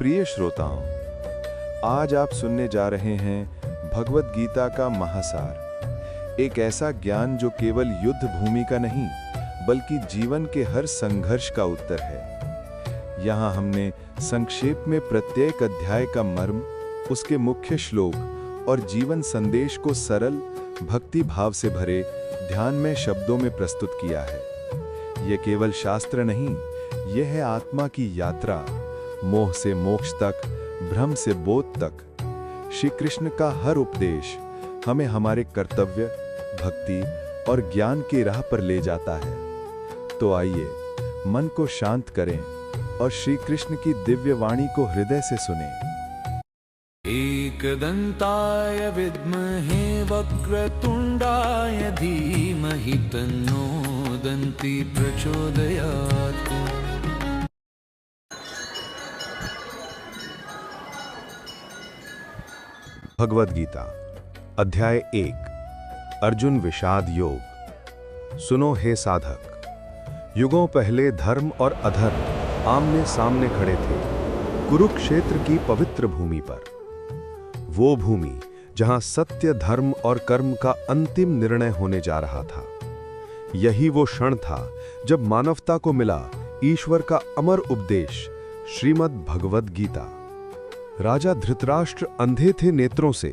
प्रिय श्रोताओं, आज आप सुनने जा रहे हैं भगवद गीता का महासार। एक ऐसा ज्ञान जो केवल युद्ध भूमि का नहीं बल्कि जीवन के हर संघर्ष का उत्तर है। यहाँ हमने संक्षेप में प्रत्येक अध्याय का मर्म, उसके मुख्य श्लोक और जीवन संदेश को सरल भक्ति भाव से भरे ध्यान में शब्दों में प्रस्तुत किया है। ये केवल शास्त्र नहीं, यह है आत्मा की यात्रा, मोह से मोक्ष तक, भ्रम से बोध तक। श्री कृष्ण का हर उपदेश हमें हमारे कर्तव्य, भक्ति और ज्ञान की राह पर ले जाता है। तो आइए मन को शांत करें और श्री कृष्ण की दिव्य वाणी को हृदय से सुनें। एकदन्ताय विद्महे वक्रतुण्डाय धीमहि तन्नो दन्ति प्रचोदयात्। भगवद गीता अध्याय 1 अर्जुन विषाद योग। सुनो हे साधक, युगों पहले धर्म और अधर्म आमने सामने खड़े थे कुरुक्षेत्र की पवित्र भूमि पर। वो भूमि जहां सत्य, धर्म और कर्म का अंतिम निर्णय होने जा रहा था। यही वो क्षण था जब मानवता को मिला ईश्वर का अमर उपदेश, श्रीमद् भगवद गीता। राजा धृतराष्ट्र अंधे थे नेत्रों से,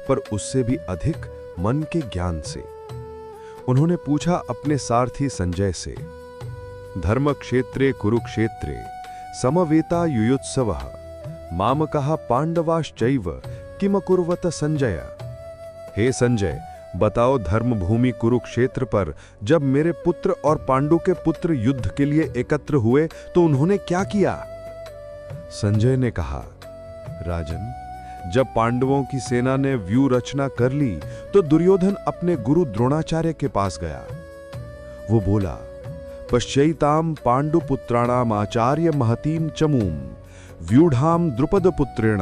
पर उससे भी अधिक मन के ज्ञान से। उन्होंने पूछा अपने सारथी संजय से, धर्म क्षेत्रे कुरुक्षेत्रे समवेता युयुत्सवः मामकः पांडवाश्चैव किम कुर्वत संजय। हे संजय, बताओ धर्म भूमि कुरुक्षेत्र पर जब मेरे पुत्र और पांडु के पुत्र युद्ध के लिए एकत्र हुए तो उन्होंने क्या किया। संजय ने कहा, राजन, जब पांडवों की सेना ने व्यू रचना कर ली तो दुर्योधन अपने गुरु द्रोणाचार्य के पास गया। वो बोला, पश्यैताम पांडुपुत्राणाम आचार्य महतीम चमूम व्यूढ़ाम द्रुपद पुत्रेण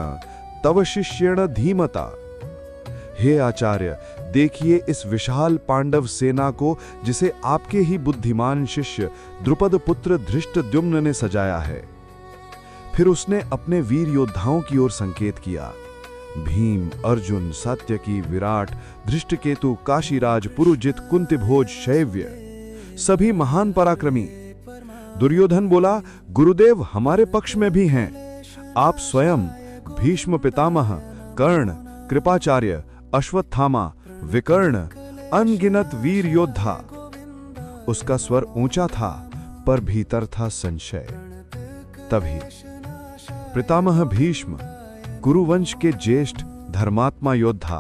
तव शिष्येण धीमता। हे आचार्य, देखिए इस विशाल पांडव सेना को जिसे आपके ही बुद्धिमान शिष्य द्रुपद पुत्र धृष्टद्युम्न ने सजाया है। फिर उसने अपने वीर योद्धाओं की ओर संकेत किया। भीम, अर्जुन, सात्यकी, विराट, धृष्टकेतु, काशीराज, पुरुजित, कुंतिभोज, शैव्य, सभी महान पराक्रमी। दुर्योधन बोला, गुरुदेव हमारे पक्ष में भी हैं। आप स्वयं, भीष्म पितामह, कर्ण, कृपाचार्य, अश्वत्थामा, विकर्ण, अनगिनत वीर योद्धा। उसका स्वर ऊंचा था पर भीतर था संशय। तभी पितामह भीष्म, कुरुवंश के ज्येष्ठ धर्मात्मा योद्धा,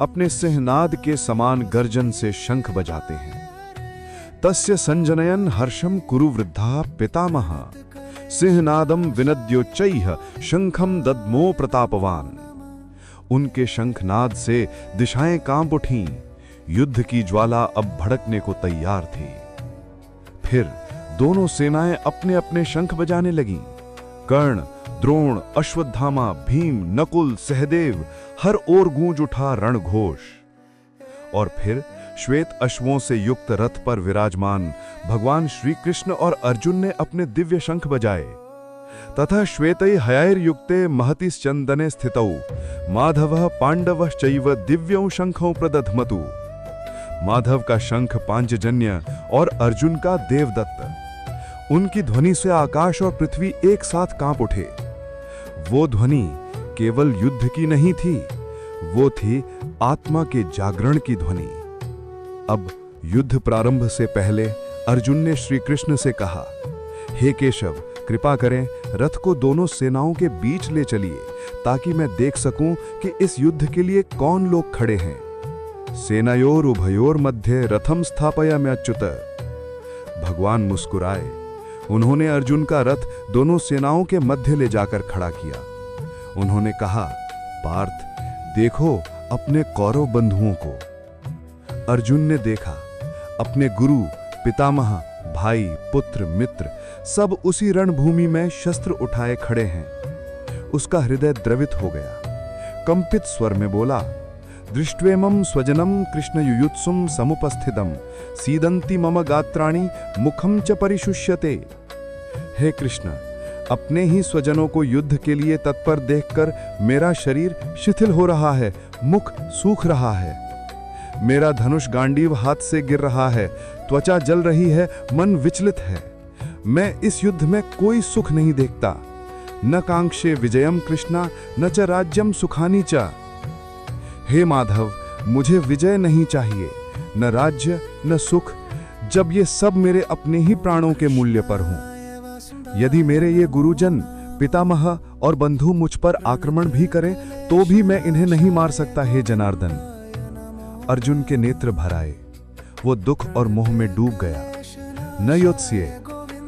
अपने सिंहनाद के समान गर्जन से शंख बजाते हैं। तस्य संजनयन हर्षम कुरुवृद्धा पितामह सिंहनादम विनद्योच्चैः शंखम दद्मो प्रतापवान। उनके शंखनाद से दिशाएं कांप उठीं। युद्ध की ज्वाला अब भड़कने को तैयार थी। फिर दोनों सेनाएं अपने अपने शंख बजाने लगीं। कर्ण, द्रोण, अश्वत्थामा, भीम, नकुल, सहदेव, हर ओर गूंज उठा रणघोष। और फिर श्वेत अश्वों से युक्त रथ पर विराजमान भगवान श्री कृष्ण और अर्जुन ने अपने दिव्य शंख बजाए। तथा श्वेतै हयैर्युक्ते महतिश्चंदने स्थितौ माधवः पांडवश्चैव दिव्यौ शंखौ प्रदध्मतु। माधव का शंख पांचजन्य और अर्जुन का देवदत्त। उनकी ध्वनि से आकाश और पृथ्वी एक साथ कांप उठे। वो ध्वनि केवल युद्ध की नहीं थी, वो थी आत्मा के जागरण की ध्वनि। अब युद्ध प्रारंभ से पहले अर्जुन ने श्री कृष्ण से कहा, हे केशव, कृपा करें रथ को दोनों सेनाओं के बीच ले चलिए ताकि मैं देख सकूं कि इस युद्ध के लिए कौन लोग खड़े हैं। सेनयोर उभयोर मध्य रथम स्थापयाम्यच्युत। भगवान मुस्कुराए। उन्होंने अर्जुन का रथ दोनों सेनाओं के मध्य ले जाकर खड़ा किया। उन्होंने कहा, पार्थ, देखो अपने कौरव बंधुओं को। अर्जुन ने देखा, अपने गुरु, पितामह, भाई, पुत्र, मित्र सब उसी रणभूमि में शस्त्र उठाए खड़े हैं। उसका हृदय द्रवित हो गया। कंपित स्वर में बोला, दृष्ट्वेमं स्वजनम कृष्ण युयुत्सुम समुपस्थितम सीदंती मम गात्राणि मुखम च परिशुष्यते। हे कृष्ण, अपने ही स्वजनों को युद्ध के लिए तत्पर देखकर मेरा शरीर शिथिल हो रहा है, मुख सूख रहा है। मेरा धनुष गांडीव हाथ से गिर रहा है, त्वचा जल रही है, मन विचलित है। मैं इस युद्ध में कोई सुख नहीं देखता। न कांक्षे विजयम कृष्णा न च राज्यम सुखानी च। हे माधव, मुझे विजय नहीं चाहिए, न राज्य न सुख, जब ये सब मेरे अपने ही प्राणों के मूल्य पर हों। यदि मेरे ये गुरुजन, पितामह और बंधु मुझ पर आक्रमण भी करें तो भी मैं इन्हें नहीं मार सकता। हे जनार्दन। अर्जुन के नेत्र भर आए, वो दुख और मोह में डूब गया। न योत्स्ये,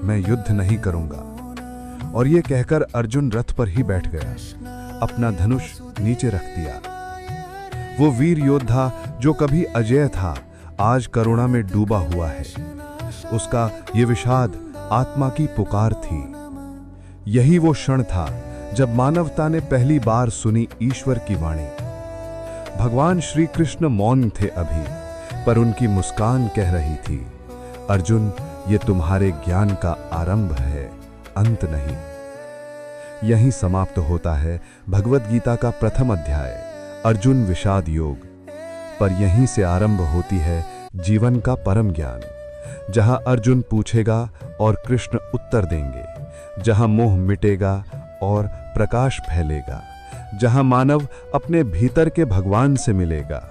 मैं युद्ध नहीं करूंगा। और ये कहकर अर्जुन रथ पर ही बैठ गया, अपना धनुष नीचे रख दिया। वो वीर योद्धा जो कभी अजेय था, आज करुणा में डूबा हुआ है। उसका ये विषाद आत्मा की पुकार थी। यही वो क्षण था जब मानवता ने पहली बार सुनी ईश्वर की वाणी। भगवान श्री कृष्ण मौन थे अभी, पर उनकी मुस्कान कह रही थी, अर्जुन, ये तुम्हारे ज्ञान का आरंभ है, अंत नहीं। यहीं समाप्त होता है भगवद गीता का प्रथम अध्याय, अर्जुन विषाद योग। पर यहीं से आरंभ होती है जीवन का परम ज्ञान, जहां अर्जुन पूछेगा और कृष्ण उत्तर देंगे, जहां मोह मिटेगा और प्रकाश फैलेगा, जहां मानव अपने भीतर के भगवान से मिलेगा।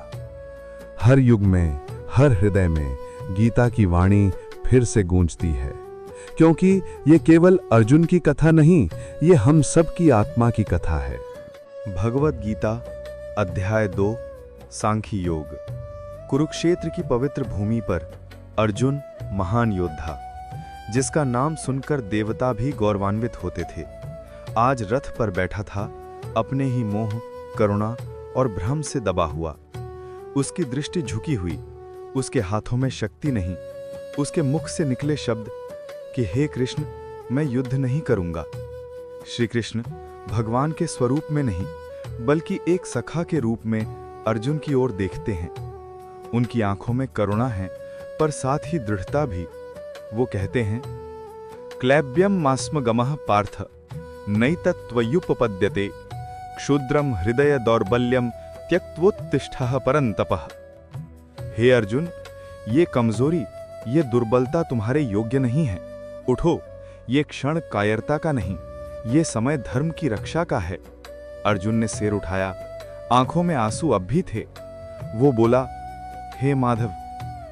हर युग में, हर हृदय में गीता की वाणी फिर से गूंजती है, क्योंकि ये केवल अर्जुन की कथा नहीं, ये हम सब की आत्मा की कथा है। भगवद गीता अध्याय 2 सांख्य योग। कुरुक्षेत्र की पवित्र भूमि पर अर्जुन महान योद्धा, जिसका नाम सुनकर देवता भी गौरवान्वित होते थे, आज रथ पर बैठा था, अपने ही मोह, करुणा और भ्रम से दबा हुआ। उसकी दृष्टि झुकी हुई, उसके हाथों में शक्ति नहीं। उसके मुख से निकले शब्द कि हे कृष्ण, मैं युद्ध नहीं करूंगा। श्री कृष्ण भगवान के स्वरूप में नहीं, बल्कि एक सखा के रूप में अर्जुन की ओर देखते हैं। उनकी आंखों में करुणा है, पर साथ ही दृढ़ता भी। वो कहते हैं, क्लैब्यम मास्म गमः पार्थ नैतत्त्वयुपपद्यते क्षुद्रम हृदय दौर्बल्यम त्यक्त्वोत्तिष्ठः परन्तपः। हे अर्जुन, ये कमजोरी, ये दुर्बलता तुम्हारे योग्य नहीं है। उठो, ये क्षण कायरता का नहीं, ये समय धर्म की रक्षा का है। अर्जुन ने सिर उठाया, आंखों में आंसू अब भी थे। वो बोला, हे माधव,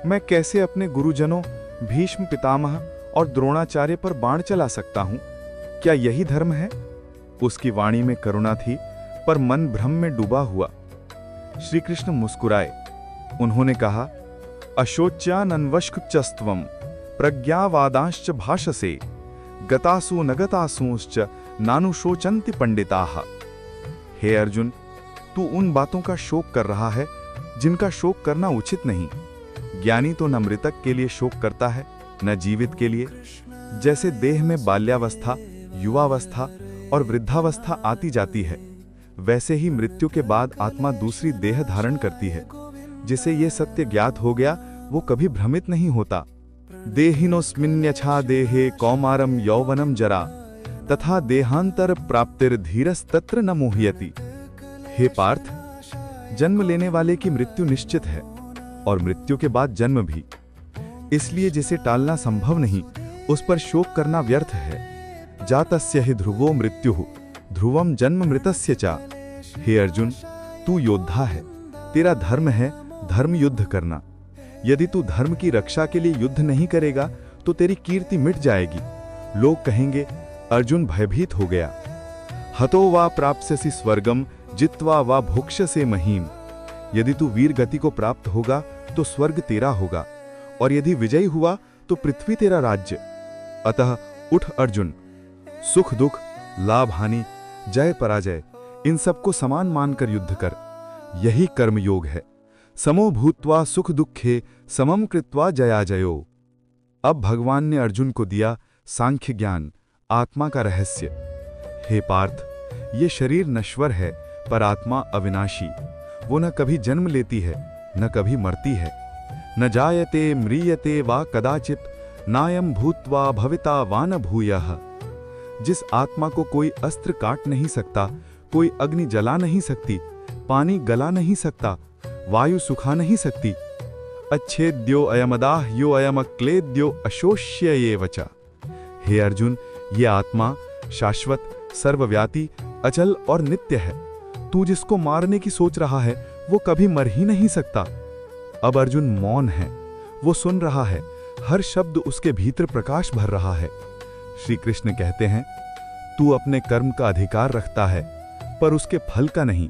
मैं कैसे अपने गुरुजनों भीष्म पितामह और द्रोणाचार्य पर बाण चला सकता हूं? क्या यही धर्म है? उसकी वाणी में करुणा थी, पर मन भ्रम में डूबा हुआ। श्री कृष्ण मुस्कुराए। उन्होंने कहा, अशोच्यानन्वश्कुचस्त्वं प्रज्ञावादांश्च भाषसे गतासु न गतासूंश्च नानुशोचन्ति पंडिताः। हे अर्जुन, तू उन बातों का शोक कर रहा है जिनका शोक करना उचित नहीं। ज्ञानी तो न मृतक के लिए शोक करता है, न जीवित के लिए। जैसे देह में बाल्यावस्था, युवावस्था और वृद्धावस्था आती जाती है, वैसे ही मृत्यु के बाद आत्मा दूसरी देह धारण करती है। जिसे ये सत्य ज्ञात हो गया, वो कभी भ्रमित नहीं होता। देहिनोस्मिन्यछा देहे कौमारम यौवनम जरा तथा देहांतर प्राप्तिर्धीरस्तत्र न मोह्यति। हे पार्थ, जन्म लेने वाले की मृत्यु निश्चित है और मृत्यु के बाद जन्म भी। इसलिए जिसे टालना संभव नहीं, उस पर शोक करना व्यर्थ है। जातस्य हि ध्रुवो मृत्युः ध्रुवम जन्म मृतस्य च। हे अर्जुन, तू योद्धा है, तेरा धर्म है धर्म युद्ध करना। यदि तू धर्म की रक्षा के लिए युद्ध नहीं करेगा तो तेरी कीर्ति मिट जाएगी। लोग कहेंगे, अर्जुन भयभीत हो गया। हतो वा प्राप्स्यसि स्वर्गम जित्वा वा भोक्ष्यसे महीम। यदि तू वीर गति को प्राप्त होगा तो स्वर्ग तेरा होगा, और यदि विजयी हुआ तो पृथ्वी तेरा राज्य। अतः उठ अर्जुन, सुख दुख, लाभ हानि, जय पराजय, इन सबको समान मानकर युद्ध कर। यही कर्म योग है। समो भूत्वा सुख दुखे समम कृत्वा जयाजयो। अब भगवान ने अर्जुन को दिया सांख्य ज्ञान, आत्मा का रहस्य। हे पार्थ, ये शरीर नश्वर है, पर आत्मा अविनाशी। वो न कभी जन्म लेती है, न कभी मरती है। न जायते म्रियते वा कदाचित नायम भूत्वा भविता वा न भूयः। जिस आत्मा को कोई अस्त्र काट नहीं सकता, कोई अग्नि जला नहीं सकती, पानी गला नहीं सकता, वायु सुखा नहीं सकती। अच्छेद्यो अयमदाह यो अयमक्लेद्यो अशोष्य ये वचा। हे अर्जुन, ये आत्मा शाश्वत, सर्वव्यापी, अचल और नित्य है। तू जिसको मारने की सोच रहा है वो कभी मर ही नहीं सकता। अब अर्जुन मौन है, वो सुन रहा है, हर शब्द उसके भीतर प्रकाश भर रहा है। श्री कृष्ण कहते हैं, तू अपने कर्म का अधिकार रखता है पर उसके फल का नहीं।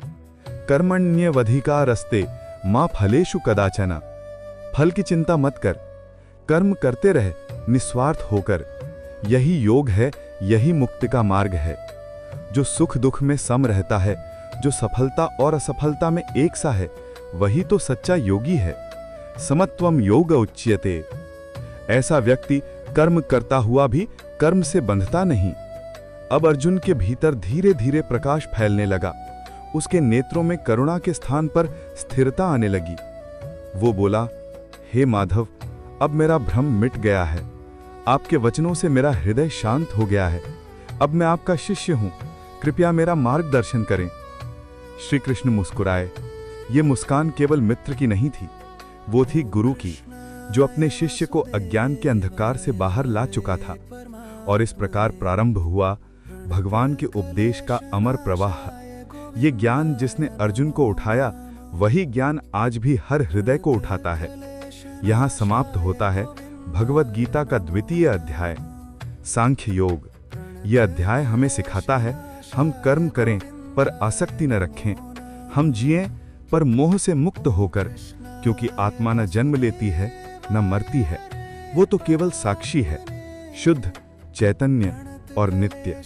कर्मण्यवधिकारस्ते मां फलेषु कदाचन। फल की चिंता मत कर, कर्म करते रह निस्वार्थ होकर। यही योग है, यही मुक्ति का मार्ग है। जो सुख दुख में सम रहता है, जो सफलता और असफलता में एक सा है, वही तो सच्चा योगी है। समत्वम योग उच्यते। ऐसा व्यक्ति कर्म करता हुआ भी कर्म से बंधता नहीं। अब अर्जुन के भीतर धीरे धीरे प्रकाश फैलने लगा। उसके नेत्रों में करुणा के स्थान पर स्थिरता आने लगी। वो बोला, हे माधव, अब मेरा भ्रम मिट गया है। आपके वचनों से मेरा हृदय शांत हो गया है। अब मैं आपका शिष्य हूं, कृपया मेरा मार्गदर्शन करें। श्री कृष्ण मुस्कुराए। ये मुस्कान केवल मित्र की नहीं थी, वो थी गुरु की, जो अपने शिष्य को अज्ञान के अंधकार से बाहर ला चुका था। और इस प्रकार प्रारंभ हुआ भगवान के उपदेश का अमर प्रवाह। ये ज्ञान जिसने अर्जुन को उठाया, वही ज्ञान आज भी हर हृदय को उठाता है। यहाँ समाप्त होता है भगवद गीता का द्वितीय अध्याय, सांख्य योग। यह अध्याय हमें सिखाता है, हम कर्म करें पर आसक्ति न रखें। हम जिएं पर मोह से मुक्त होकर, क्योंकि आत्मा न जन्म लेती है न मरती है। वो तो केवल साक्षी है, शुद्ध, चैतन्य और नित्य।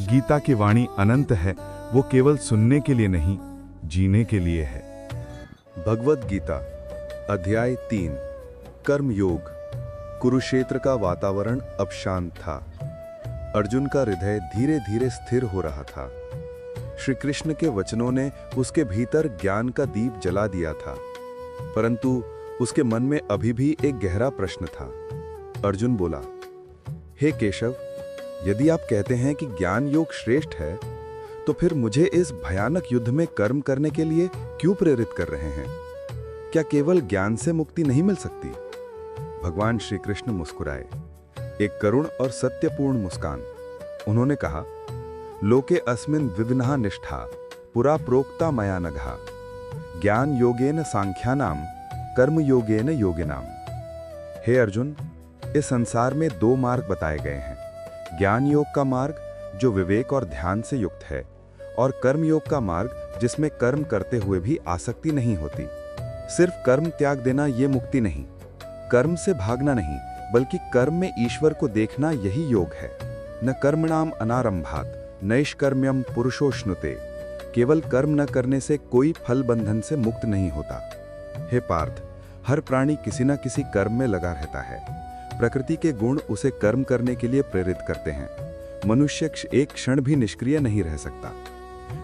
गीता की वाणी अनंत है, वो केवल सुनने के लिए नहीं, जीने के लिए है। भगवद गीता अध्याय 3 कर्म योग। कुरुक्षेत्र का वातावरण अब शांत था। अर्जुन का हृदय धीरे धीरे स्थिर हो रहा था। श्री कृष्ण के वचनों ने उसके भीतर ज्ञान का दीप जला दिया था, परंतु उसके मन में अभी भी एक गहरा प्रश्न था। अर्जुन बोला, हे केशव, यदि आप कहते हैं कि ज्ञान योग श्रेष्ठ है, तो फिर मुझे इस भयानक युद्ध में कर्म करने के लिए क्यों प्रेरित कर रहे हैं? क्या केवल ज्ञान से मुक्ति नहीं मिल सकती? भगवान श्री कृष्ण मुस्कुराए, एक करुण और सत्यपूर्ण मुस्कान। उन्होंने कहा, लोके अस्मिन् विविनहा निष्ठा पुरा प्रोक्ता मया नघा। ज्ञान योगेन सांख्यानाम कर्म योगेन योगिनाम। हे अर्जुन, इस संसार में 2 मार्ग बताए गए हैं। ज्ञान योग का मार्ग जो विवेक और ध्यान से युक्त है, और कर्म योग का मार्ग जिसमें कर्म करते हुए भी आसक्ति नहीं होती। सिर्फ कर्म त्याग देना ये मुक्ति नहीं, कर्म से भागना नहीं, बल्कि कर्म में ईश्वर को देखना यही योग है। न कर्मणाम अनारंभात नैष्कर्म्यम पुरुषोष्णुते। केवल कर्म न करने से कोई फल बंधन से मुक्त नहीं होता। हे पार्थ, हर प्राणी किसी न किसी कर्म में लगा रहता है। प्रकृति के गुण उसे कर्म करने के लिए प्रेरित करते हैं। मनुष्य एक क्षण भी निष्क्रिय नहीं रह सकता।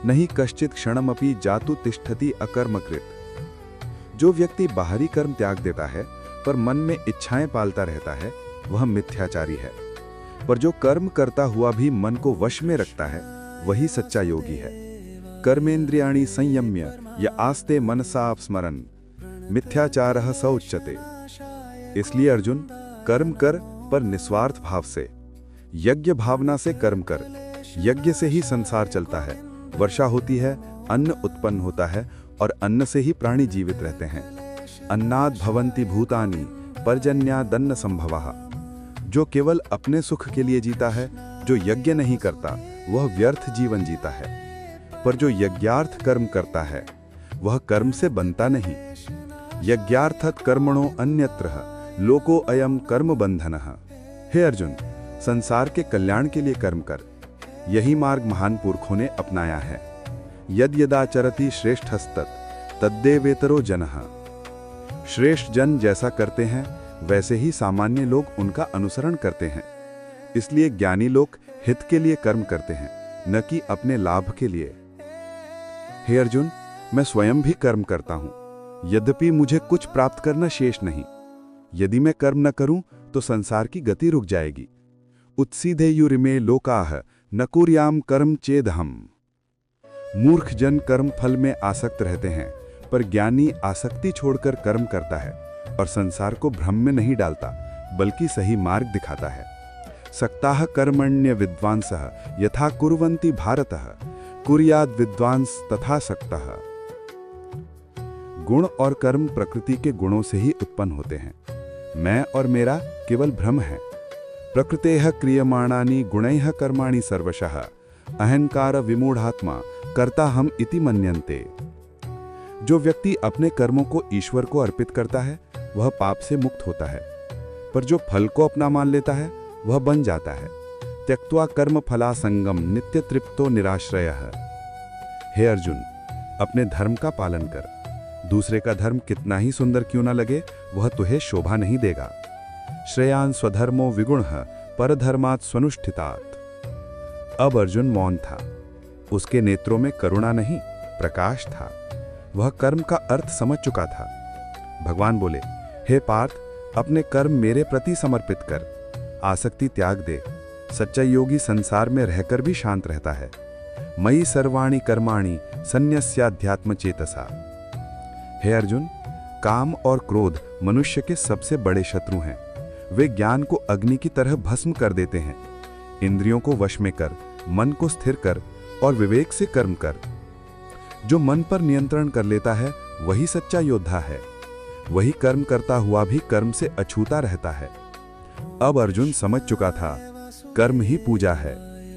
नहीं कश्चित क्षणमपि जातु तिष्ठति अकर्मकृत। जो व्यक्ति बाहरी कर्म त्याग देता है पर मन में इच्छाएं पालता रहता है, वह मिथ्याचारी है। पर जो कर्म करता हुआ भी मन को वश में रखता है, वही सच्चा योगी है। कर्मेंद्रियाणि संयम्य या आस्ते मनसा स्मरन् मिथ्याचारः स उच्यते। इसलिए अर्जुन, कर्म कर पर निस्वार्थ भाव से, यज्ञ भावना से कर्म कर। यज्ञ से ही संसार चलता है, वर्षा होती है, अन्न उत्पन्न होता है और अन्न से ही प्राणी जीवित रहते हैं। अन्नाद भवन्ति भूतानि पर्जन्यादन्न संभवः। जो केवल अपने सुख के लिए जीता है, जो यज्ञ नहीं करता, वह व्यर्थ जीवन जीता है। पर जो यज्ञार्थ कर्म करता है, वह कर्म से बनता नहीं। यज्ञार्थत कर्मणो अन्यत्रः लोको अयम कर्म बंधनः। हे अर्जुन, संसार के कल्याण के लिए कर्म कर। यही मार्ग महान पुरखों ने अपनाया है। यद यदाचरति श्रेष्ठस्तत् तद्देवेतरो जनः। श्रेष्ठ जन जैसा करते हैं, वैसे ही सामान्य लोग उनका अनुसरण करते हैं। इसलिए ज्ञानी लोग हित के लिए कर्म करते हैं, न कि अपने लाभ के लिए। हे अर्जुन, मैं स्वयं भी कर्म करता हूं, यद्यपि मुझे कुछ प्राप्त करना शेष नहीं। यदि मैं कर्म न करूं तो संसार की गति रुक जाएगी। उत्सीदेयुरिमे लोकाः न कुर्याम कर्म चेदहम। मूर्ख जन कर्म फल में आसक्त रहते हैं, पर ज्ञानी आसक्ति छोड़कर कर्म करता है और संसार को भ्रम में नहीं डालता, बल्कि सही मार्ग दिखाता है। सक्ताः कर्मण्य विद्वांसः यथा कुर्वन्ति भारतः कुर्याद विद्वांस तथा सक्तः। गुण और कर्म प्रकृति के गुणों से ही उत्पन्न होते हैं। मैं और मेरा केवल भ्रम है। प्रकृतेः क्रियमाणानि गुणैः कर्माणि सर्वशः अहंकार विमूढ़ात्मा कर्ता हम इति मन्यन्ते। जो व्यक्ति अपने कर्मों को ईश्वर को अर्पित करता है वह पाप से मुक्त होता है, पर जो फल को अपना मान लेता है वह बन जाता है। त्यक्त्वा कर्म फला संगम नित्य तृप्तो निराश्रयः। हे अर्जुन, अपने धर्म का पालन कर। दूसरे का धर्म कितना ही सुंदर क्यों न लगे, वह तुझे शोभा नहीं देगा। श्रेयान स्वधर्मो विगुणः परधर्मात् स्वनुष्ठितात्। अब अर्जुन मौन था। उसके नेत्रों में करुणा नहीं, प्रकाश था। वह कर्म का अर्थ समझ चुका था। भगवान बोले, हे पार्थ, अपने कर्म मेरे प्रति समर्पित कर, आसक्ति त्याग दे। सच्चा योगी संसार में रहकर भी शांत रहता है। मयि सर्वाणि कर्माणि संन्यस्याध्यात्म चेतसा। हे अर्जुन, काम और क्रोध मनुष्य के सबसे बड़े शत्रु हैं। वे ज्ञान को अग्नि की तरह भस्म कर देते हैं। इंद्रियों को वश में कर, मन को स्थिर कर और विवेक से कर्म कर। जो मन पर नियंत्रण कर लेता है वही सच्चा योद्धा है। वही कर्म करता हुआ भी कर्म से अछूता रहता है। अब अर्जुन समझ चुका था, कर्म ही पूजा है,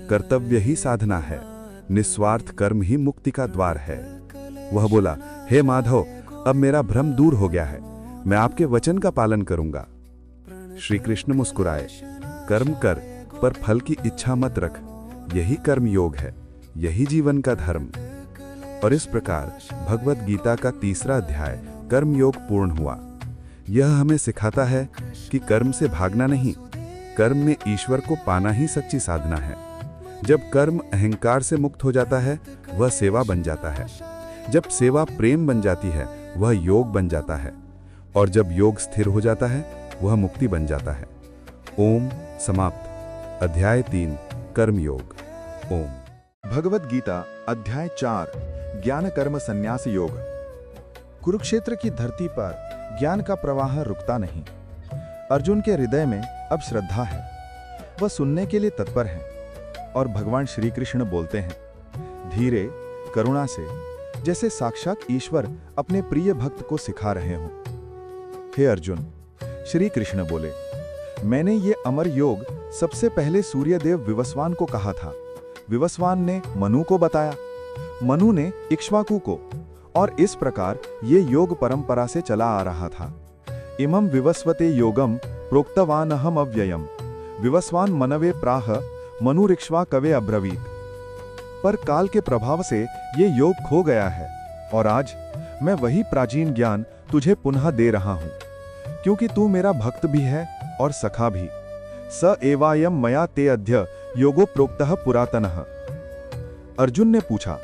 कर्तव्य ही साधना है, निस्वार्थ कर्म ही मुक्ति का द्वार है। वह बोला, हे माधव, अब मेरा भ्रम दूर हो गया है। मैं आपके वचन का पालन करूंगा। श्री कृष्ण मुस्कुराए, कर्म कर, पर फल की इच्छा मत रख। यही कर्म योग है, यही जीवन का धर्म। और इस प्रकार भगवत गीता का 3रा अध्याय कर्म योग पूर्ण हुआ। यह हमें सिखाता है कि कर्म से भागना नहीं, कर्म में ईश्वर को पाना ही सच्ची साधना है। जब कर्म अहंकार से मुक्त हो जाता है वह सेवा बन जाता है। जब सेवा प्रेम बन जाती है वह योग बन जाता है। और जब योग स्थिर हो जाता है वह मुक्ति बन जाता है। ओम समाप्त। अध्याय 3 कर्म योग। ओम। भगवत गीता अध्याय 4 ज्ञान कर्म संन्यास योग। कुरुक्षेत्र की धरती पर ज्ञान का प्रवाह रुकता नहीं। अर्जुन के हृदय में अब श्रद्धा है। वह सुनने के लिए तत्पर है। और भगवान श्री कृष्ण बोलते हैं धीरे, करुणा से, जैसे साक्षात ईश्वर अपने प्रिय भक्त को सिखा रहे हों। हे अर्जुन, श्री कृष्ण बोले, मैंने ये अमर योग सबसे पहले सूर्यदेव विवस्वान को कहा था। विवस्वान ने मनु को बताया, मनु ने इक्ष्वाकु को, और इस प्रकार ये योग परंपरा से चला आ रहा था। इमं विवस्वते योगम प्रोक्तवानहम अव्ययम विवस्वान मनवे प्राह मनुरिक्ष्वाकवे अब्रवीत। पर काल के प्रभाव से ये योग खो गया है और आज मैं वही प्राचीन ज्ञान तुझे पुनः दे रहा हूं, क्योंकि तू मेरा भक्त भी है और सखा भी। स एवायम मया ते अद्य योगो प्रोक्तः पुरातनः। अर्जुन ने पूछा,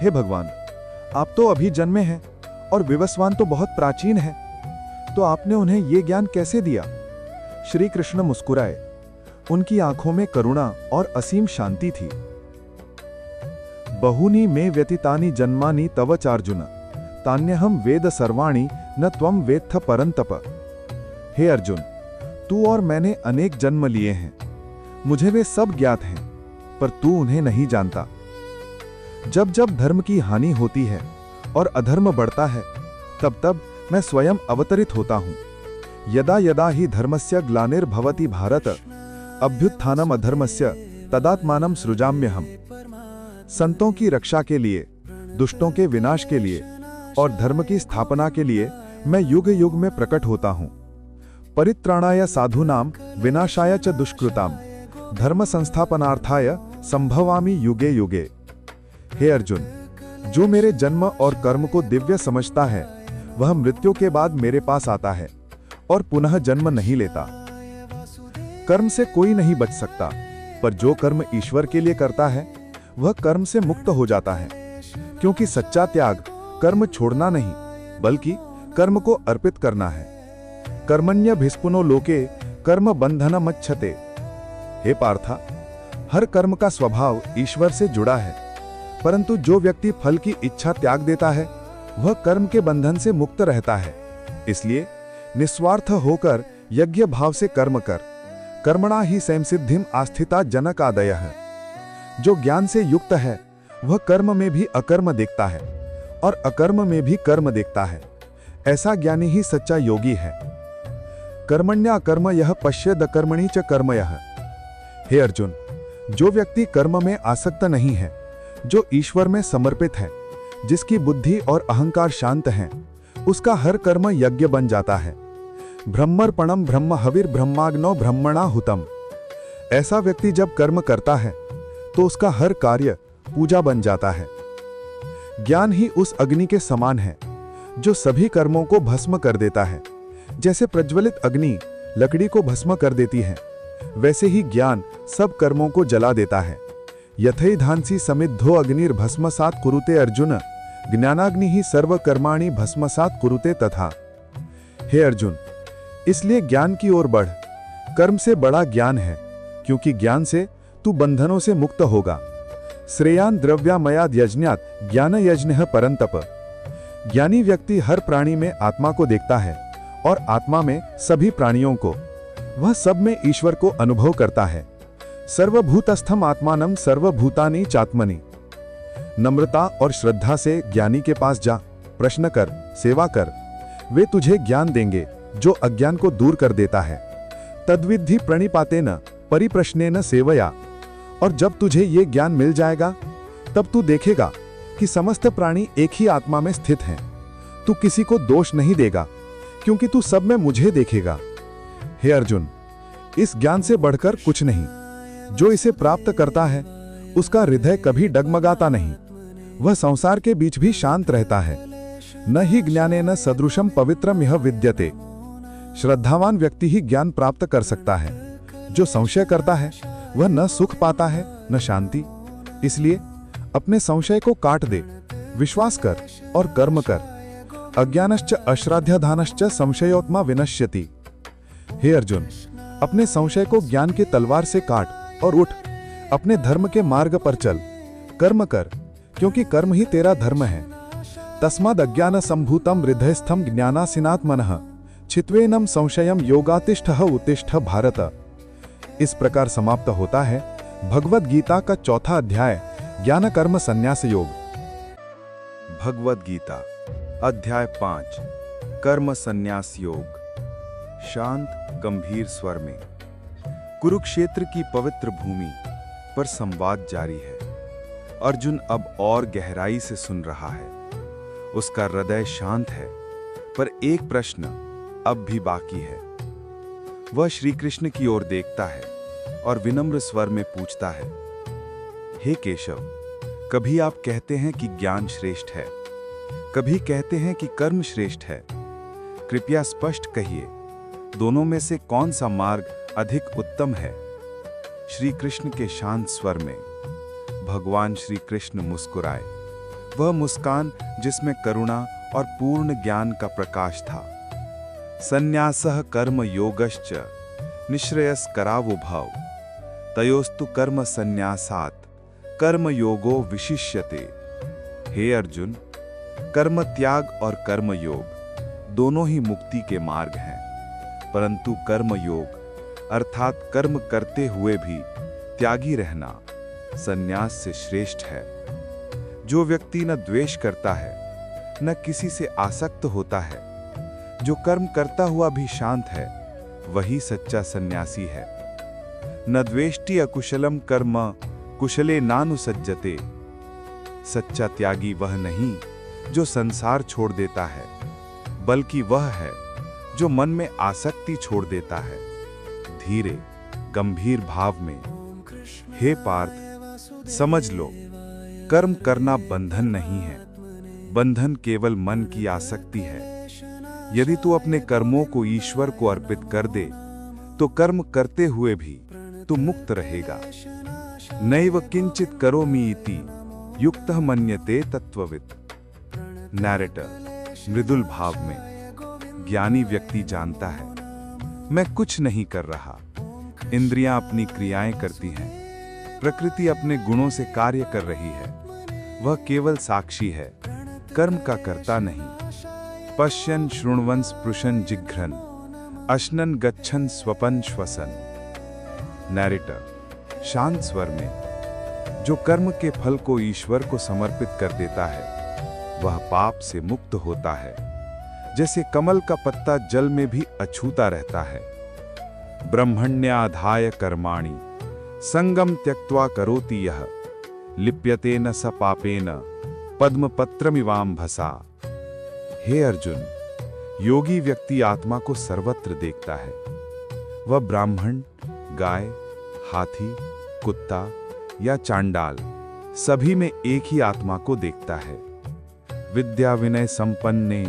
हे भगवान, आप तो अभी जन्मे हैं और विवस्वान तो बहुत प्राचीन है, तो आपने उन्हें ये ज्ञान कैसे दिया? श्री कृष्ण मुस्कुराए। उनकी आंखों में करुणा और असीम शांति थी। बहुनी में व्यतीतानि जन्मानि तव चार्जुन तान्यहम वेद सर्वाणि न त्वं वेत्थ परंतप। हे अर्जुन, तू और मैंने अनेक जन्म लिए हैं, मुझे वे सब ज्ञात हैं, पर तू उन्हें नहीं जानता। जब जब धर्म की हानि होती है और अधर्म बढ़ता है, तब तब मैं स्वयं अवतरित होता हूं। यदा यदा ही धर्मस्य ग्लानिर्भवति भारत अभ्युत्थानम अधर्मस्य तदात्मानं सृजाम्यहम्। संतों की रक्षा के लिए, दुष्टों के विनाश के लिए और धर्म की स्थापना के लिए मैं युग युग में प्रकट होता हूं। परित्राणाय साधूनां विनाशाय च दुष्कृतां धर्म संस्थापनार्थाय संभवामि युगे युगे। हे अर्जुन, जो मेरे जन्म और कर्म को दिव्य समझता है वह मृत्यु के बाद मेरे पास आता है और पुनः जन्म नहीं लेता। कर्म से कोई नहीं बच सकता, पर जो कर्म ईश्वर के लिए करता है वह कर्म से मुक्त हो जाता है, क्योंकि सच्चा त्याग कर्म छोड़ना नहीं बल्कि कर्म को अर्पित करना है। कर्मण्यभिस्पुनो लोके कर्म बंधनमच्छते। हे पार्था, हर कर्म का स्वभाव ईश्वर से जुड़ा है, परंतु जो व्यक्ति फल की इच्छा त्याग देता है वह कर्म के बंधन से मुक्त रहता है। इसलिए निस्वार्थ होकर यज्ञ भाव से कर्म कर, कर्मणा ही संसिद्धिम आस्थिता जनक आदयः। जो ज्ञान से युक्त है वह कर्म में भी अकर्म देखता है और अकर्म में भी कर्म देखता है। ऐसा ज्ञानी ही सच्चा योगी है। कर्मण्या कर्म यह पश्येद अकर्मणि च कर्म यह। हे अर्जुन, जो व्यक्ति कर्म में आसक्त नहीं है, जो ईश्वर में समर्पित है, जिसकी बुद्धि और अहंकार शांत हैं, उसका हर कर्म यज्ञ बन जाता है। ब्रह्मर्पणम ब्रह्म हविर ब्रह्माग्नो ब्रह्मणा हुतम। ऐसा व्यक्ति जब कर्म करता है तो उसका हर कार्य पूजा बन जाता है। ज्ञान ही उस अग्नि के समान है जो सभी कर्मों को भस्म कर देता है। जैसे प्रज्वलित अग्नि लकड़ी को भस्म कर देती है, वैसे ही ज्ञान सब कर्मों को जला देता है। यथैधांसी समिद्धो अग्निर्भस्मसात् कुरुते अर्जुन, ज्ञानाग्नि ही सर्व कर्माणि भस्मसात् कुरुते तथा। हे अर्जुन, इसलिए ज्ञान की ओर बढ़। कर्म से बड़ा ज्ञान है, क्योंकि ज्ञान से तू बंधनों से मुक्त होगा। श्रेयान द्रव्यामयाद यज्ञात ज्ञान यज्ञः परंतप। ज्ञानी व्यक्ति हर प्राणी में आत्मा को देखता है और आत्मा में सभी प्राणियों को। वह सब में ईश्वर को अनुभव करता है। सर्वभूतस्थम आत्मानं सर्वभूतानि चात्मनि। नम्रता और श्रद्धा से ज्ञानी के पास जा, प्रश्न कर, सेवा कर। वे तुझे ज्ञान देंगे जो अज्ञान को दूर कर देता है। तद्विद्धि प्रणिपातेन परिप्रश्नेन सेवया। और जब तुझे ये ज्ञान मिल जाएगा तब तू देखेगा कि समस्त प्राणी एक ही आत्मा में स्थित हैं। तू किसी को दोष नहीं देगा, क्योंकि तू सब में मुझे देखेगा। हे अर्जुन, इस ज्ञान से बढ़कर कुछ नहीं। जो इसे प्राप्त करता है उसका हृदय कभी डगमगाता नहीं। वह संसार के बीच भी शांत रहता है। न ही ज्ञानेन सदृशम पवित्रम यह विद्यते। श्रद्धावान व्यक्ति ही ज्ञान प्राप्त कर सकता है। जो संशय करता है वह न सुख पाता है न शांति। इसलिए अपने संशय को काट दे, विश्वास कर और कर्म कर। अज्ञानश्च अश्राद्धधानश्च संशयोत्मा विनश्यति। हे अर्जुन, अपने संशय को ज्ञान के तलवार से काट और उठ। अपने धर्म के मार्ग पर चल, कर्म कर, क्योंकि कर्म ही तेरा धर्म है। तस्माद् अज्ञान संभूतम हृदयस्थम ज्ञानासिनात् मनः छित्वेनम संशयम योगातिष्ठः उत्तिष्ठ भारत। इस प्रकार समाप्त होता है भगवद गीता का चौथा अध्याय, ज्ञान कर्म संन्यास योग। भगवद गीता अध्याय 5, कर्म संन्यास योग। शांत गंभीर स्वर में कुरुक्षेत्र की पवित्र भूमि पर संवाद जारी है। अर्जुन अब और गहराई से सुन रहा है। उसका हृदय शांत है, पर एक प्रश्न अब भी बाकी है। वह श्री कृष्ण की ओर देखता है और विनम्र स्वर में पूछता है, हे केशव, कभी आप कहते हैं कि ज्ञान श्रेष्ठ है, कभी कहते हैं कि कर्म श्रेष्ठ है। कृपया स्पष्ट कहिए, दोनों में से कौन सा मार्ग अधिक उत्तम है? श्री कृष्ण के शांत स्वर में भगवान श्री कृष्ण मुस्कुराए। वह मुस्कान जिसमें करुणा और पूर्ण ज्ञान का प्रकाश था। संन्यासः कर्म योगश्च निःश्रेयस्करावुभौ तयोस्तु कर्म संन्यासात् कर्म योगो विशिष्यते। हे अर्जुन, कर्म त्याग और कर्म योग दोनों ही मुक्ति के मार्ग हैं, परंतु कर्म योग अर्थात कर्म करते हुए भी त्यागी रहना संन्यास से श्रेष्ठ है। जो व्यक्ति न द्वेष करता है न किसी से आसक्त होता है, जो कर्म करता हुआ भी शांत है, वही सच्चा सन्यासी है। न द्वेष्टि अकुशलम कर्म कुशले नानुसज्जते। सच्चा त्यागी वह नहीं जो संसार छोड़ देता है, बल्कि वह है जो मन में आसक्ति छोड़ देता है। धीरे गंभीर भाव में, हे पार्थ, समझ लो, कर्म करना बंधन नहीं है। बंधन केवल मन की आसक्ति है। यदि तू अपने कर्मों को ईश्वर को अर्पित कर दे तो कर्म करते हुए भी तू मुक्त रहेगा। नैव किंचित करोमि इति युक्तः मन्यते तत्ववित्। नैरेटर मृदुल भाव में, ज्ञानी व्यक्ति जानता है मैं कुछ नहीं कर रहा, इंद्रियां अपनी क्रियाएं करती हैं, प्रकृति अपने गुणों से कार्य कर रही है। वह केवल साक्षी है, कर्म का कर्ता नहीं। पश्यन् शृण्वन् स्पृशन् जिघ्रन् अश्नन् गच्छन् स्वपन् श्वसन्। नैरेटर शांत स्वर में, जो कर्म के फल को ईश्वर को समर्पित कर देता है वह पाप से मुक्त होता है। जैसे कमल का पत्ता जल में भी अछूता रहता है। ब्रह्मण्याधाय कर्माणि संगम त्यक्त्वा करोति यः लिप्यते न स पापेन पद्मपत्रमिवाम्भसा। हे अर्जुन, योगी व्यक्ति आत्मा को सर्वत्र देखता है। वह ब्राह्मण, गाय, हाथी, कुत्ता या चांडाल सभी में एक ही आत्मा को देखता है। विद्या विनय संपन्ने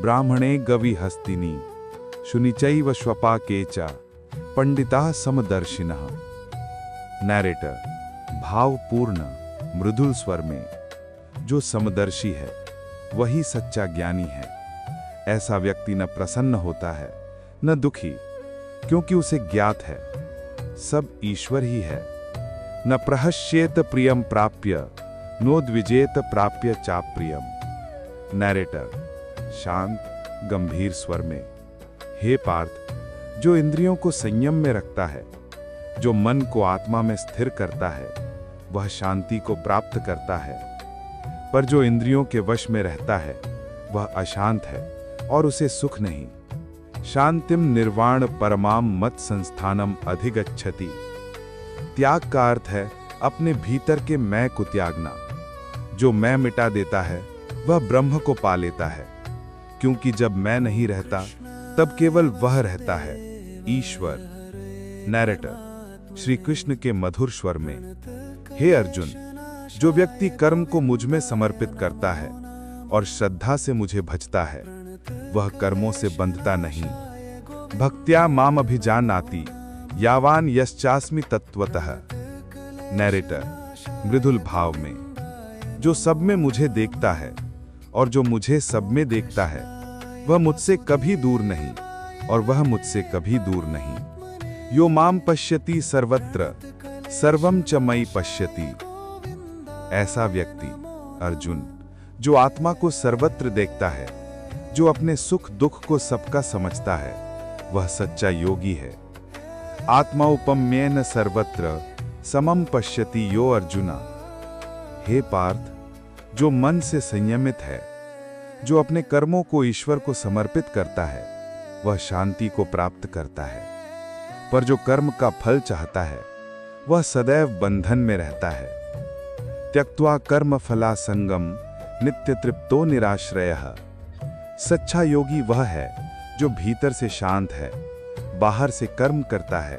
ब्राह्मणे गवि हस्तिनी शुनिचैव श्वपाके च पंडिताः समदर्शिनः। नैरेटर भावपूर्ण मृदुल स्वर में, जो समदर्शी है वही सच्चा ज्ञानी है। ऐसा व्यक्ति न प्रसन्न होता है न दुखी, क्योंकि उसे ज्ञात है सब ईश्वर ही है। न प्रहस्येत प्रियम प्राप्य नोद्विजेत प्राप्य चाप्रियम। नैरेटर शांत गंभीर स्वर में, हे पार्थ, जो इंद्रियों को संयम में रखता है, जो मन को आत्मा में स्थिर करता है, वह शांति को प्राप्त करता है। पर जो इंद्रियों के वश में रहता है वह अशांत है और उसे सुख नहीं। शांतिम निर्वाण परमाम मत संस्थानम अधिगच्छति। त्याग का अर्थ है अपने भीतर के मैं को त्यागना। जो मैं मिटा देता है वह ब्रह्म को पा लेता है, क्योंकि जब मैं नहीं रहता तब केवल वह रहता है, ईश्वर। नैरेटर श्री कृष्ण के मधुर स्वर में, हे अर्जुन, जो व्यक्ति कर्म को मुझ में समर्पित करता है और श्रद्धा से मुझे भजता है वह कर्मों से बंधता नहीं। भक्त्या माम अभिजानाति यावान यश्चास्मि तत्वतः। नैरेटर मृदुल भाव में, जो सब में मुझे देखता है और जो मुझे सब में देखता है वह मुझसे कभी दूर नहीं और वह मुझसे कभी दूर नहीं। यो माम पश्यति सर्वत्र सर्वम च मयि पश्यति। ऐसा व्यक्ति अर्जुन, जो आत्मा को सर्वत्र देखता है, जो अपने सुख दुख को सबका समझता है, वह सच्चा योगी है। आत्मा उपम्येन सर्वत्र समम पश्यति यो अर्जुना। हे पार्थ, जो मन से संयमित है, जो अपने कर्मों को ईश्वर को समर्पित करता है, वह शांति को प्राप्त करता है। पर जो कर्म का फल चाहता है वह सदैव बंधन में रहता है। त्यक्त्वा कर्म फला संगम नित्य तृप्तो निराश्रयः। सच्चा योगी वह है जो भीतर से शांत है, बाहर से कर्म करता है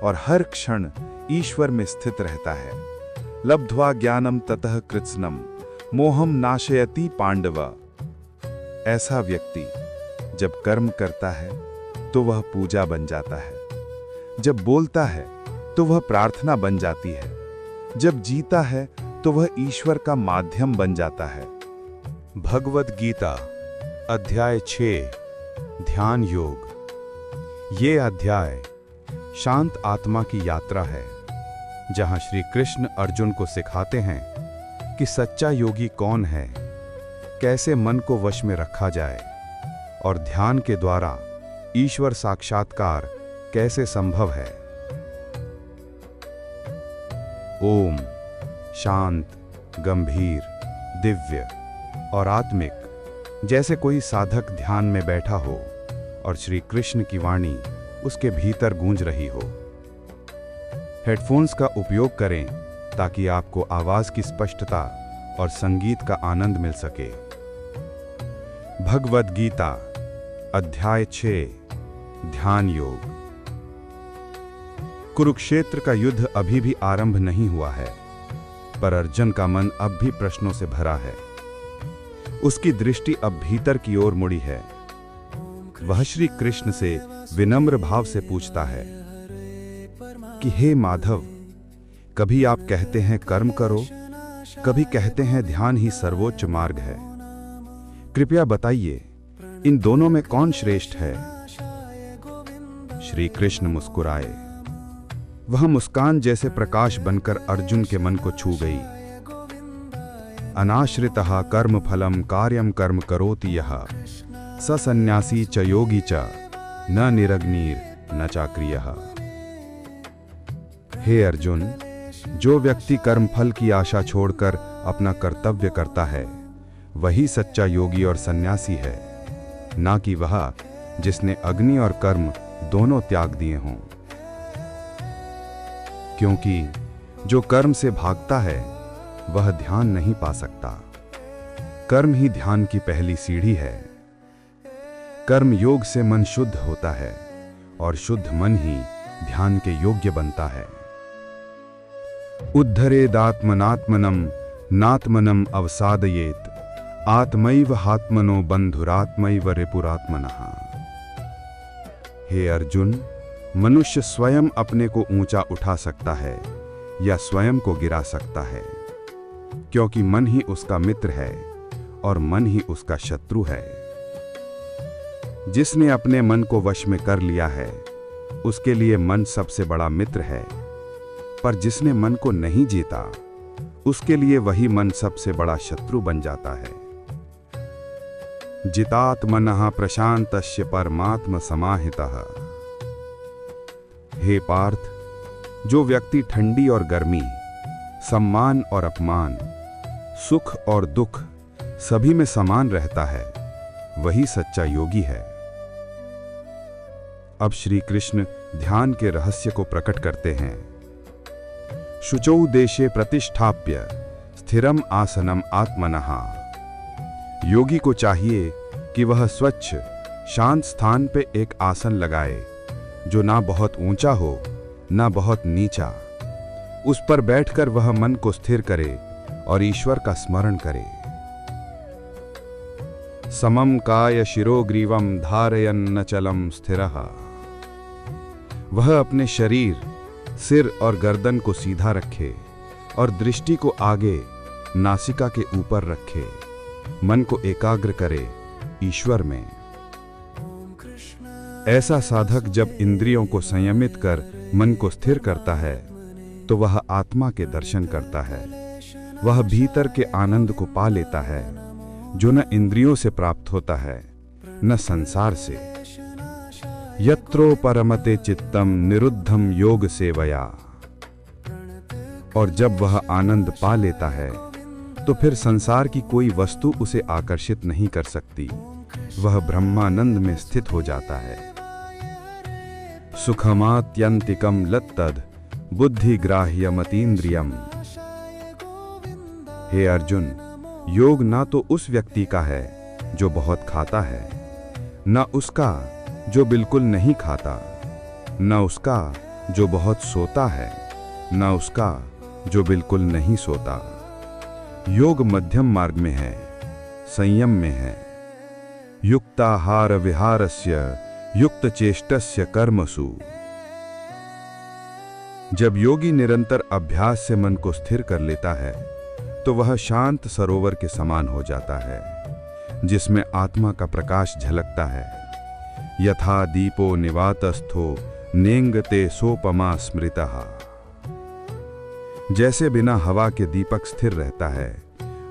और हर क्षण ईश्वर में स्थित रहता है। लब्ध्वा ज्ञानम ततः कृत्स्नम मोहम नाशयति पांडव। ऐसा व्यक्ति जब कर्म करता है तो वह पूजा बन जाता है, जब बोलता है तो वह प्रार्थना बन जाती है, जब जीता है तो वह ईश्वर का माध्यम बन जाता है। भगवद गीता अध्याय 6 ध्यान योग। ये अध्याय शांत आत्मा की यात्रा है, जहां श्री कृष्ण अर्जुन को सिखाते हैं कि सच्चा योगी कौन है, कैसे मन को वश में रखा जाए और ध्यान के द्वारा ईश्वर साक्षात्कार कैसे संभव है। ओम शांत, गंभीर, दिव्य और आत्मिक, जैसे कोई साधक ध्यान में बैठा हो और श्री कृष्ण की वाणी उसके भीतर गूंज रही हो। हेडफोन्स का उपयोग करें ताकि आपको आवाज की स्पष्टता और संगीत का आनंद मिल सके। भगवद गीता अध्याय 6 ध्यान योग। कुरुक्षेत्र का युद्ध अभी भी आरंभ नहीं हुआ है, पर अर्जुन का मन अब भी प्रश्नों से भरा है। उसकी दृष्टि अब भीतर की ओर मुड़ी है। वह श्री कृष्ण से विनम्र भाव से पूछता है कि हे माधव, कभी आप कहते हैं कर्म करो, कभी कहते हैं ध्यान ही सर्वोच्च मार्ग है। कृपया बताइए, इन दोनों में कौन श्रेष्ठ है? श्री कृष्ण मुस्कुराए वह मुस्कान जैसे प्रकाश बनकर अर्जुन के मन को छू गई। अनाश्रितः कर्म फलम कार्यम कर्म करोति यः स सन्यासी च योगी च न निरग्निर न चाक्रियः। हे अर्जुन, जो व्यक्ति कर्मफल की आशा छोड़कर अपना कर्तव्य करता है वही सच्चा योगी और सन्यासी है, ना कि वह जिसने अग्नि और कर्म दोनों त्याग दिए हों। क्योंकि जो कर्म से भागता है वह ध्यान नहीं पा सकता। कर्म ही ध्यान की पहली सीढ़ी है। कर्म योग से मन शुद्ध होता है और शुद्ध मन ही ध्यान के योग्य बनता है। उद्धरेदात्मनात्मनम नात्मनम अवसादयेत आत्मैव हात्मनो बंधुरात्मैव रिपुरात्मनः। हे अर्जुन, मनुष्य स्वयं अपने को ऊंचा उठा सकता है या स्वयं को गिरा सकता है, क्योंकि मन ही उसका मित्र है और मन ही उसका शत्रु है। जिसने अपने मन को वश में कर लिया है उसके लिए मन सबसे बड़ा मित्र है, पर जिसने मन को नहीं जीता उसके लिए वही मन सबसे बड़ा शत्रु बन जाता है। जितात्मनः प्रशांतस्य परमात्म समाहितः। हे पार्थ, जो व्यक्ति ठंडी और गर्मी, सम्मान और अपमान, सुख और दुख सभी में समान रहता है वही सच्चा योगी है। अब श्री कृष्ण ध्यान के रहस्य को प्रकट करते हैं। शुचौ देशे प्रतिष्ठाप्य स्थिरम आसनम आत्मनः। योगी को चाहिए कि वह स्वच्छ शांत स्थान पे एक आसन लगाए जो ना बहुत ऊंचा हो ना बहुत नीचा। उस पर बैठकर वह मन को स्थिर करे और ईश्वर का स्मरण करे। समम काय शिरोग्रीवम धारयन्न चलम स्थिरः। वह अपने शरीर, सिर और गर्दन को सीधा रखे और दृष्टि को आगे नासिका के ऊपर रखे। मन को एकाग्र करे ईश्वर में। ऐसा साधक जब इंद्रियों को संयमित कर मन को स्थिर करता है तो वह आत्मा के दर्शन करता है। वह भीतर के आनंद को पा लेता है जो न इंद्रियों से प्राप्त होता है न संसार से। यत्रो परमते चित्तम निरुद्धम योग सेवया। और जब वह आनंद पा लेता है तो फिर संसार की कोई वस्तु उसे आकर्षित नहीं कर सकती। वह ब्रह्मानंद में स्थित हो जाता है। सुखमात्यंतिकम लत्तद बुद्धिग्राह्यमतीन्द्रियम। हे अर्जुन, योग ना तो उस व्यक्ति का है जो बहुत खाता है, न उसका जो बिल्कुल नहीं खाता, न उसका जो बहुत सोता है, न उसका जो बिल्कुल नहीं सोता। योग मध्यम मार्ग में है, संयम में है। युक्ताहार विहारस्य युक्त चेष्टस्य कर्मसु। जब योगी निरंतर अभ्यास से मन को स्थिर कर लेता है तो वह शांत सरोवर के समान हो जाता है जिसमें आत्मा का प्रकाश झलकता है। यथा दीपो निवातस्थो नेंगते सोपमा स्मृतः। जैसे बिना हवा के दीपक स्थिर रहता है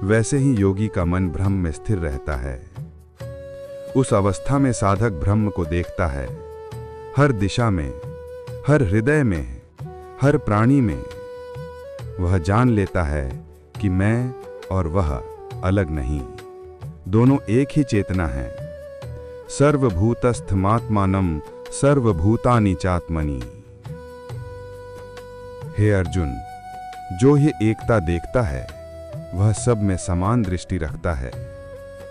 वैसे ही योगी का मन ब्रह्म में स्थिर रहता है। उस अवस्था में साधक ब्रह्म को देखता है, हर दिशा में, हर हृदय में, हर प्राणी में। वह जान लेता है कि मैं और वह अलग नहीं, दोनों एक ही चेतना है। सर्वभूतस्थमात्मानं सर्वभूतानि चात्मनि। हे अर्जुन, जो ये एकता देखता है वह सब में समान दृष्टि रखता है।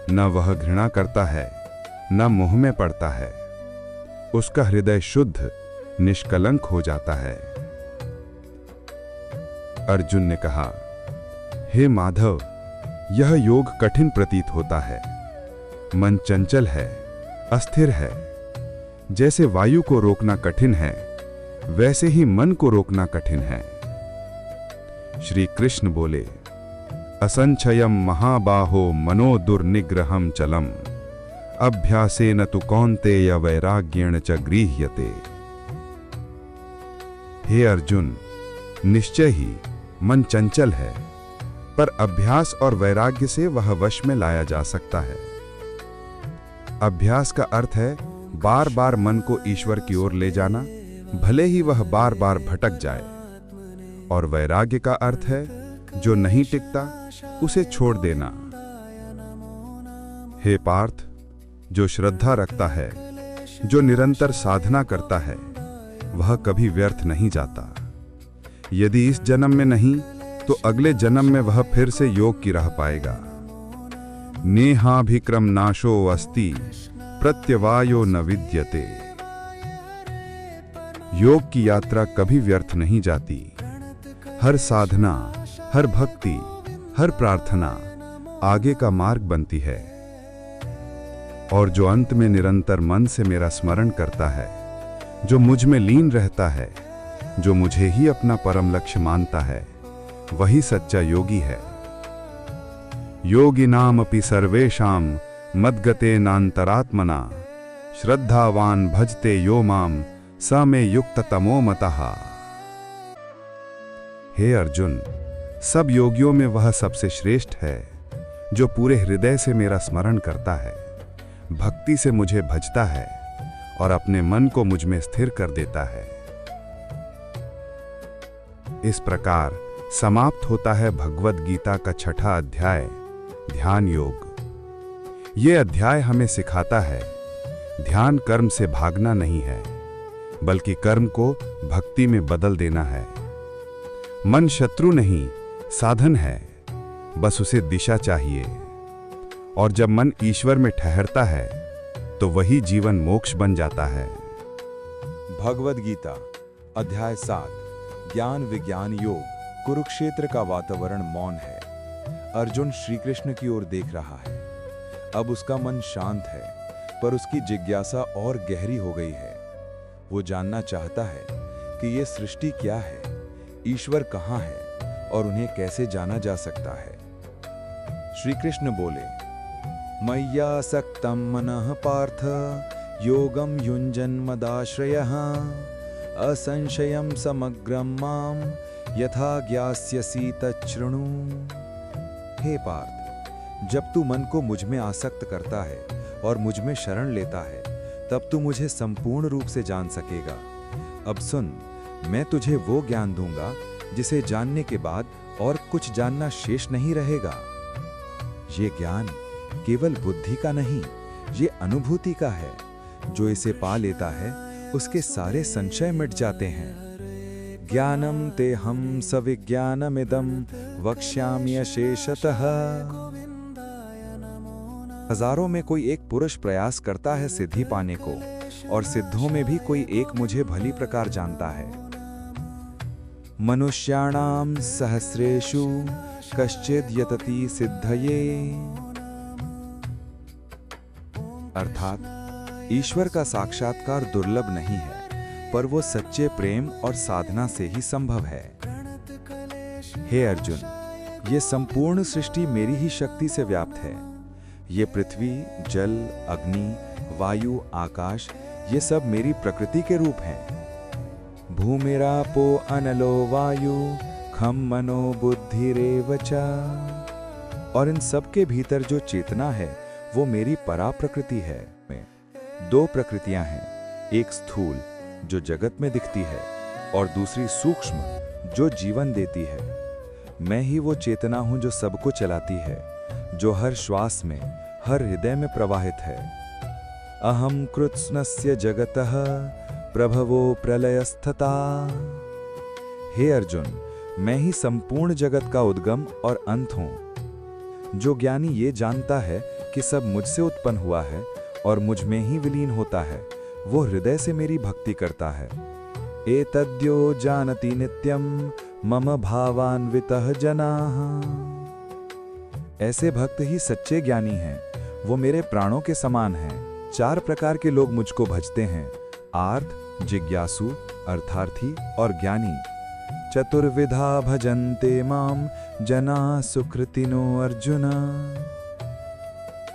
न वह घृणा करता है न मोह में पड़ता है। उसका हृदय शुद्ध निष्कलंक हो जाता है। अर्जुन ने कहा, हे माधव, यह योग कठिन प्रतीत होता है। मन चंचल है, अस्थिर है। जैसे वायु को रोकना कठिन है वैसे ही मन को रोकना कठिन है। श्री कृष्ण बोले, असंचयम महाबाहो मनो दुर्निग्रहम चलम अभ्यासेन तु कौन्तेय वैराग्येण च गृह्यते। हे अर्जुन, निश्चय ही मन चंचल है, पर अभ्यास और वैराग्य से वह वश में लाया जा सकता है। अभ्यास का अर्थ है बार बार मन को ईश्वर की ओर ले जाना, भले ही वह बार बार भटक जाए। और वैराग्य का अर्थ है जो नहीं टिकता उसे छोड़ देना। हे पार्थ, जो श्रद्धा रखता है, जो निरंतर साधना करता है, वह कभी व्यर्थ नहीं जाता। यदि इस जन्म में नहीं तो अगले जन्म में वह फिर से योग की राह पाएगा। नेहाभिक्रम नाशो अस्ति प्रत्यवायो न विद्यते। योग की यात्रा कभी व्यर्थ नहीं जाती। हर साधना, हर भक्ति, हर प्रार्थना आगे का मार्ग बनती है। और जो अंत में निरंतर मन से मेरा स्मरण करता है, जो मुझ में लीन रहता है, जो मुझे ही अपना परम लक्ष्य मानता है, वही सच्चा योगी है। योगिनामपि सर्वेषां मद्गतेनान्तरात्मना श्रद्धावान भजते यो माम स मे युक्ततमो मतः। हे अर्जुन, सब योगियों में वह सबसे श्रेष्ठ है जो पूरे हृदय से मेरा स्मरण करता है, भक्ति से मुझे भजता है और अपने मन को मुझ में स्थिर कर देता है। इस प्रकार समाप्त होता है भगवद गीता का 6वां अध्याय, ध्यान योग। ये अध्याय हमें सिखाता है ध्यान कर्म से भागना नहीं है, बल्कि कर्म को भक्ति में बदल देना है। मन शत्रु नहीं, साधन है, बस उसे दिशा चाहिए। और जब मन ईश्वर में ठहरता है तो वही जीवन मोक्ष बन जाता है। भगवद गीता अध्याय 7, ज्ञान विज्ञान योग। कुरुक्षेत्र का वातावरण मौन है। अर्जुन श्री कृष्ण की ओर देख रहा है। अब उसका मन शांत है, पर उसकी जिज्ञासा और गहरी हो गई है। वो जानना चाहता है कि ये सृष्टि क्या है, ईश्वर कहाँ है और उन्हें कैसे जाना जा सकता है। श्री कृष्ण बोले, मय्यासक्तं मनः पार्थ योगं युञ्जन् मदाश्रयः असंशयं समग्रं मां यथा ज्ञास्यसि तच्छृणु। हे पार्थ, जब तू मन को मुझ में आसक्त करता है और मुझ में शरण लेता है, तब तू मुझे संपूर्ण रूप से जान सकेगा। अब सुन, मैं तुझे वो ज्ञान दूंगा जिसे जानने के बाद और कुछ जानना शेष नहीं रहेगा। ये ज्ञान केवल बुद्धि का नहीं, ये अनुभूति का है। जो इसे पा लेता है उसके सारे संशय मिट जाते हैं। ज्ञानम ते हम सविज्ञानमिदं वक्ष्यामि अशेषतः। हजारों में कोई एक पुरुष प्रयास करता है सिद्धि पाने को, और सिद्धों में भी कोई एक मुझे भली प्रकार जानता है। मनुष्याणाम सहस्रेषु कश्चिद यतति सिद्धये। अर्थात ईश्वर का साक्षात्कार दुर्लभ नहीं है, पर वो सच्चे प्रेम और साधना से ही संभव है। हे अर्जुन, ये संपूर्ण सृष्टि मेरी ही शक्ति से व्याप्त है। ये पृथ्वी, जल, अग्नि, वायु, आकाश, ये सब मेरी प्रकृति के रूप हैं। भूमिरापो अनलो वायु खम मनो बुद्धिरेव च। और इन सब के भीतर जो चेतना है वो मेरी परा प्रकृति है। दो प्रकृतियां हैं, एक स्थूल जो जगत में दिखती है और दूसरी सूक्ष्म जो जीवन देती है। मैं ही वो चेतना हूं जो सबको चलाती है, जो हर श्वास में, हर हृदय में प्रवाहित है। अहम कृत्स्नस्य जगतः प्रभवो प्रलयस्थता। हे अर्जुन, मैं ही संपूर्ण जगत का उद्गम और अंत हूं। जो ज्ञानी ये जानता है कि सब मुझसे उत्पन्न हुआ है और मुझ में ही विलीन होता है, वो हृदय से मेरी भक्ति करता है। एतद्यो जानति नित्यं मम भावान्वितः जनाः। ऐसे भक्त ही सच्चे ज्ञानी हैं, वो मेरे प्राणों के समान हैं। 4 प्रकार के लोग मुझको भजते हैं, आर्त, जिज्ञासु, अर्थार्थी और ज्ञानी। चतुर्विधा भजन्ते माम जनाः सुकृतिनो अर्जुन।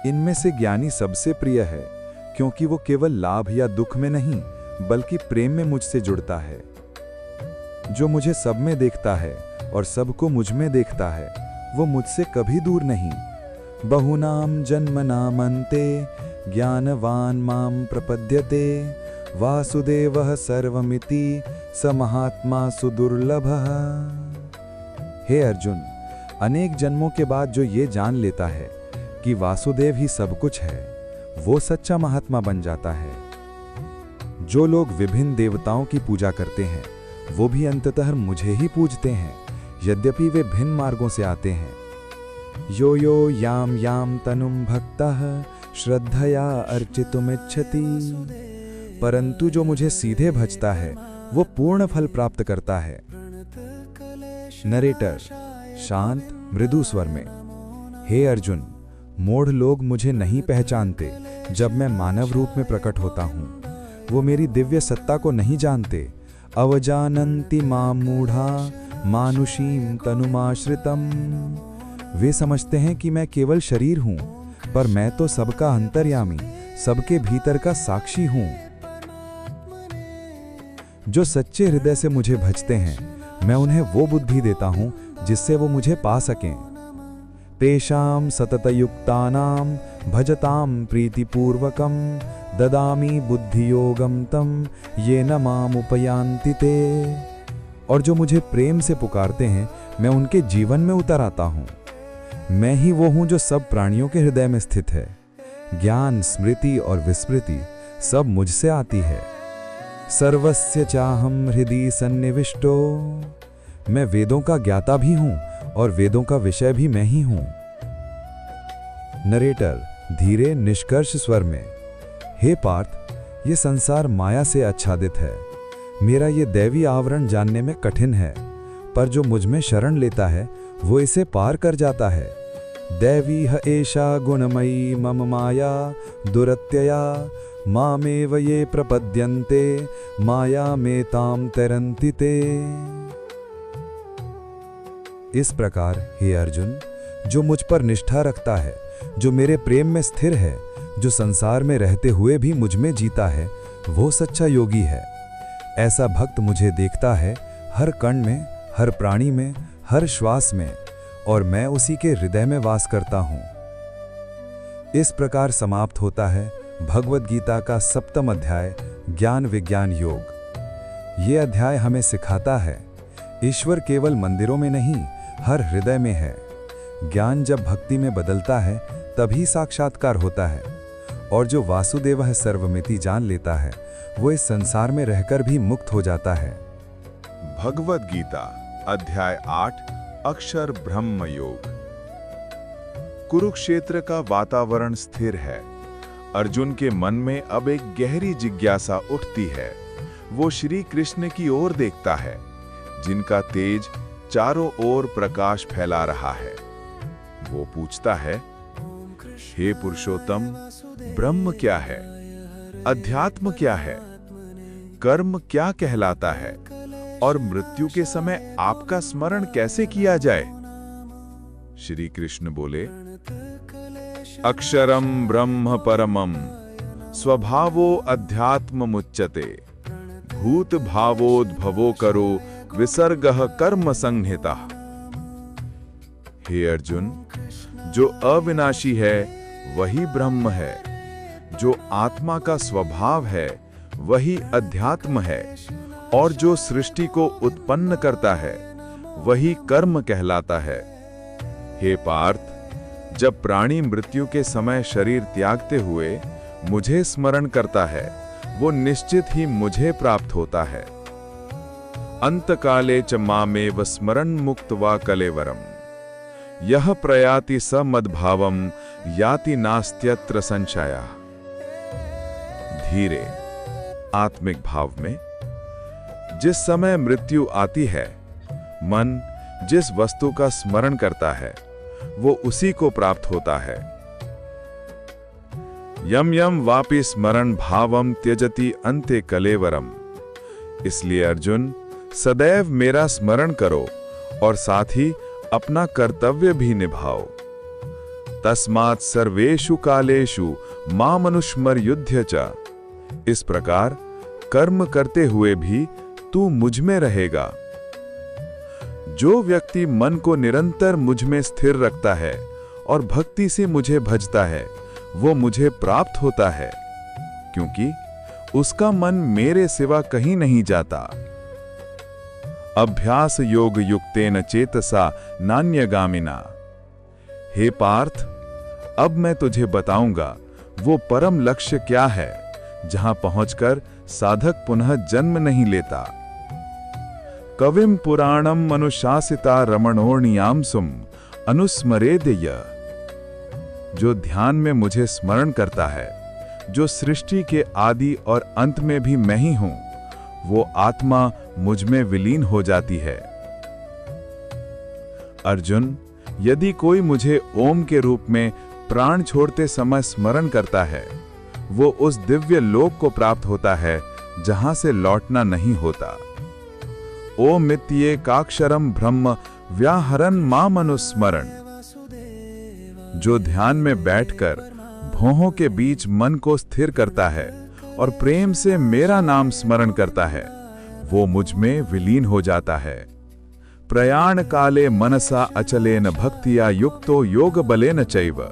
इनमें से ज्ञानी सबसे प्रिय है, क्योंकि वो केवल लाभ या दुख में नहीं, बल्कि प्रेम में मुझसे जुड़ता है। जो मुझे सब में देखता है और सबको मुझ में देखता है, वो मुझसे कभी दूर नहीं। बहुनाम जन्मनामन्ते ज्ञानवान माम प्रपद्यते वासुदेवः सर्वमिति स महात्मा सुदुर्लभः। हे अर्जुन, अनेक जन्मों के बाद जो ये जान लेता है कि वासुदेव ही सब कुछ है, वो सच्चा महात्मा बन जाता है। जो लोग विभिन्न देवताओं की पूजा करते हैं, वो भी अंततः मुझे ही पूजते हैं, यद्यपि वे भिन्न मार्गों से आते हैं। यो यो याम याम तनुम भक्तः श्रद्धया अर्चितुमिच्छति। परंतु जो मुझे सीधे भजता है, वो पूर्ण फल प्राप्त करता है। नरेटर शांत मृदु स्वर में। हे अर्जुन, मूढ़ लोग मुझे नहीं पहचानते जब मैं मानव रूप में प्रकट होता हूँ। वो मेरी दिव्य सत्ता को नहीं जानते। अवजानन्ति माम मूढ़ा मानुषीम तनुमाश्रितम। वे समझते हैं कि मैं केवल शरीर हूँ, पर मैं तो सबका अंतर्यामी, सबके भीतर का साक्षी हूँ। जो सच्चे हृदय से मुझे भजते हैं, मैं उन्हें वो बुद्धि देता हूँ जिससे वो मुझे पा सकें। तेषां सततयुक्तानां भजतां प्रीतिपूर्वकं ददामि बुद्धियोगं तं येन मामुपयान्ति ते। और जो मुझे प्रेम से पुकारते हैं, मैं उनके जीवन में उतर आता हूँ। मैं ही वो हूँ जो सब प्राणियों के हृदय में स्थित है। ज्ञान, स्मृति और विस्मृति सब मुझसे आती है। सर्वस्य चाहं हृदि सन्निविष्टो। मैं वेदों का ज्ञाता भी हूँ और वेदों का विषय भी मैं ही हूँ। नरेटर धीरे निष्कर्ष स्वर में। हे पार्थ, ये संसार माया से आच्छादित है। मेरा ये दैवी आवरण जानने में कठिन है, पर जो मुझ में शरण लेता है, वो इसे पार कर जाता है। दैवी ह एषा गुणमयी मम माया दुरत्यया मामेव ये प्रपद्यन्ते माया में ताम तरन्ति ते। इस प्रकार हे अर्जुन, जो मुझ पर निष्ठा रखता है, जो मेरे प्रेम में स्थिर है, जो संसार में रहते हुए भी मुझ में जीता है, वो सच्चा योगी है। ऐसा भक्त मुझे देखता है हर कण में, हर प्राणी में, हर श्वास में, और मैं उसी के हृदय में वास करता हूँ। इस प्रकार समाप्त होता है भगवद गीता का 7वां अध्याय ज्ञान विज्ञान योग। ये अध्याय हमें सिखाता है ईश्वर केवल मंदिरों में नहीं, हर हृदय में है। ज्ञान जब भक्ति में बदलता है, तभी साक्षात्कार होता है। और जो वासुदेवः सर्वमिति जान लेता है, वो इस संसार में रहकर भी मुक्त हो जाता है। भगवद गीता अध्याय 8 अक्षर ब्रह्म योग। कुरुक्षेत्र का वातावरण स्थिर है। अर्जुन के मन में अब एक गहरी जिज्ञासा उठती है। वो श्री कृष्ण की ओर देखता है, जिनका तेज चारों ओर प्रकाश फैला रहा है। वो पूछता है, हे पुरुषोत्तम, ब्रह्म क्या है? अध्यात्म क्या है? कर्म क्या कहलाता है? और मृत्यु के समय आपका स्मरण कैसे किया जाए? श्री कृष्ण बोले, अक्षरम ब्रह्म परमम स्वभावो अध्यात्म मुच्यते भूत भावोद्भवो करो विसर्गः कर्म संहिता। हे अर्जुन, जो अविनाशी है वही ब्रह्म है। जो आत्मा का स्वभाव है वही अध्यात्म है। और जो सृष्टि को उत्पन्न करता है वही कर्म कहलाता है। हे पार्थ, जब प्राणी मृत्यु के समय शरीर त्यागते हुए मुझे स्मरण करता है, वो निश्चित ही मुझे प्राप्त होता है। अंतकाले च मामेव स्मरन् मुक्त्वा कलेवरम यह प्रयाति स मद्भावम याति नास्त्यत्र संशयः। धीरे आत्मिक भाव में, जिस समय मृत्यु आती है, मन जिस वस्तु का स्मरण करता है, वो उसी को प्राप्त होता है। यम यम वापि स्मरण भावम त्यजति अन्ते कलेवरम। इसलिए अर्जुन, सदैव मेरा स्मरण करो और साथ ही अपना कर्तव्य भी निभाओ। तस्मात् सर्वेषु कालेषु मामनुस्मर्युध्य च। इस प्रकार कर्म करते हुए भी तू मुझ में रहेगा जो व्यक्ति मन को निरंतर मुझ में स्थिर रखता है और भक्ति से मुझे भजता है, वो मुझे प्राप्त होता है, क्योंकि उसका मन मेरे सिवा कहीं नहीं जाता। अभ्यास योग युक्तेन चेतसा नान्यगामिना। हे पार्थ, अब मैं तुझे बताऊंगा वो परम लक्ष्य क्या है, जहां पहुंचकर साधक पुनः जन्म नहीं लेता। कविम पुराणम अनुशासिता रमणोर्णियामसुम अनुस्मरेद्य। जो ध्यान में मुझे स्मरण करता है, जो सृष्टि के आदि और अंत में भी मैं ही हूं, वो आत्मा मुझ में विलीन हो जाती है। अर्जुन, यदि कोई मुझे ओम के रूप में प्राण छोड़ते समय स्मरण करता है, वो उस दिव्य लोक को प्राप्त होता है जहां से लौटना नहीं होता। ओम मित्येकाक्षरम ब्रह्म व्याहरन माम अनुस्मरण। जो ध्यान में बैठकर भौहों के बीच मन को स्थिर करता है और प्रेम से मेरा नाम स्मरण करता है, वो मुझ में विलीन हो जाता है। प्रयाण काले मनसा अचलेन भक्तिया युक्तो योग बलेन चैव।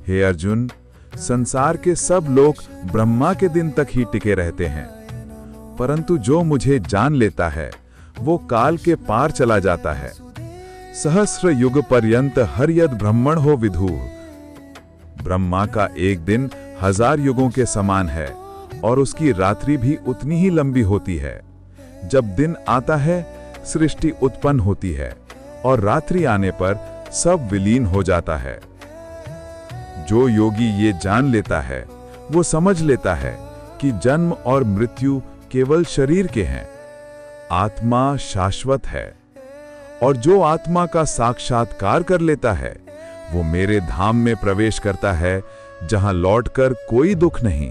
हे अर्जुन, संसार के सब लोग ब्रह्मा के दिन तक ही टिके रहते हैं, परंतु जो मुझे जान लेता है वो काल के पार चला जाता है। सहस्र युग पर्यंत हर्यद ब्रह्मण हो विधु। ब्रह्मा का एक दिन 1000 युगों के समान है और उसकी रात्रि भी उतनी ही लंबी होती है। जब दिन आता है, सृष्टि उत्पन्न होती है और रात्रि आने पर सब विलीन हो जाता है। जो योगी ये जान लेता है, वो समझ लेता है कि जन्म और मृत्यु केवल शरीर के हैं, आत्मा शाश्वत है। और जो आत्मा का साक्षात्कार कर लेता है, वो मेरे धाम में प्रवेश करता है, जहां लौटकर कोई दुख नहीं।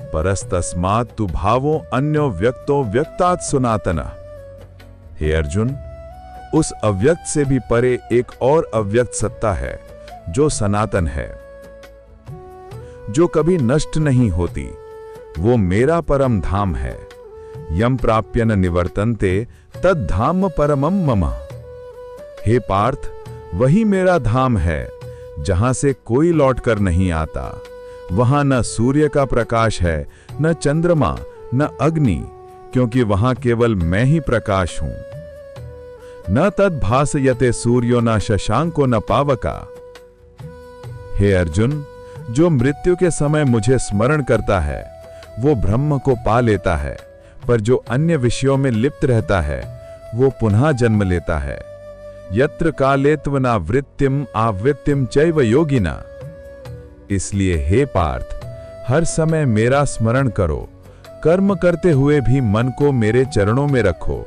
परस्तस्मात् तु भावो अन्यो व्यक्तो व्यक्तात् सनातनः। हे अर्जुन, उस अव्यक्त से भी परे एक और अव्यक्त सत्ता है जो सनातन है, जो कभी नष्ट नहीं होती। वो मेरा परम धाम है। यम प्राप्य न निवर्तन्ते तद धाम परमम मम। हे पार्थ, वही मेरा धाम है जहां से कोई लौटकर नहीं आता। वहां न सूर्य का प्रकाश है, न चंद्रमा, न अग्नि, क्योंकि वहां केवल मैं ही प्रकाश हूं। न तद भासयते सूर्यो न शशांको न पावका। हे अर्जुन, जो मृत्यु के समय मुझे स्मरण करता है, वो ब्रह्म को पा लेता है, पर जो अन्य विषयों में लिप्त रहता है, वो पुनः जन्म लेता है। यत्र कालेत्वना वृत्तिम आवृत्तिम चैव योगिना। इसलिए हे पार्थ, हर समय मेरा स्मरण करो। कर्म करते हुए भी मन को मेरे चरणों में रखो,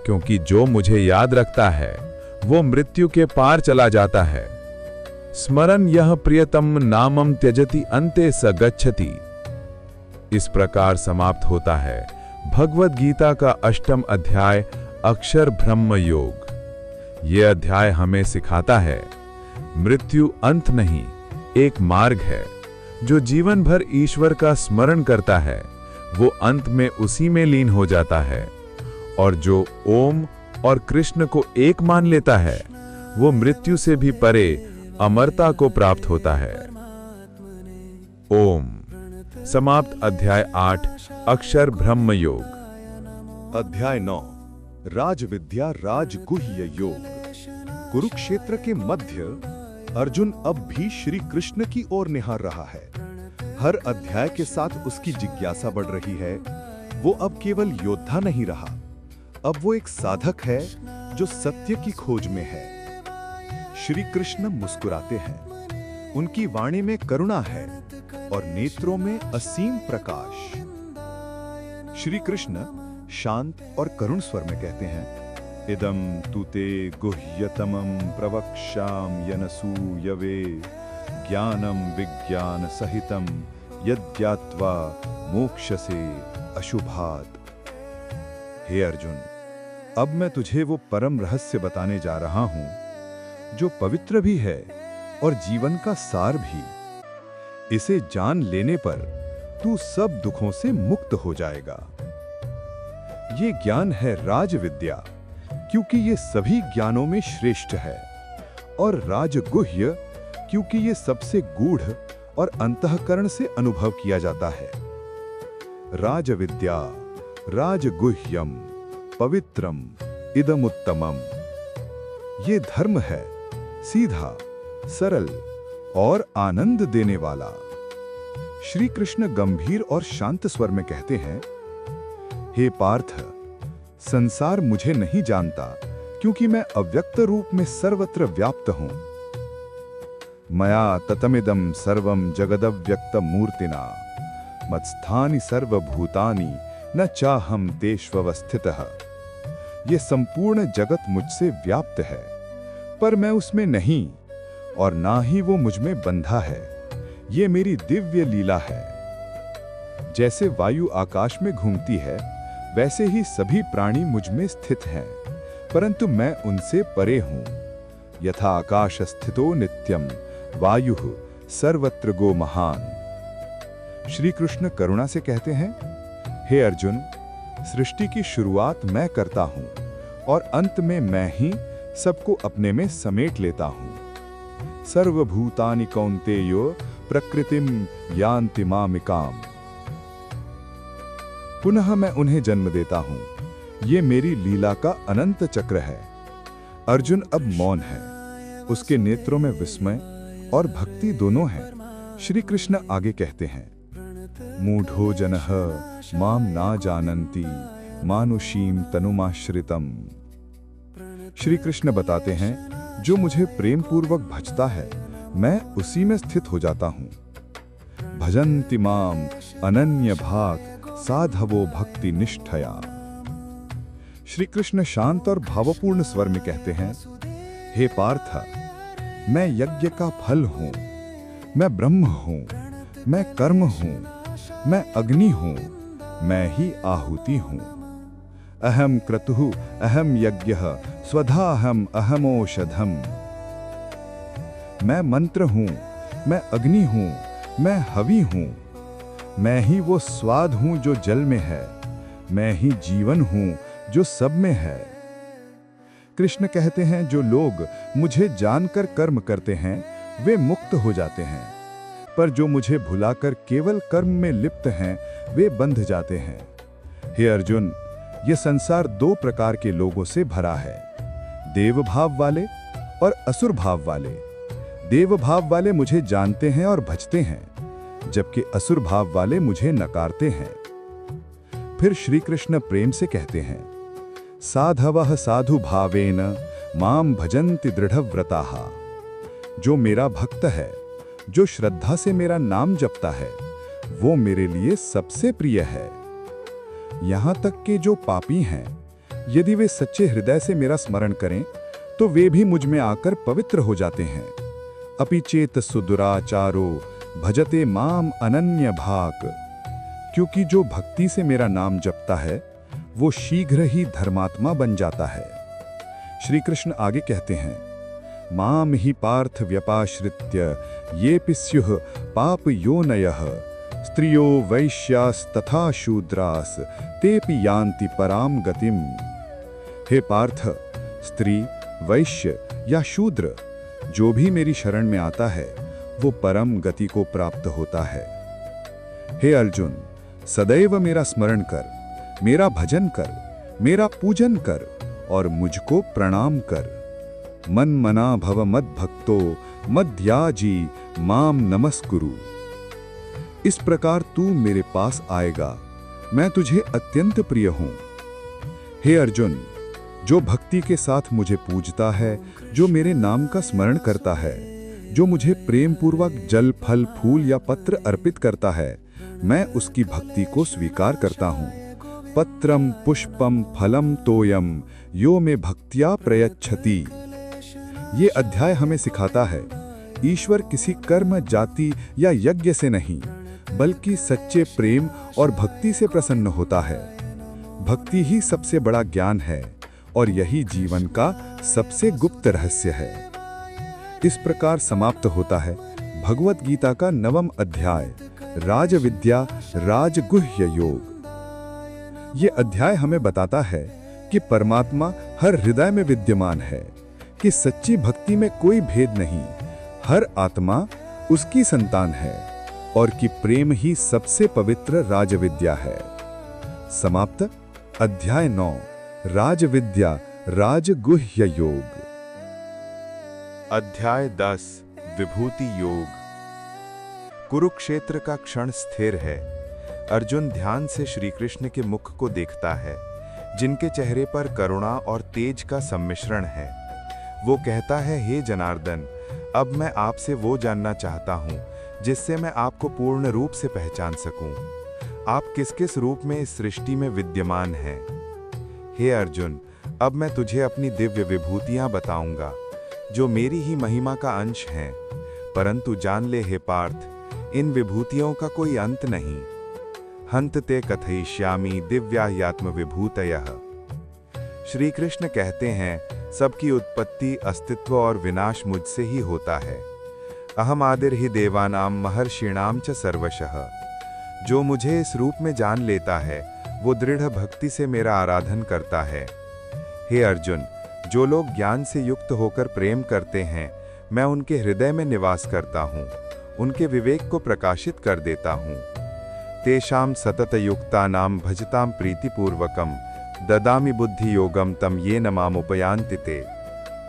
क्योंकि जो मुझे याद रखता है, वो मृत्यु के पार चला जाता है। स्मरण यह प्रियतम नामम त्यजति अन्ते स गच्छति। इस प्रकार समाप्त होता है भगवद गीता का 8वां अध्याय अक्षर ब्रह्म योग। यह अध्याय हमें सिखाता है, मृत्यु अंत नहीं, एक मार्ग है। जो जीवन भर ईश्वर का स्मरण करता है, वो अंत में उसी में लीन हो जाता है। और जो ओम और कृष्ण को एक मान लेता है, वो मृत्यु से भी परे अमरता को प्राप्त होता है। ओम। समाप्त अध्याय 8 अक्षर ब्रह्म योग। अध्याय 9 राज विद्या राजगुह्य योग। कुरुक्षेत्र के मध्य अर्जुन अब भी श्री कृष्ण की ओर निहार रहा है। हर अध्याय के साथ उसकी जिज्ञासा बढ़ रही है। वो अब केवल योद्धा नहीं रहा, अब वो एक साधक है जो सत्य की खोज में है। श्री कृष्ण मुस्कुराते हैं, उनकी वाणी में करुणा है और नेत्रों में असीम प्रकाश। श्री कृष्ण शांत और करुण स्वर में कहते हैं, इदम तुते गुह्यतमं प्रवक्ष्याम यनसूयवे ज्ञानम विज्ञान सहितम यद्ज्ञात्वा मोक्षसे अशुभात्। हे अर्जुन, अब मैं तुझे वो परम रहस्य बताने जा रहा हूं जो पवित्र भी है और जीवन का सार भी। इसे जान लेने पर तू सब दुखों से मुक्त हो जाएगा। ये ज्ञान है राज विद्या, क्योंकि ये सभी ज्ञानों में श्रेष्ठ है, और राजगुह्य क्योंकि ये सबसे गूढ़ और अंतःकरण से अनुभव किया जाता है। राजविद्या राजगुह्यम पवित्रम इदमुत्तमम। ये धर्म है सीधा, सरल और आनंद देने वाला। श्री कृष्ण गंभीर और शांत स्वर में कहते हैं, हे पार्थ, संसार मुझे नहीं जानता क्योंकि मैं अव्यक्त रूप में सर्वत्र व्याप्त हूं। मया ततमिदं सर्वं जगदव्यक्त मूर्तिना मत्स्थानि सर्वभूतानि न चाहम तेष्वस्थितः। ये संपूर्ण जगत मुझसे व्याप्त है, पर मैं उसमें नहीं और ना ही वो मुझ में बंधा है। ये मेरी दिव्य लीला है। जैसे वायु आकाश में घूमती है, वैसे ही सभी प्राणी मुझ में स्थित हैं, परंतु मैं उनसे परे हूं। यथा आकाश स्थितो नित्यम वायुः सर्वत्र गो महान। श्री कृष्ण करुणा से कहते हैं, हे अर्जुन, सृष्टि की शुरुआत मैं करता हूं और अंत में मैं ही सबको अपने में समेट लेता हूं। सर्वभूतानि कौन्तेयो प्रकृतिम यान्ति मामिकाम। पुनः मैं उन्हें जन्म देता हूं। ये मेरी लीला का अनंत चक्र है। अर्जुन अब मौन है। उसके नेत्रों में विस्मय और भक्ति दोनों हैं। श्री कृष्ण आगे कहते हैं, मूढ़ो जनः माम ना जानन्ति मानुषीम तनुमाश्रितम। श्री कृष्ण बताते हैं, जो मुझे प्रेम पूर्वक भजता है, मैं उसी में स्थित हो जाता हूं। भजन्ति माम अनन्य भाग साधवो भक्ति निष्ठया। श्री कृष्ण शांत और भावपूर्ण स्वर में कहते हैं, हे पार्थ, मैं यज्ञ का फल हूं, मैं ब्रह्म हूं, मैं कर्म हूं, मैं अग्नि हूं, मैं ही आहुति हूं। अहम क्रतुः अहम यज्ञः स्वधा अहम अहमोषधम्। मैं मंत्र हूं, मैं अग्नि हूं, मैं हवि हूं, मैं ही वो स्वाद हूं जो जल में है, मैं ही जीवन हूं जो सब में है। कृष्ण कहते हैं, जो लोग मुझे जानकर कर्म करते हैं वे मुक्त हो जाते हैं, पर जो मुझे भुलाकर केवल कर्म में लिप्त हैं वे बंध जाते हैं। हे अर्जुन, ये संसार दो प्रकार के लोगों से भरा है, देव भाव वाले और असुर भाव वाले। देव भाव वाले मुझे जानते हैं और भजते हैं, जबकि असुर भाव वाले मुझे नकारते हैं। फिर श्री कृष्ण प्रेम से कहते हैं, साधवः साधु भावेन माम भजन्ति दृढ़व्रताः। जो मेरा भक्त है, जो श्रद्धा से मेरा नाम जपता है, वो मेरे लिए सबसे प्रिय है। यहां तक कि जो पापी हैं, यदि वे सच्चे हृदय से मेरा स्मरण करें तो वे भी मुझ में आकर पवित्र हो जाते हैं। अपि चेत सुदुराचारो भजते माम अनन्य भाग। क्योंकि जो भक्ति से मेरा नाम जपता है वो शीघ्र ही धर्मात्मा बन जाता है। श्री कृष्ण आगे कहते हैं, माम ही पार्थ व्यपाश्रित्य ये स्युः पाप योनयः स्त्रियो वैश्यास्तथा शूद्रास तेपि यान्ति पराम गतिम। हे पार्थ, स्त्री, वैश्य या शूद्र जो भी मेरी शरण में आता है वो परम गति को प्राप्त होता है। हे अर्जुन, सदैव मेरा स्मरण कर, मेरा भजन कर, मेरा पूजन कर और मुझको प्रणाम कर। मन मना भव मद भक्तो मद्याजी माम नमस्कुरु। इस प्रकार तू मेरे पास आएगा, मैं तुझे अत्यंत प्रिय हूं। हे अर्जुन, जो भक्ति के साथ मुझे पूजता है, जो मेरे नाम का स्मरण करता है, जो मुझे प्रेम पूर्वक जल, फल, फूल या पत्र अर्पित करता है, मैं उसकी भक्ति को स्वीकार करता हूं। पत्रम पुष्पम फलम तोयम यो में भक्त्या प्रयच्छति। ये अध्याय हमें सिखाता है, ईश्वर किसी कर्म, जाति या यज्ञ से नहीं, बल्कि सच्चे प्रेम और भक्ति से प्रसन्न होता है। भक्ति ही सबसे बड़ा ज्ञान है और यही जीवन का सबसे गुप्त रहस्य है। इस प्रकार समाप्त होता है भगवत गीता का 9वां अध्याय, राजविद्या राजगुह्य योग। ये अध्याय हमें बताता है कि परमात्मा हर हृदय में विद्यमान है, कि सच्ची भक्ति में कोई भेद नहीं, हर आत्मा उसकी संतान है और कि प्रेम ही सबसे पवित्र राजविद्या है। समाप्त। अध्याय 9 राजविद्या राजगुह्य योग। अध्याय 10 विभूति योग। कुरुक्षेत्र का क्षण स्थिर है। अर्जुन ध्यान से श्री कृष्ण के मुख को देखता है, जिनके चेहरे पर करुणा और तेज का सम्मिश्रण है। वो कहता है, हे जनार्दन, अब मैं आपसे वो जानना चाहता हूँ जिससे मैं आपको पूर्ण रूप से पहचान सकूं। आप किस किस रूप में इस सृष्टि में विद्यमान हैं? हे अर्जुन, अब मैं तुझे अपनी दिव्य विभूतियां बताऊंगा, जो मेरी ही महिमा का अंश हैं। परंतु जान ले हे पार्थ, इन विभूतियों का कोई अंत नहीं। हंत ते कथयिष्यामि दिव्याह्यात्म विभूतयः। श्री कृष्ण कहते हैं, सबकी उत्पत्ति, अस्तित्व और विनाश मुझसे ही होता है। अहम आदिर ही देवानाम महर्षिणाम च सर्वशः। जो मुझे इस रूप में जान लेता है, वो दृढ़ भक्ति से मेरा आराधन करता है। हे अर्जुन, जो लोग ज्ञान से युक्त होकर प्रेम करते हैं, मैं उनके हृदय में निवास करता हूँ, उनके विवेक को प्रकाशित कर देता हूँ। तेषाम सतत युक्तानाम भजताम प्रीतिपूर्वकम ददामि बुद्धि योगम तम ये न मामुपयान्ति ते।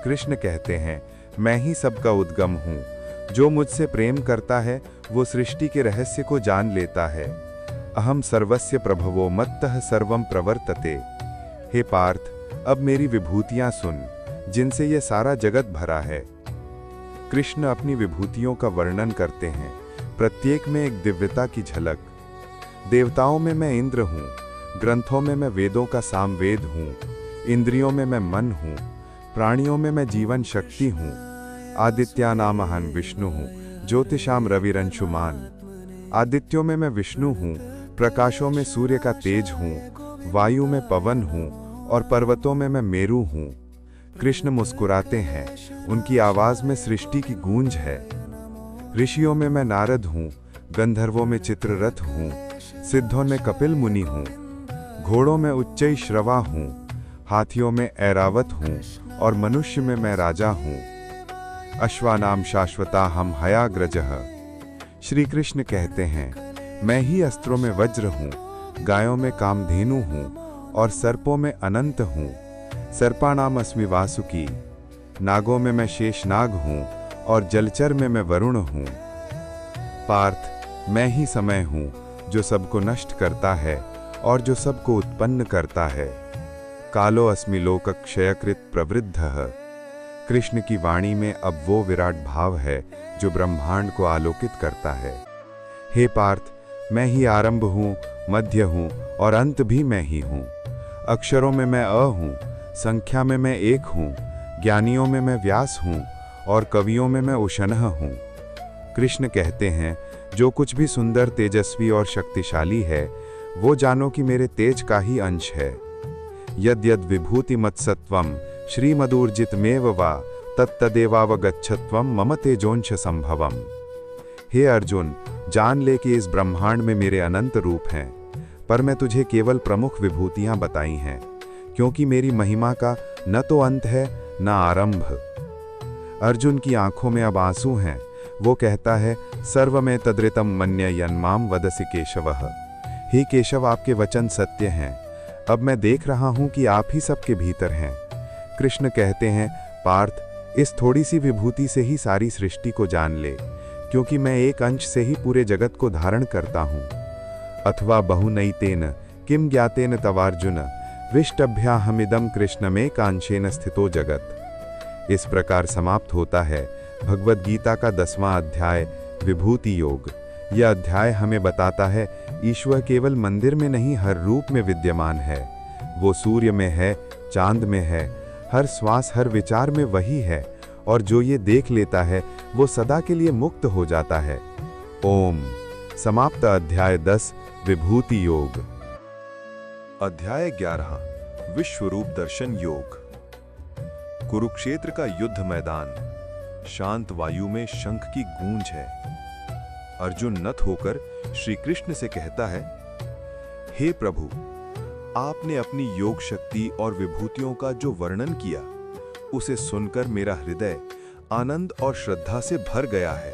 कृष्ण कहते हैं, मैं ही सबका उद्गम हूँ। जो मुझसे प्रेम करता है, वो सृष्टि के रहस्य को जान लेता है। अहम सर्वस्य प्रभवो मत्तः सर्वम प्रवर्तते। हे पार्थ, अब मेरी विभूतियां सुन, जिनसे ये सारा जगत भरा है। कृष्ण अपनी विभूतियों का वर्णन करते हैं, प्रत्येक में एक दिव्यता की झलक। देवताओं में मैं इंद्र हूँ, ग्रंथों में मैं वेदों का सामवेद हूँ, इंद्रियों में मैं मन हूँ, प्राणियों में मैं जीवन शक्ति हूँ। आदित्यानामहं विष्णु हूँ, ज्योतिषाम रविरंशुमान। आदित्यों में मैं विष्णु हूँ, प्रकाशों में सूर्य का तेज हूँ, वायु में पवन हूँ और पर्वतों में मैं मेरु हूँ। कृष्ण मुस्कुराते हैं, उनकी आवाज में सृष्टि की गूंज है। ऋषियों में मैं नारद हूँ, गंधर्वों में चित्ररथ हूँ, सिद्धों में कपिल मुनि हूँ, घोड़ों में उच्चई श्रवा हूँ, हाथियों में ऐरावत हूँ और मनुष्य में मैं राजा हूँ। अश्वानाम शाश्वता हम हयाग्रजः। श्री कृष्ण कहते हैं, मैं ही अस्त्रों में वज्र हूँ, गायों में कामधेनु हूँ और सर्पों में अनंत हूँ। सर्पानाम अस्मि वासुकी। नागों में मैं शेषनाग हूँ और जलचर में मैं वरुण हूँ। पार्थ, मैं ही समय हूँ, जो सबको नष्ट करता है और जो सबको उत्पन्न करता है। कालो अस्मि लोक क्षयकृत प्रवृद्धः। कृष्ण की वाणी में अब वो विराट भाव है जो ब्रह्मांड को आलोकित करता है। हे पार्थ, मैं ही आरंभ हूँ, मध्य हूँ और अंत भी मैं ही हूँ। अक्षरों में मैं अ हूँ, संख्या में मैं एक हूँ, ज्ञानियों में मैं व्यास हूँ और कवियों में मैं उशनः हूँ। कृष्ण कहते हैं, जो कुछ भी सुंदर, तेजस्वी और शक्तिशाली है, वो जानो कि मेरे तेज का ही अंश है। यद्यद् विभूति मत्सत्वम श्रीमदूर्जितमेव वा तत्तदेवावगच्छत्वम मम तेजोंश संभवम। हे अर्जुन, जान ले कि इस ब्रह्मांड में मेरे अनंत रूप हैं, पर मैं तुझे केवल प्रमुख विभूतियां बताई हैं, क्योंकि मेरी महिमा का न तो अंत है न आरंभ। अर्जुन की आंखों में अब आंसू हैं। वो कहता है, सर्व में तद्रितम मन्य यन्माम वदसि केशवः। हे केशव, आपके वचन सत्य हैं। अब मैं देख रहा हूं कि आप ही सबके भीतर हैं। कृष्ण कहते हैं, पार्थ, इस थोड़ी सी विभूति से ही सारी सृष्टि को जान ले, क्योंकि मैं एक अंश से ही पूरे जगत को धारण करता हूँ। अथवा बहुनैतेन किम ज्ञातेन तवार्जुन विष्टभ्याहमिदं कृष्ण में कांशेन स्थितो जगत। इस प्रकार समाप्त होता है भगवद गीता का 10वां अध्याय विभूति योग। यह अध्याय हमें बताता है, ईश्वर केवल मंदिर में नहीं, हर रूप में विद्यमान है। वो सूर्य में है, चांद में है, हर श्वास, हर विचार में वही है, और जो ये देख लेता है वो सदा के लिए मुक्त हो जाता है। ओम। समाप्त। अध्याय 10 विभूति योग। अध्याय 11 विश्वरूप दर्शन योग। कुरुक्षेत्र का युद्ध मैदान। शांत वायु में शंख की गूंज है। अर्जुन नत होकर श्री कृष्ण से कहता है, हे प्रभु, आपने अपनी योग शक्ति और विभूतियों का जो वर्णन किया, उसे सुनकर मेरा हृदय आनंद और श्रद्धा से भर गया है।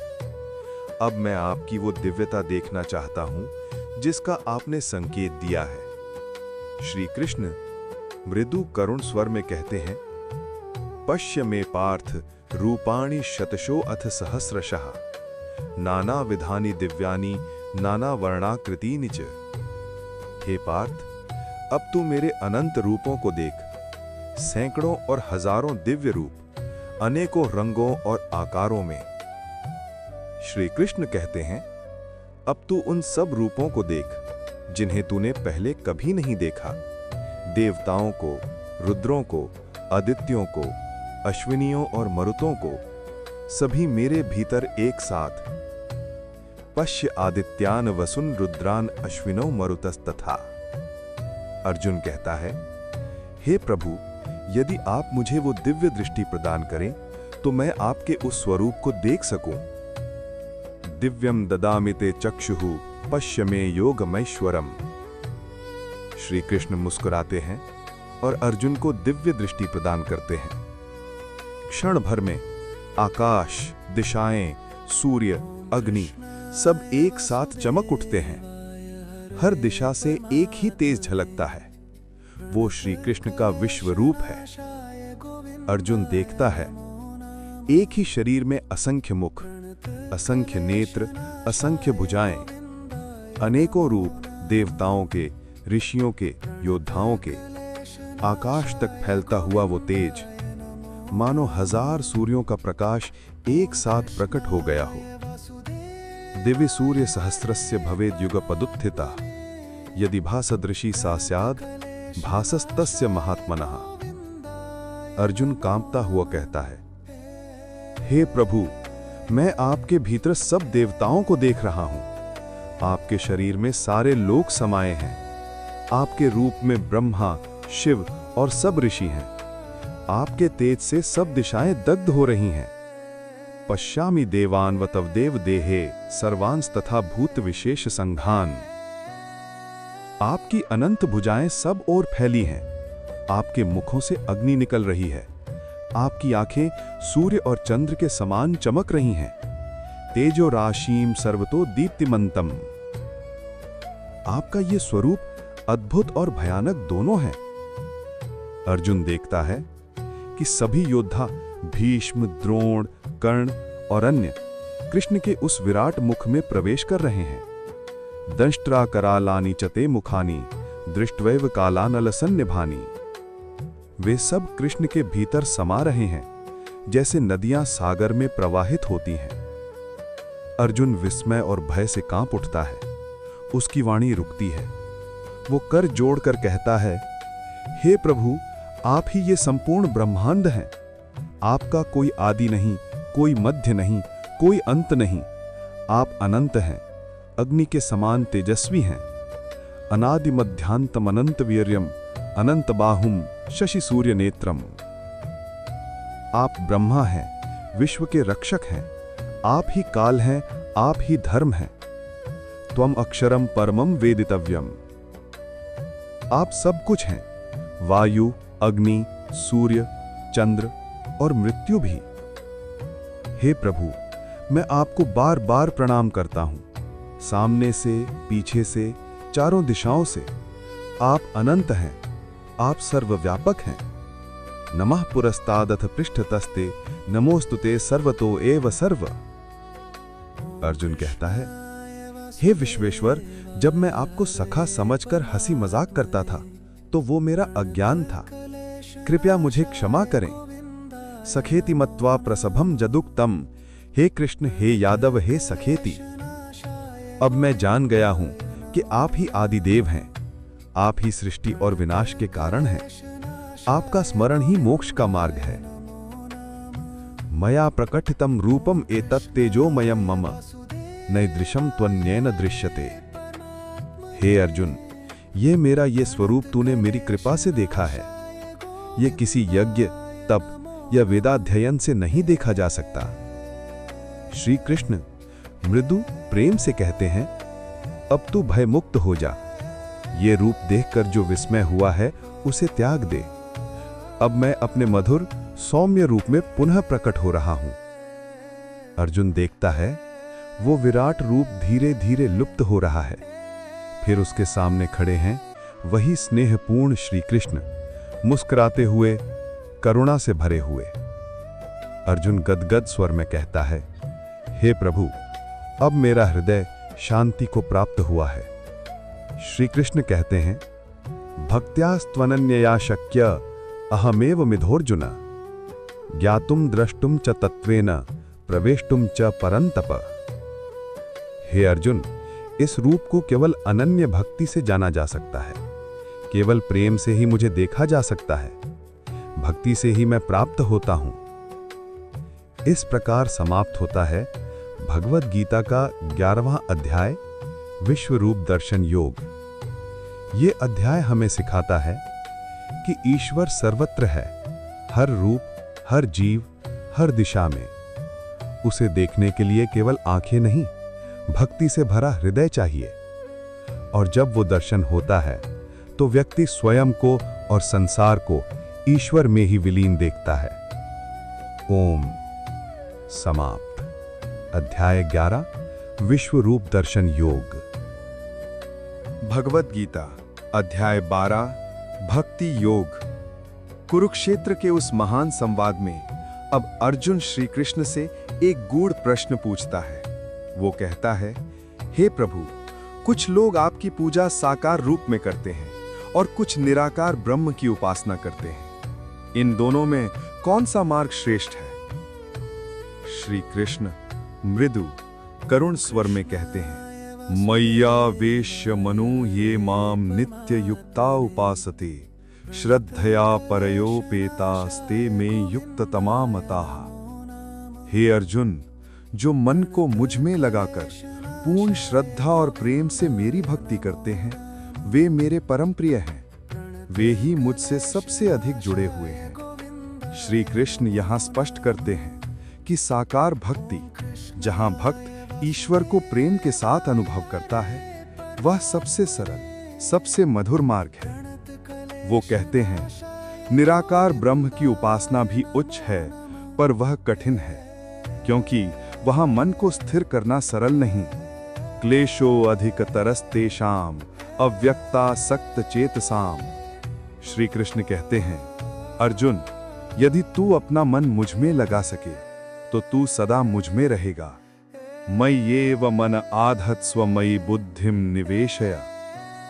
अब मैं आपकी वो दिव्यता देखना चाहता हूं जिसका आपने संकेत दिया है। श्री कृष्ण मृदु करुण स्वर में कहते हैं, पश्य में पार्थ रूपाणि शतशो अथ सहस्रशः नाना विधानि दिव्यानि नाना वर्णाकृतीनि च। हे पार्थ, अब तू मेरे अनंत रूपों को देख, सैकड़ों और हजारों दिव्य रूप, अनेकों रंगों और आकारों में। श्री कृष्ण कहते हैं, अब तू उन सब रूपों को देख जिन्हें तूने पहले कभी नहीं देखा। देवताओं को, रुद्रों को, आदित्यों को, अश्विनियों और मरुतों को, सभी मेरे भीतर एक साथ। पश्य आदित्यान वसुन रुद्रान अश्विनौ मरुतस्तथा। अर्जुन कहता है, हे प्रभु, यदि आप मुझे वो दिव्य दृष्टि प्रदान करें तो मैं आपके उस स्वरूप को देख सकूं। दिव्यम ददामि ते चक्षुः पश्य मे योगमैश्वरम। श्री कृष्ण मुस्कुराते हैं और अर्जुन को दिव्य दृष्टि प्रदान करते हैं। क्षण भर में आकाश, दिशाएं, सूर्य, अग्नि सब एक साथ चमक उठते हैं। हर दिशा से एक ही तेज झलकता है। वो श्री कृष्ण का विश्व रूप है। अर्जुन देखता है, एक ही शरीर में असंख्य मुख, असंख्य नेत्र, असंख्य भुजाएं, अनेकों रूप, देवताओं के, ऋषियों के, योद्धाओं के। आकाश तक फैलता हुआ वो तेज मानो हजार सूर्यों का प्रकाश एक साथ प्रकट हो गया हो। दिव्य सूर्य सहस्रस्य भवेद युगपदुत्थिता यदि भासदृशी सा स्याद भासस्तस्य महात्मनः। अर्जुन कांपता हुआ कहता है, हे प्रभु, मैं आपके भीतर सब देवताओं को देख रहा हूं। आपके शरीर में सारे लोक समाये हैं। आपके रूप में ब्रह्मा, शिव और सब ऋषि हैं। आपके तेज से सब दिशाएं दग्ध हो रही हैं। पश्यामि देवान व तव देव देहे सर्वांस तथा भूत विशेष संघान। आपकी अनंत भुजाएं सब ओर फैली हैं। आपके मुखों से अग्नि निकल रही है। आपकी आंखें सूर्य और चंद्र के समान चमक रही हैं। तेजो राशीम सर्वतो दीप्तिमंतम। आपका ये स्वरूप अद्भुत और भयानक दोनों है। अर्जुन देखता है कि सभी योद्धा भीष्म, द्रोण, कर्ण और अन्य कृष्ण के उस विराट मुख में प्रवेश कर रहे हैं। दंष्ट्रा करालानि चते मुखानि दृष्ट्वैव कालानलसन्निभानि। वे सब कृष्ण के भीतर समा रहे हैं, जैसे नदियां सागर में प्रवाहित होती हैं। अर्जुन विस्मय और भय से कांप उठता है। उसकी वाणी रुकती है। वो कर जोड़कर कहता है, हे प्रभु, आप ही ये संपूर्ण ब्रह्मांड हैं। आपका कोई आदि नहीं, कोई मध्य नहीं, कोई अंत नहीं। आप अनंत हैं, अग्नि के समान तेजस्वी हैं। अनादि मध्यांतम अनंत वीर्यम अनंत बाहुम शशि सूर्य नेत्रम। आप ब्रह्मा हैं, विश्व के रक्षक हैं। आप ही काल हैं, आप ही धर्म हैं। त्वम अक्षरम परमम वेदितव्यम। आप सब कुछ हैं, वायु, अग्नि, सूर्य, चंद्र और मृत्यु भी। हे प्रभु, मैं आपको बार बार प्रणाम करता हूं। सामने से, पीछे से, चारों दिशाओं से। आप अनंत हैं, आप सर्वव्यापक हैं। नमः पुरस्तादथ पृष्ठतस्ते नमोस्तुते सर्वतो एव सर्व। अर्जुन कहता है, हे विश्वेश्वर, जब मैं आपको सखा समझकर हंसी मजाक करता था तो वो मेरा अज्ञान था। कृपया मुझे क्षमा करें। सखेति मत्वा प्रसभम जदुक्तम। हे कृष्ण, हे यादव, हे सखेति। अब मैं जान गया हूं कि आप ही आदिदेव हैं। आप ही सृष्टि और विनाश के कारण हैं। आपका स्मरण ही मोक्ष का मार्ग है। मया प्रकटितम रूपम एतत् तेजोमयम मम नैदृशम त्वन्येन दृश्यते। हे अर्जुन, ये मेरा ये स्वरूप तूने मेरी कृपा से देखा है। ये किसी यज्ञ, तप या वेदाध्ययन से नहीं देखा जा सकता। श्री कृष्ण मृदु प्रेम से कहते हैं, अब तू भयमुक्त हो जा। ये रूप देखकर जो विस्मय हुआ है उसे त्याग दे। अब मैं अपने मधुर सौम्य रूप में पुनः प्रकट हो रहा हूं। अर्जुन देखता है वो विराट रूप धीरे धीरे लुप्त हो रहा है। फिर उसके सामने खड़े हैं वही स्नेहपूर्ण श्री कृष्ण, मुस्कुराते हुए, करुणा से भरे हुए। अर्जुन गदगद स्वर में कहता है, हे प्रभु, अब मेरा हृदय शांति को प्राप्त हुआ है। श्री कृष्ण कहते हैं, भक्त्यास्त्वनन्यया शक्य अहमेव मिथोर्जुन, ज्ञातुम द्रष्टुम च तत्वेन प्रवेष्टुम च परंतप। हे अर्जुन, इस रूप को केवल अनन्य भक्ति से जाना जा सकता है। केवल प्रेम से ही मुझे देखा जा सकता है। भक्ति से ही मैं प्राप्त होता हूं। इस प्रकार समाप्त होता है भगवद गीता का 11वां अध्याय, विश्व रूप दर्शन योग। ये अध्याय हमें सिखाता है कि ईश्वर सर्वत्र है, हर रूप, हर जीव, हर दिशा में। उसे देखने के लिए केवल आंखें नहीं, भक्ति से भरा हृदय चाहिए। और जब वो दर्शन होता है तो व्यक्ति स्वयं को और संसार को ईश्वर में ही विलीन देखता है। ओम। समाप्त। अध्याय 11, विश्व रूप दर्शन योग। भगवत गीता अध्याय 12, भक्ति योग। कुरुक्षेत्र के उस महान संवाद में अब अर्जुन श्री कृष्ण से एक गूढ़ प्रश्न पूछता है। वो कहता है, हे प्रभु, कुछ लोग आपकी पूजा साकार रूप में करते हैं और कुछ निराकार ब्रह्म की उपासना करते हैं। इन दोनों में कौन सा मार्ग श्रेष्ठ है? श्री कृष्ण मृदु करुण स्वर में कहते हैं, मय्या वेश्य मनु ये माम नित्य युक्ता उपासते, श्रद्धया परयोपेतास्ते में युक्त तमामताः। हे अर्जुन, जो मन को मुझ में लगाकर पूर्ण श्रद्धा और प्रेम से मेरी भक्ति करते हैं, वे मेरे परम प्रिय हैं। वे ही मुझसे सबसे अधिक जुड़े हुए हैं। श्री कृष्ण यहाँ स्पष्ट करते हैं कि साकार भक्ति, जहाँ भक्त ईश्वर को प्रेम के साथ अनुभव करता है, वह सबसे सरल, सबसे मधुर मार्ग है। वो कहते हैं, निराकार ब्रह्म की उपासना भी उच्च है, पर वह कठिन है, क्योंकि वहां मन को स्थिर करना सरल नहीं। क्लेशो अधिक तरस्तेषाम अव्यक्ता सक्त चेतसाम। श्री कृष्ण कहते हैं, अर्जुन, यदि तू अपना मन मुझ में लगा सके तो तू सदा मुझ में रहेगा। मय्येव मन आधत्स्व मयि बुद्धिम निवेशय।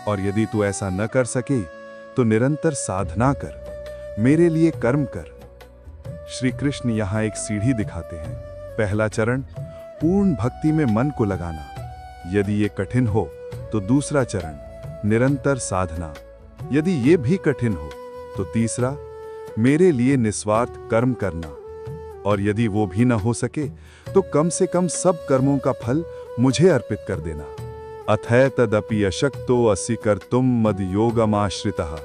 और यदि तू ऐसा न कर सके तो निरंतर साधना कर, मेरे लिए कर्म कर। श्री कृष्ण यहाँ एक सीढ़ी दिखाते हैं। पहला चरण, पूर्ण भक्ति में मन को लगाना। यदि ये कठिन हो तो दूसरा चरण, निरंतर साधना। यदि ये भी कठिन हो तो तीसरा, मेरे लिए निस्वार्थ कर्म करना। और यदि वो भी न हो सके तो कम से कम सब कर्मों का फल मुझे अर्पित कर देना। अथैतदपि अशक्तो असि कर्तुम मद योगमाश्रितः,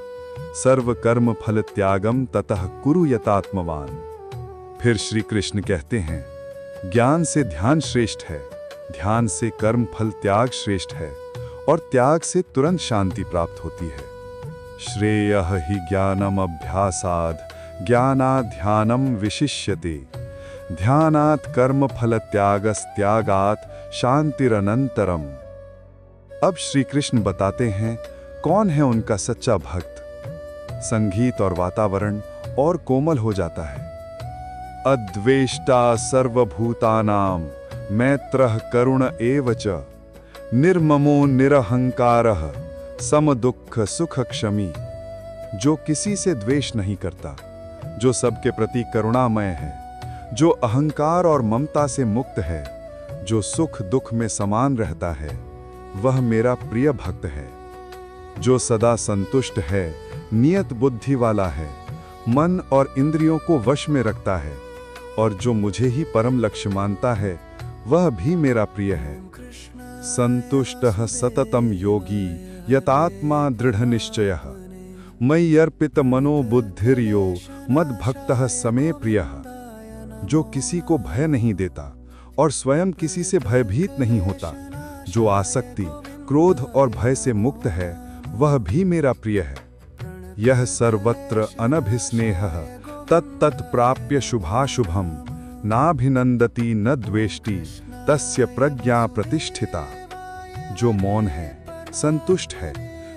सर्व कर्म फल त्यागम ततः कुरु यतात्मवान। फिर श्री कृष्ण कहते हैं, ज्ञान से ध्यान श्रेष्ठ है, ध्यान से कर्म फल त्याग श्रेष्ठ है, और त्याग से तुरंत शांति प्राप्त होती है। श्रेयः हि ज्ञानम अभ्यासाद ज्ञानात् ध्यानम विशिष्यते, ध्यानात् कर्म फल त्यागस्त्यागात् शांतिरनंतरम। अब श्री कृष्ण बताते हैं कौन है उनका सच्चा भक्त। संगीत और वातावरण और कोमल हो जाता है। अद्वेष्टा सर्वभूतानां मैत्रः करुण एव च, निर्ममो निरहंकारः समदुःख सुख क्षमी। जो किसी से द्वेष नहीं करता, जो सबके प्रति करुणामय है, जो अहंकार और ममता से मुक्त है, जो सुख दुख में समान रहता है, वह मेरा प्रिय भक्त है। जो सदा संतुष्ट है, नियत बुद्धि वाला है, मन और इंद्रियों को वश में रखता है, और जो मुझे ही परम लक्ष्य मानता है, वह भी मेरा प्रिय है। संतुष्टः सततम योगी यतात्मा दृढ़ निश्चयः, मयि अर्पित मनो बुद्धिर्यो मद्भक्तः समे प्रियः। जो किसी को भय नहीं देता और स्वयं किसी से भयभीत नहीं होता, जो आसक्ति, क्रोध और भय से मुक्त है, वह भी मेरा प्रिय है। यह सर्वत्र अनभिस्नेहः तत्तत् प्राप्य शुभाशुभम नाभिनंदति न द्वेष्टि तस्य प्रज्ञा प्रतिष्ठिता। जो मौन है, संतुष्ट है,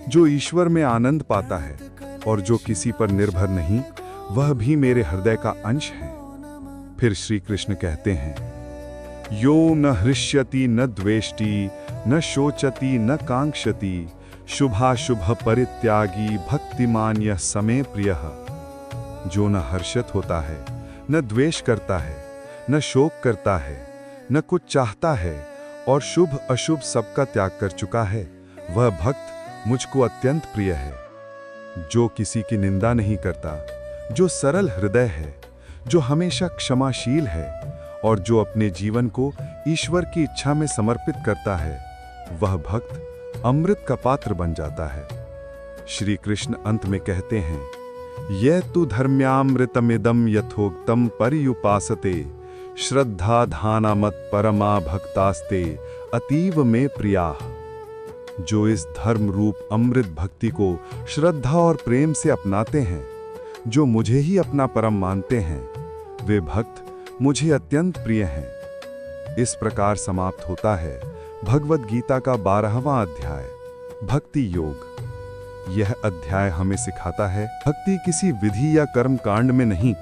जो ईश्वर में आनंद पाता है और जो किसी पर निर्भर नहीं, वह भी मेरे हृदय का अंश है। फिर श्री कृष्ण कहते हैं, यो न हृष्यति न द्वेष्टि न शोचति न कांक्षति शुभाशुभ परित्यागी भक्तिमान यह समे प्रियः। जो न हर्षित होता है, न द्वेष करता है, न शोक करता है, न कुछ चाहता है और शुभ अशुभ सबका त्याग कर चुका है, वह भक्त मुझको अत्यंत प्रिय है। जो किसी की निंदा नहीं करता, जो सरल हृदय है, जो हमेशा क्षमाशील है और जो अपने जीवन को ईश्वर की इच्छा में समर्पित करता है, वह भक्त अमृत का पात्र बन जाता है। श्री कृष्ण अंत में कहते हैं, ये तु धर्म्यामृतमिदं यथोक्तं पर्युपासते श्रद्धा धाना मत परमा भक्तास्ते अतीव में प्रियाः। जो इस धर्म रूप अमृत भक्ति को श्रद्धा और प्रेम से अपनाते हैं, जो मुझे ही अपना परम मानते हैं, वे भक्त मुझे अत्यंत प्रिय हैं। इस प्रकार समाप्त होता है भगवद गीता का 12वां अध्याय, भक्ति योग। यह अध्याय हमें सिखाता है, भक्ति किसी विधि या कर्म कांड में नहीं,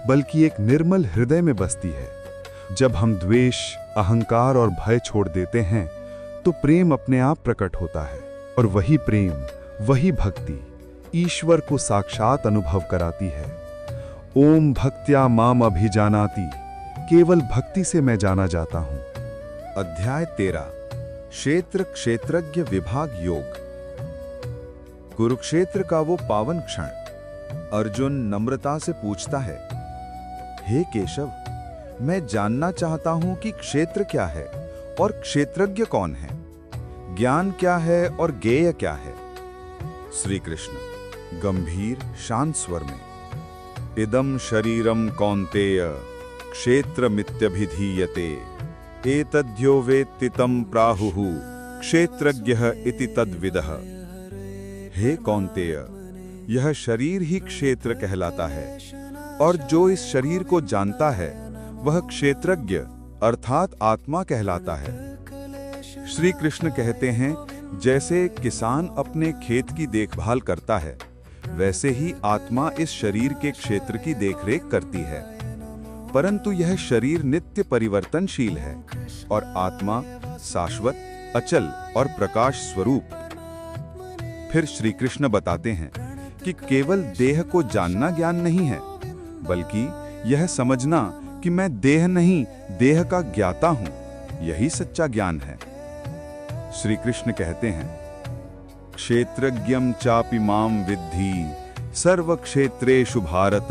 बल्कि एक निर्मल हृदय में बसती है। जब हम द्वेष, अहंकार और भय छोड़ देते हैं, तो प्रेम अपने आप प्रकट होता है और वही प्रेम, वही भक्ति ईश्वर को साक्षात अनुभव कराती है। ओम भक्त्या माम अभिजानाति, केवल भक्ति से मैं जाना जाता हूं। अध्याय 13, क्षेत्र क्षेत्रज्ञ विभाग योग। कुरुक्षेत्र का वो पावन क्षण। अर्जुन नम्रता से पूछता है, हे केशव, मैं जानना चाहता हूं कि क्षेत्र क्या है और क्षेत्रज्ञ कौन है, ज्ञान क्या है और ज्ञेय क्या है। श्री कृष्ण गंभीर शांत स्वर में, इदं शरीरम कौन्तेय क्षेत्रमित्यभिधीयते एतद्यो वेत्ति तं प्राहुः क्षेत्रज्ञः इति तद्विदः। हे कौन्तेय, यह शरीर ही क्षेत्र कहलाता है और जो इस शरीर को जानता है वह क्षेत्रज्ञ अर्थात आत्मा कहलाता है। श्री कृष्ण कहते हैं, जैसे किसान अपने खेत की देखभाल करता है, वैसे ही आत्मा इस शरीर के क्षेत्र की देखरेख करती है। परंतु यह शरीर नित्य परिवर्तनशील है और आत्मा शाश्वत, अचल और प्रकाश स्वरूप। फिर श्री कृष्ण बताते हैं कि केवल देह को जानना ज्ञान नहीं है, बल्कि यह समझना कि मैं देह नहीं, देह का ज्ञाता हूं, यही सच्चा ज्ञान है। श्री कृष्ण कहते हैं, क्षेत्रज्ञं चापि मां विद्धि सर्व क्षेत्रेषु भारत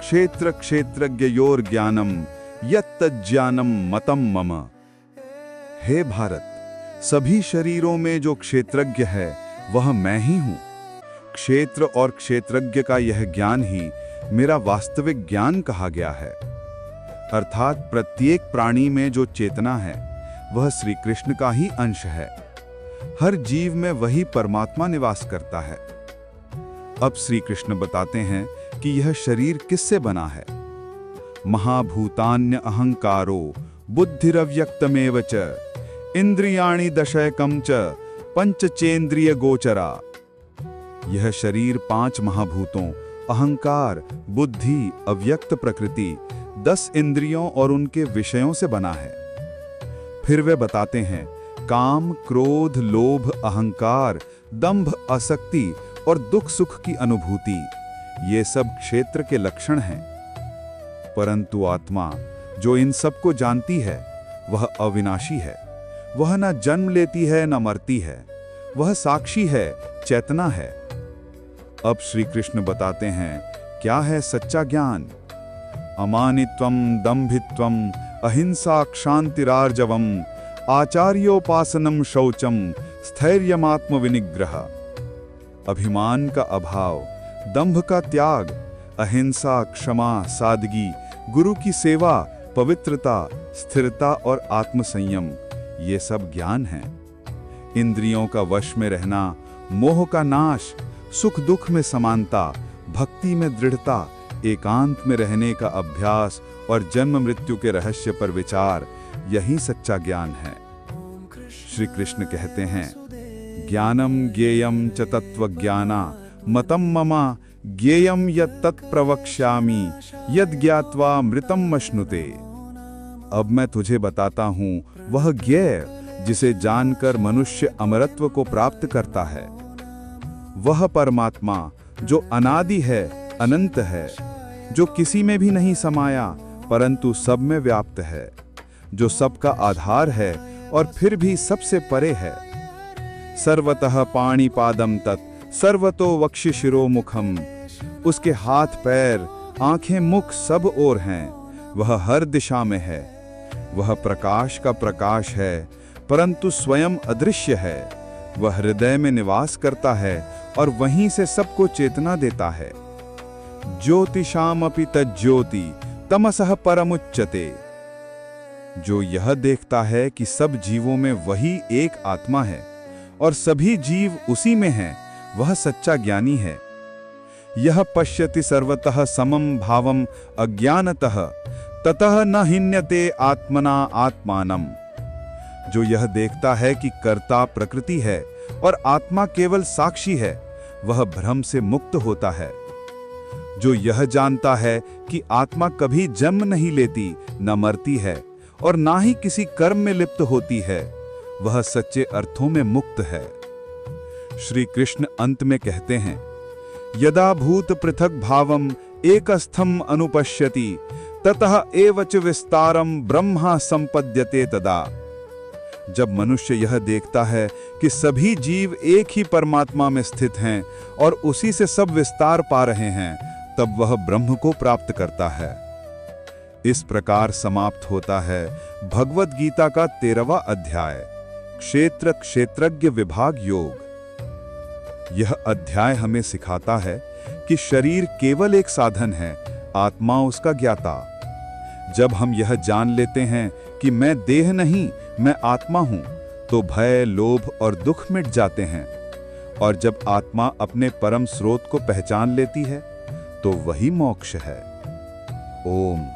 क्षेत्र क्षेत्रज्ञयोर ज्ञानम यत्तज्ज्ञानम मतम मम। हे भारत, सभी शरीरों में जो क्षेत्रज्ञ है वह मैं ही हूं। क्षेत्र और क्षेत्रज्ञ का यह ज्ञान ही मेरा वास्तविक ज्ञान कहा गया है। अर्थात प्रत्येक प्राणी में जो चेतना है वह श्री कृष्ण का ही अंश है। हर जीव में वही परमात्मा निवास करता है। अब श्री कृष्ण बताते हैं कि यह शरीर किससे बना है। महाभूतान्य अहंकारो बुद्धिरव्यक्तमेव च इंद्रियाणि दशैकं च पंचचेंद्रिय गोचरा। यह शरीर 5 महाभूतों अहंकार, बुद्धि, अव्यक्त प्रकृति, 10 इंद्रियों और उनके विषयों से बना है। फिर वे बताते हैं, काम, क्रोध, लोभ, अहंकार, दंभ, आसक्ति और दुख सुख की अनुभूति, ये सब क्षेत्र के लक्षण हैं। परंतु आत्मा जो इन सब को जानती है वह अविनाशी है। वह न जन्म लेती है न मरती है, वह साक्षी है, चेतना है। अब श्री कृष्ण बताते हैं क्या है सच्चा ज्ञान। अमानित्वम दंभित्वम अहिंसा क्षांतिरार्जवम आचार्योपासनम शौचम स्थैर्यमात्म विनिग्रह। अभिमान का अभाव, दंभ का त्याग, अहिंसा, क्षमा, सादगी, गुरु की सेवा, पवित्रता, स्थिरता और आत्मसंयम, ये सब ज्ञान हैं। इंद्रियों का वश में रहना, मोह का नाश, सुख दुख में समानता, भक्ति में दृढ़ता, एकांत में रहने का अभ्यास और जन्म मृत्यु के रहस्य पर विचार, यही सच्चा ज्ञान है। श्री कृष्ण कहते हैं, ज्ञानम ज्ञेयम च तत्वज्ञाना मतम ममा ज्ञेयम यत् तत्प्रवक्ष्यामि यद् ज्ञात्वा मृतम मश्नुते। अब मैं तुझे बताता हूँ वह ज्ञेय जिसे जानकर मनुष्य अमरत्व को प्राप्त करता है। वह परमात्मा जो अनादि है, अनंत है, जो किसी में भी नहीं समाया परंतु सब में व्याप्त है, जो सबका आधार है और फिर भी सबसे परे है। सर्वतः पाणिपादम तत् सर्वतो वक्षशिरो मुखम। उसके हाथ पैर आंखें मुख सब ओर हैं, वह हर दिशा में है। वह प्रकाश का प्रकाश है परंतु स्वयं अदृश्य है। वह हृदय में निवास करता है और वहीं से सबको चेतना देता है। ज्योतिषामपि तज्ज्योति तमसः परमुच्यते। जो यह देखता है कि सब जीवों में वही एक आत्मा है और सभी जीव उसी में हैं, वह सच्चा ज्ञानी है। यह पश्यति सर्वतः समम भावम अज्ञानतः ततः न हिन्यते आत्मना आत्मानम। जो यह देखता है कि कर्ता प्रकृति है और आत्मा केवल साक्षी है, वह भ्रम से मुक्त होता है। जो यह जानता है कि आत्मा कभी जन्म नहीं लेती, न मरती है और ना ही किसी कर्म में लिप्त होती है, वह सच्चे अर्थों में मुक्त है। श्री कृष्ण अंत में कहते हैं, यदा भूत पृथक भावम एकस्थम अनुपश्यति ततः एव च विस्तारम ब्रह्मा संपद्यते तदा। जब मनुष्य यह देखता है कि सभी जीव एक ही परमात्मा में स्थित हैं और उसी से सब विस्तार पा रहे हैं, तब वह ब्रह्म को प्राप्त करता है। इस प्रकार समाप्त होता है भगवद गीता का 13वां अध्याय, क्षेत्र क्षेत्रज्ञ विभाग योग। यह अध्याय हमें सिखाता है कि शरीर केवल एक साधन है, आत्मा उसका ज्ञाता। जब हम यह जान लेते हैं कि मैं देह नहीं, मैं आत्मा हूं, तो भय, लोभ और दुख मिट जाते हैं। और जब आत्मा अपने परम स्रोत को पहचान लेती है, तो वही मोक्ष है। ओम।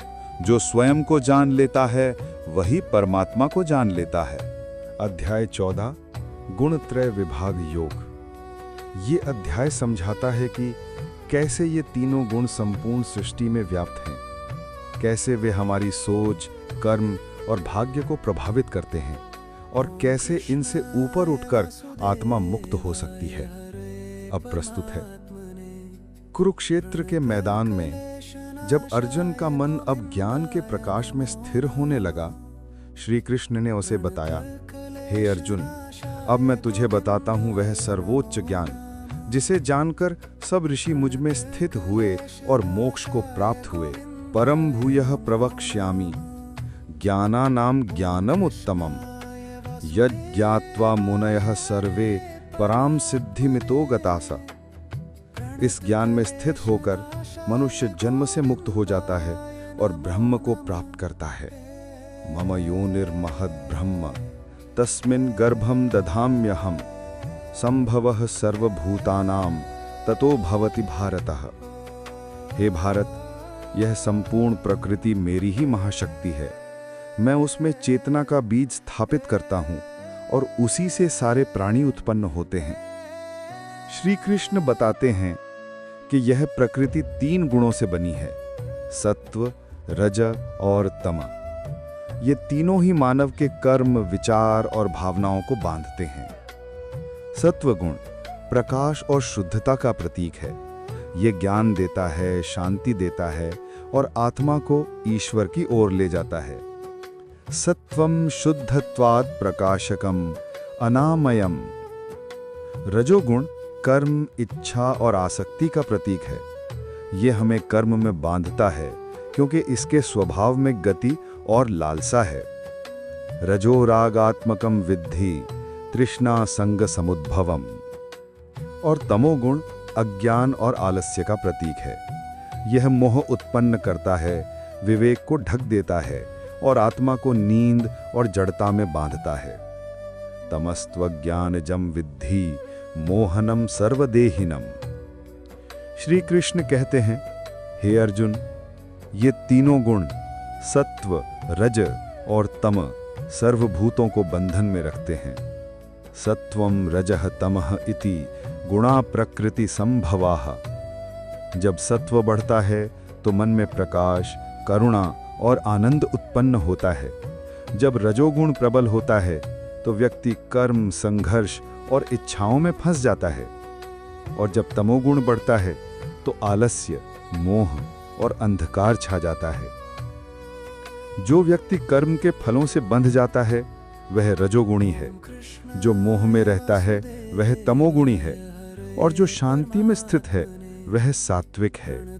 जो स्वयं को जान लेता है, वही परमात्मा को जान लेता है। अध्याय 14 गुणत्रय विभाग योग। ये अध्याय समझाता है कि कैसे ये तीनों गुण संपूर्ण सृष्टि में व्याप्त हैं, कैसे वे हमारी सोच, कर्म और भाग्य को प्रभावित करते हैं और कैसे इनसे ऊपर उठकर आत्मा मुक्त हो सकती है। अब प्रस्तुत है। कुरुक्षेत्र के मैदान में जब अर्जुन का मन अब ज्ञान के प्रकाश में स्थिर होने लगा, श्री कृष्ण ने उसे बताया, हे अर्जुन, अब मैं तुझे बताता हूं वह सर्वोच्च ज्ञान जिसे जानकर सब ऋषि मुझ में स्थित हुए और मोक्ष को प्राप्त हुए। परम भूयः प्रवक्ष्यामि ज्ञानानां ज्ञानम उत्तमम यज्ञात्वा मुनयः सर्वे पराम सिद्धिमितो गतासा। इस ज्ञान में स्थित होकर मनुष्य जन्म से मुक्त हो जाता है और ब्रह्म को प्राप्त करता है। मम योनिर्महद् ब्रह्म तस्मिन् गर्भं दधाम्यहम् संभवः सर्वभूतानां ततो भवति भारतः। हे भारत, यह संपूर्ण प्रकृति मेरी ही महाशक्ति है। मैं उसमें चेतना का बीज स्थापित करता हूं और उसी से सारे प्राणी उत्पन्न होते हैं। श्री कृष्ण बताते हैं कि यह प्रकृति 3 गुणों से बनी है, सत्व, रज और तम। ये तीनों ही मानव के कर्म, विचार और भावनाओं को बांधते हैं। सत्व गुण प्रकाश और शुद्धता का प्रतीक है। ये ज्ञान देता है, शांति देता है और आत्मा को ईश्वर की ओर ले जाता है। सत्वम शुद्धत्वात् प्रकाशकम अनामयम। रजोगुण कर्म, इच्छा और आसक्ति का प्रतीक है। ये हमें कर्म में बांधता है क्योंकि इसके स्वभाव में गति और लालसा है। रजो रागात्मकम विद्धि तृष्णा संग समुद्भवम। और तमोगुण अज्ञान और आलस्य का प्रतीक है। यह मोह उत्पन्न करता है, विवेक को ढक देता है और आत्मा को नींद और जड़ता में बांधता है। तमस्त्वज्ञानजं विद्धि मोहनम सर्वदेहिनम। श्री कृष्ण कहते हैं, हे अर्जुन, ये तीनों गुण सत्व, रज और तम सर्वभूतों को बंधन में रखते हैं। सत्वम रजः तमः इति गुणा प्रकृति संभवाः। जब सत्व बढ़ता है तो मन में प्रकाश, करुणा और आनंद उत्पन्न होता है। जब रजोगुण प्रबल होता है तो व्यक्ति कर्म, संघर्ष और इच्छाओं में फंस जाता है। और जब तमोगुण बढ़ता है तो आलस्य, मोह और अंधकार छा जाता है। जो व्यक्ति कर्म के फलों से बंध जाता है वह रजोगुणी है। जो मोह में रहता है वह तमोगुणी है। और जो शांति में स्थित है वह सात्विक है।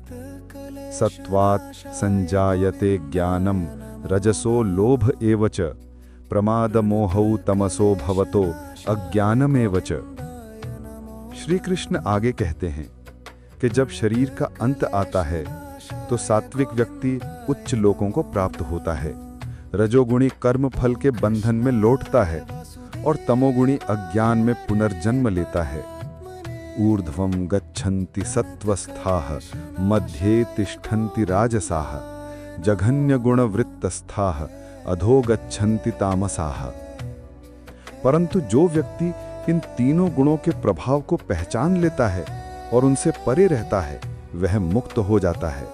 सत्वात् संजायते ज्ञानम रजसो लोभ एवच प्रमाद मोहौ तमसो भवतो अज्ञानमेवच। श्री कृष्ण आगे कहते हैं कि जब शरीर का अंत आता है तो सात्विक व्यक्ति उच्च लोकों को प्राप्त होता है, रजोगुणी कर्म फल के बंधन में लौटता है और तमोगुणी अज्ञान में पुनर्जन्म लेता है। ऊर्ध्वं गच्छन्ति सत्वस्थाः मध्ये तिष्ठन्ति राजसाः जघन्य गुणवृत्तस्थाः अधो गच्छन्ति तामसाः। परंतु जो व्यक्ति इन तीनों गुणों के प्रभाव को पहचान लेता है और उनसे परे रहता है वह मुक्त हो जाता है।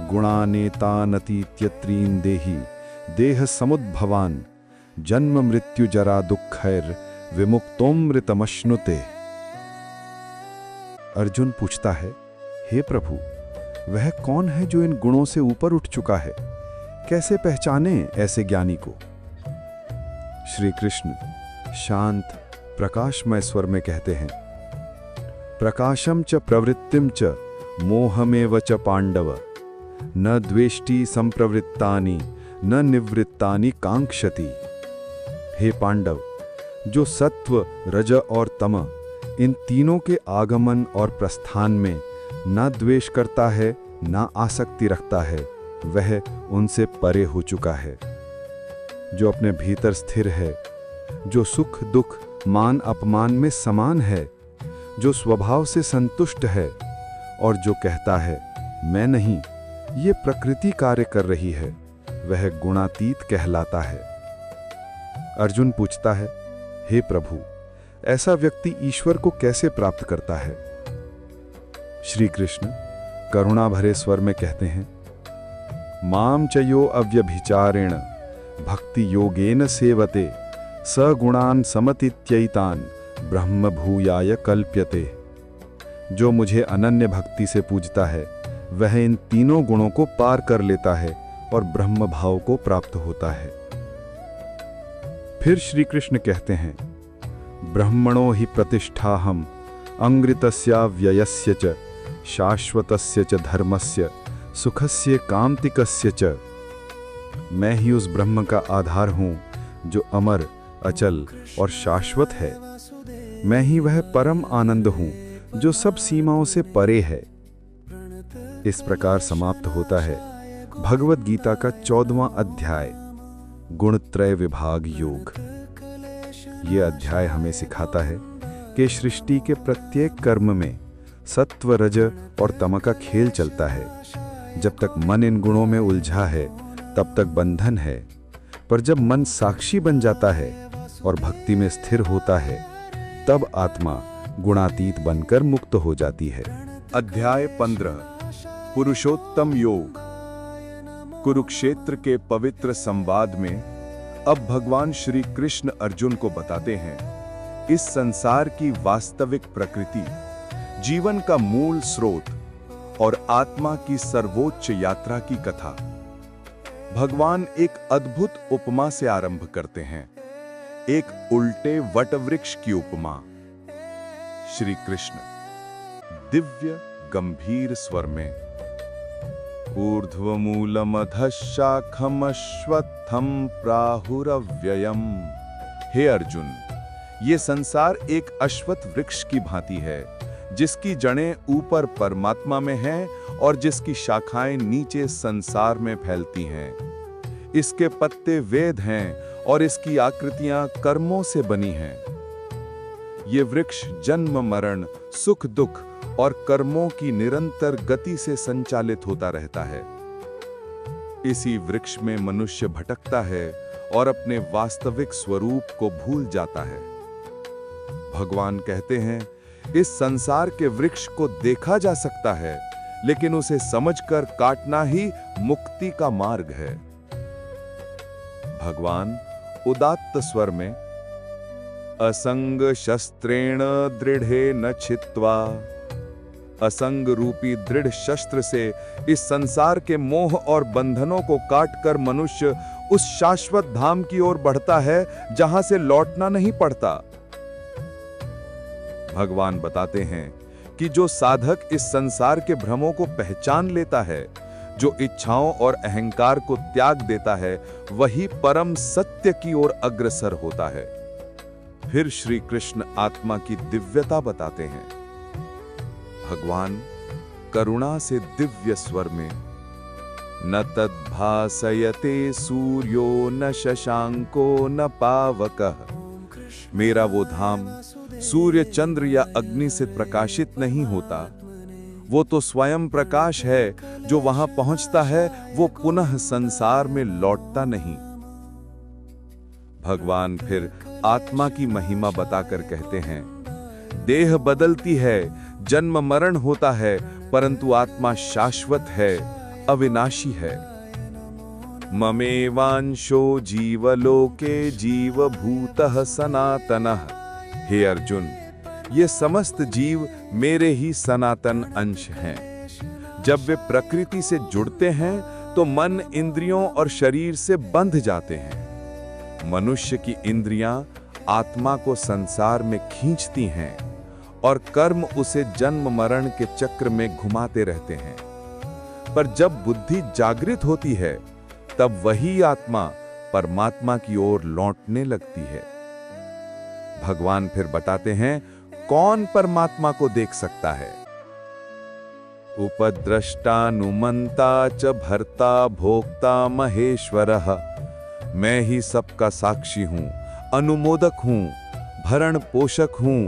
गुणानेतानतीत्यत्रीन् देहि देह समुद्भवान् जन्म मृत्यु जरा दुःखैर विमुक्तोमृतमश्नुते। अर्जुन पूछता है, हे प्रभु, वह कौन है जो इन गुणों से ऊपर उठ चुका है? कैसे पहचाने ऐसे ज्ञानी को? श्री कृष्ण शांत प्रकाशमय स्वर में कहते हैं, प्रकाशम च प्रवृत्तिम च मोहमेव च पांडव न द्वेष्टि संप्रवृत्तानि न निवृत्तानि कांक्षति। हे पांडव, जो सत्व, रज और तम इन तीनों के आगमन और प्रस्थान में ना द्वेष करता है ना आसक्ति रखता है, वह उनसे परे हो चुका है। जो अपने भीतर स्थिर है, जो सुख दुख मान अपमान में समान है, जो स्वभाव से संतुष्ट है और जो कहता है मैं नहीं, ये प्रकृति कार्य कर रही है, वह गुणातीत कहलाता है। अर्जुन पूछता है, हे प्रभु, ऐसा व्यक्ति ईश्वर को कैसे प्राप्त करता है? श्री कृष्ण करुणा भरे स्वर में कहते हैं, माम चयो अव्यभिचारेण भक्ति योगेन सेवते सगुणान समतीत्यैतान ब्रह्म भूयाय कल्प्यते। जो मुझे अनन्य भक्ति से पूजता है वह इन तीनों गुणों को पार कर लेता है और ब्रह्म भाव को प्राप्त होता है। फिर श्री कृष्ण कहते हैं, ब्रह्मणो हि प्रतिष्ठाहम अंग्रितस्य व्ययस्य च शाश्वतस्य च धर्मस्य सुखस्य कांतिकस्य च। मैं ही उस ब्रह्म का आधार हूं जो अमर, अचल और शाश्वत है। मैं ही वह परम आनंद हूं जो सब सीमाओं से परे है। इस प्रकार समाप्त होता है भगवद गीता का 14वां अध्याय, गुणत्रय विभाग योग। ये अध्याय हमें सिखाता है कि सृष्टि के प्रत्येक कर्म में सत्व, रज और तम का खेल चलता है। जब तक मन इन गुणों में उलझा है तब तक बंधन है, पर जब मन साक्षी बन जाता है और भक्ति में स्थिर होता है तब आत्मा गुणातीत बनकर मुक्त हो जाती है। अध्याय 15 पुरुषोत्तम योग। कुरुक्षेत्र के पवित्र संवाद में अब भगवान श्री कृष्ण अर्जुन को बताते हैं इस संसार की वास्तविक प्रकृति, जीवन का मूल स्रोत और आत्मा की सर्वोच्च यात्रा की कथा। भगवान एक अद्भुत उपमा से आरंभ करते हैं, एक उल्टे वटवृक्ष की उपमा। श्री कृष्ण दिव्य गंभीर स्वर में, ऊर्ध्वमूलमधः शाखम् अश्वत्थं प्राहुरव्ययम्। हे अर्जुन, ये संसार एक अश्वत्थ वृक्ष की भांति है जिसकी जड़ें ऊपर परमात्मा में हैं और जिसकी शाखाएं नीचे संसार में फैलती हैं। इसके पत्ते वेद हैं और इसकी आकृतियां कर्मों से बनी हैं। ये वृक्ष जन्म मरण, सुख दुख और कर्मों की निरंतर गति से संचालित होता रहता है। इसी वृक्ष में मनुष्य भटकता है और अपने वास्तविक स्वरूप को भूल जाता है। भगवान कहते हैं, इस संसार के वृक्ष को देखा जा सकता है, लेकिन उसे समझकर काटना ही मुक्ति का मार्ग है। भगवान उदात्त स्वर में, असंग शस्त्रेण दृढ़े न छित्वा, असंग रूपी दृढ़ शस्त्र से इस संसार के मोह और बंधनों को काटकर मनुष्य उस शाश्वत धाम की ओर बढ़ता है जहां से लौटना नहीं पड़ता। भगवान बताते हैं कि जो साधक इस संसार के भ्रमों को पहचान लेता है, जो इच्छाओं और अहंकार को त्याग देता है, वही परम सत्य की ओर अग्रसर होता है। फिर श्री कृष्ण आत्मा की दिव्यता बताते हैं। भगवान करुणा से दिव्य स्वर में, न तद्भासयते सूर्यो न शशांको न पावकः, मेरा वो धाम सूर्य चंद्र या अग्नि से प्रकाशित नहीं होता, वो तो स्वयं प्रकाश है। जो वहां पहुंचता है वो पुनः संसार में लौटता नहीं। भगवान फिर आत्मा की महिमा बताकर कहते हैं, देह बदलती है, जन्म मरण होता है, परंतु आत्मा शाश्वत है, अविनाशी है। ममेवांशो जीवलोके जीवभूतः सनातनः, हे अर्जुन, ये समस्त जीव मेरे ही सनातन अंश हैं। जब वे प्रकृति से जुड़ते हैं तो मन, इंद्रियों और शरीर से बंध जाते हैं। मनुष्य की इंद्रियां आत्मा को संसार में खींचती हैं और कर्म उसे जन्म मरण के चक्र में घुमाते रहते हैं। पर जब बुद्धि जागृत होती है, तब वही आत्मा परमात्मा की ओर लौटने लगती है। भगवान फिर बताते हैं, कौन परमात्मा को देख सकता है? उपद्रष्टानुमंता च भर्ता भोक्ता महेश्वरः, मैं ही सबका साक्षी हूं, अनुमोदक हूं, भरण पोषक हूं,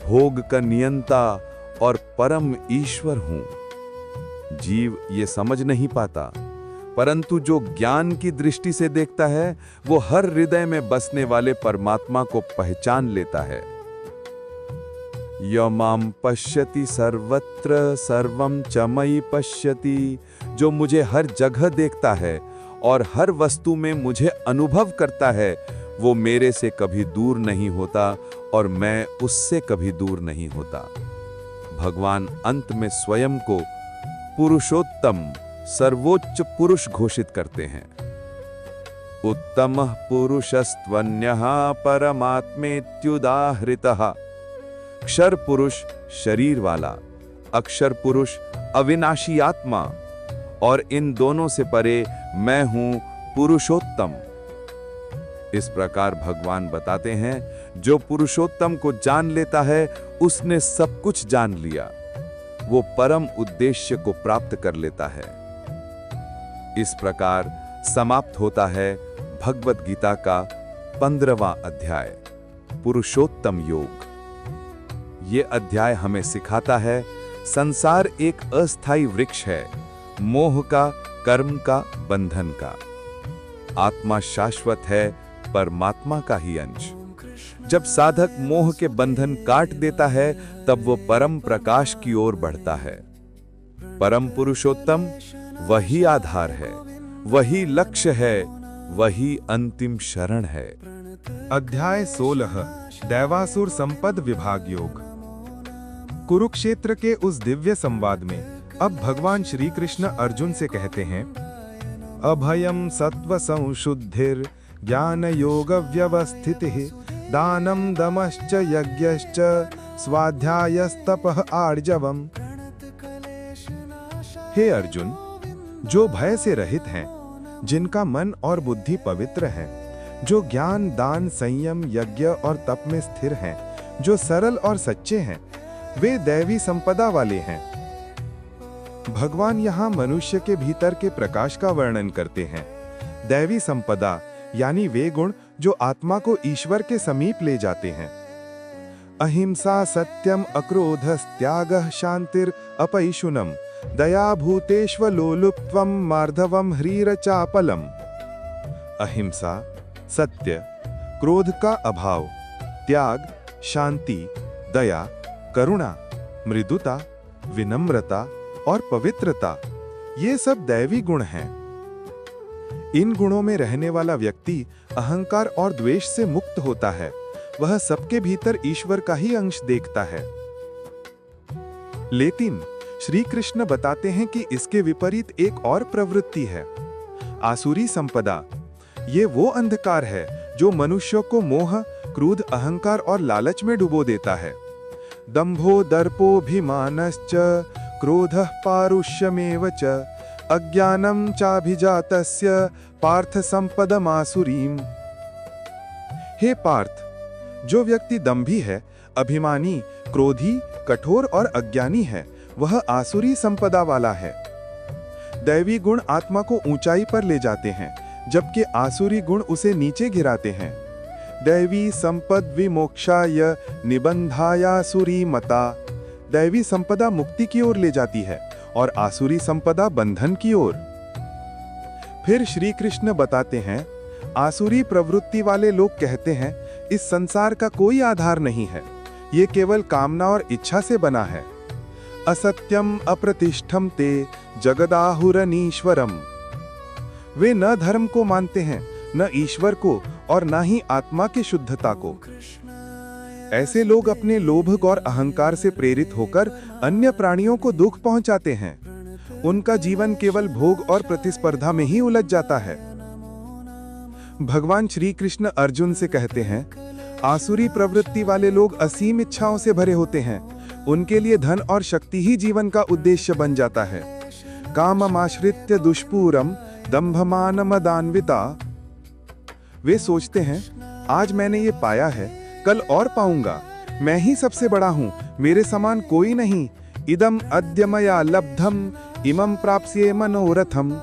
भोग का नियंता और परम ईश्वर हूं। जीव ये समझ नहीं पाता, परंतु जो ज्ञान की दृष्टि से देखता है, वो हर हृदय में बसने वाले परमात्मा को पहचान लेता है। य मां पश्यति सर्वत्र सर्वं च मयि पश्यति, जो मुझे हर जगह देखता है और हर वस्तु में मुझे अनुभव करता है, वो मेरे से कभी दूर नहीं होता और मैं उससे कभी दूर नहीं होता। भगवान अंत में स्वयं को पुरुषोत्तम, सर्वोच्च पुरुष घोषित करते हैं। उत्तमः पुरुषस्त्वन्यः परमात्मेत्युदाहृतः, क्षर पुरुष शरीर वाला, अक्षर पुरुष अविनाशी आत्मा, और इन दोनों से परे मैं हूं पुरुषोत्तम। इस प्रकार भगवान बताते हैं, जो पुरुषोत्तम को जान लेता है, उसने सब कुछ जान लिया, वो परम उद्देश्य को प्राप्त कर लेता है। इस प्रकार समाप्त होता है भगवत गीता का 15वां अध्याय, पुरुषोत्तम योग। ये अध्याय हमें सिखाता है, संसार एक अस्थायी वृक्ष है, मोह का, कर्म का, बंधन का। आत्मा शाश्वत है, परमात्मा का ही अंश। जब साधक मोह के बंधन काट देता है, तब वो परम प्रकाश की ओर बढ़ता है। परम पुरुषोत्तम वही आधार है, वही लक्ष्य है, वही अंतिम शरण है। अध्याय 16, दैवासुर संपद विभाग योग। कुरुक्षेत्र के उस दिव्य संवाद में अब भगवान श्री कृष्ण अर्जुन से कहते हैं, अभयम सत्व संशुद्धिर ज्ञान योग व्यवस्थितिः दानम दमश्च यज्ञश्च स्वाध्यायस्तपः आर्जवम्। हे अर्जुन, जो भय से रहित हैं, जिनका मन और बुद्धि पवित्र है, जो ज्ञान, दान, संयम, यज्ञ और तप में स्थिर हैं, जो सरल और सच्चे हैं, वे दैवी संपदा वाले हैं। भगवान यहाँ मनुष्य के भीतर के प्रकाश का वर्णन करते हैं। दैवी संपदा यानी वे गुण जो आत्मा को ईश्वर के समीप ले जाते हैं। अहिंसा सत्यम अक्रोधस्त्यागः शांतिर अपैशुनम दया भूतेष्वलोलुप्त्वम मार्धवम ह्रीरचापलम। अहिंसा, सत्य, क्रोध का अभाव, त्याग, शांति, दया, करुणा, मृदुता, विनम्रता और पवित्रता, ये सब दैवी गुण हैं। इन गुणों में रहने वाला व्यक्ति अहंकार और द्वेष से मुक्त होता है। वह सबके भीतर ईश्वर का ही अंश देखता है। लेकिन श्री कृष्ण बताते हैं कि इसके विपरीत एक और प्रवृत्ति है, आसुरी संपदा। ये वो अंधकार है जो मनुष्यों को मोह, क्रोध, अहंकार और लालच में डुबो देता है। दंभो दर्पोभिमानश्च क्रोधः पारुष्यमेव च अज्ञानं चाभिजातस्य पार्थ संपदमासुरीम। हे पार्थ, जो व्यक्ति दंभी है, अभिमानी, क्रोधी, कठोर और अज्ञानी है, वह आसुरी संपदा वाला है। दैवी गुण आत्मा को ऊंचाई पर ले जाते हैं, जबकि आसुरी गुण उसे नीचे गिराते हैं। दैवी संपद विमोक्षाय निबंधायासुरी मता। दैवी संपदा मुक्ति की ओर ले जाती है और आसुरी संपदा बंधन की ओर। फिर श्री कृष्ण बताते हैं, आसुरी प्रवृत्ति वाले लोग कहते हैं, इस संसार का कोई आधार नहीं है, ये केवल कामना और इच्छा से बना है। असत्यम अप्रतिष्ठम ते जगदाहुरनीश्वरम। वे न धर्म को मानते हैं, न ईश्वर को और न ही आत्मा की शुद्धता को। ऐसे लोग अपने लोभ और अहंकार से प्रेरित होकर अन्य प्राणियों को दुख पहुंचाते हैं। उनका जीवन केवल भोग और प्रतिस्पर्धा में ही उलझ जाता है। भगवान श्री कृष्ण अर्जुन से कहते हैं, आसुरी प्रवृत्ति वाले लोग असीम इच्छाओं से भरे होते हैं। उनके लिए धन और शक्ति ही जीवन का उद्देश्य बन जाता है। काममाश्रित्य दुष्पूरम दंभमानमदान्विता। वे सोचते हैं, आज मैंने ये पाया है, कल और पाऊंगा, मैं ही सबसे बड़ा हूं, मेरे समान कोई नहीं। इदम अद्य मया लब्धम इमं प्राप्स्ये मनोरथम।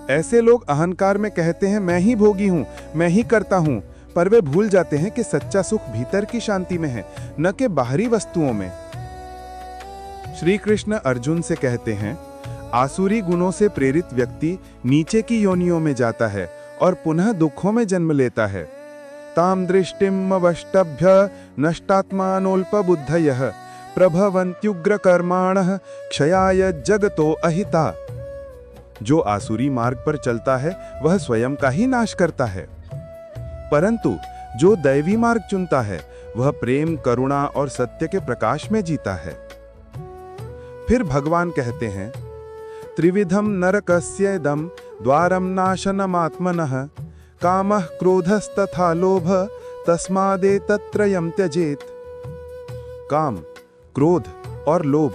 ऐसे लोग अहंकार में कहते हैं, मैं ही भोगी हूं, मैं ही करता हूं, पर वे भूल जाते हैं कि सच्चा सुख भीतर की शांति में है, न कि बाहरी वस्तुओं में। श्री कृष्ण अर्जुन से कहते हैं, आसुरी गुणों से प्रेरित व्यक्ति नीचे की योनियों में जाता है और पुनः दुखों में जन्म लेता है। ताम दृष्टिम अवष्टभ्य नष्टात्मानोल्पबुद्धयः प्रभवन्त्युग्र कर्माणः क्षयाय जगतो अहिता। जो आसुरी मार्ग पर चलता है वह स्वयं का ही नाश करता है, परंतु जो दैवी मार्ग चुनता है वह प्रेम, करुणा और सत्य के प्रकाश में जीता है। फिर भगवान कहते हैं, त्रिविधम नरकस्येदं द्वारम नाशनमात्मनः कामः क्रोधस्तथा लोभ तस्मादेतत्त्रयं त्यजेत। काम, क्रोध और लोभ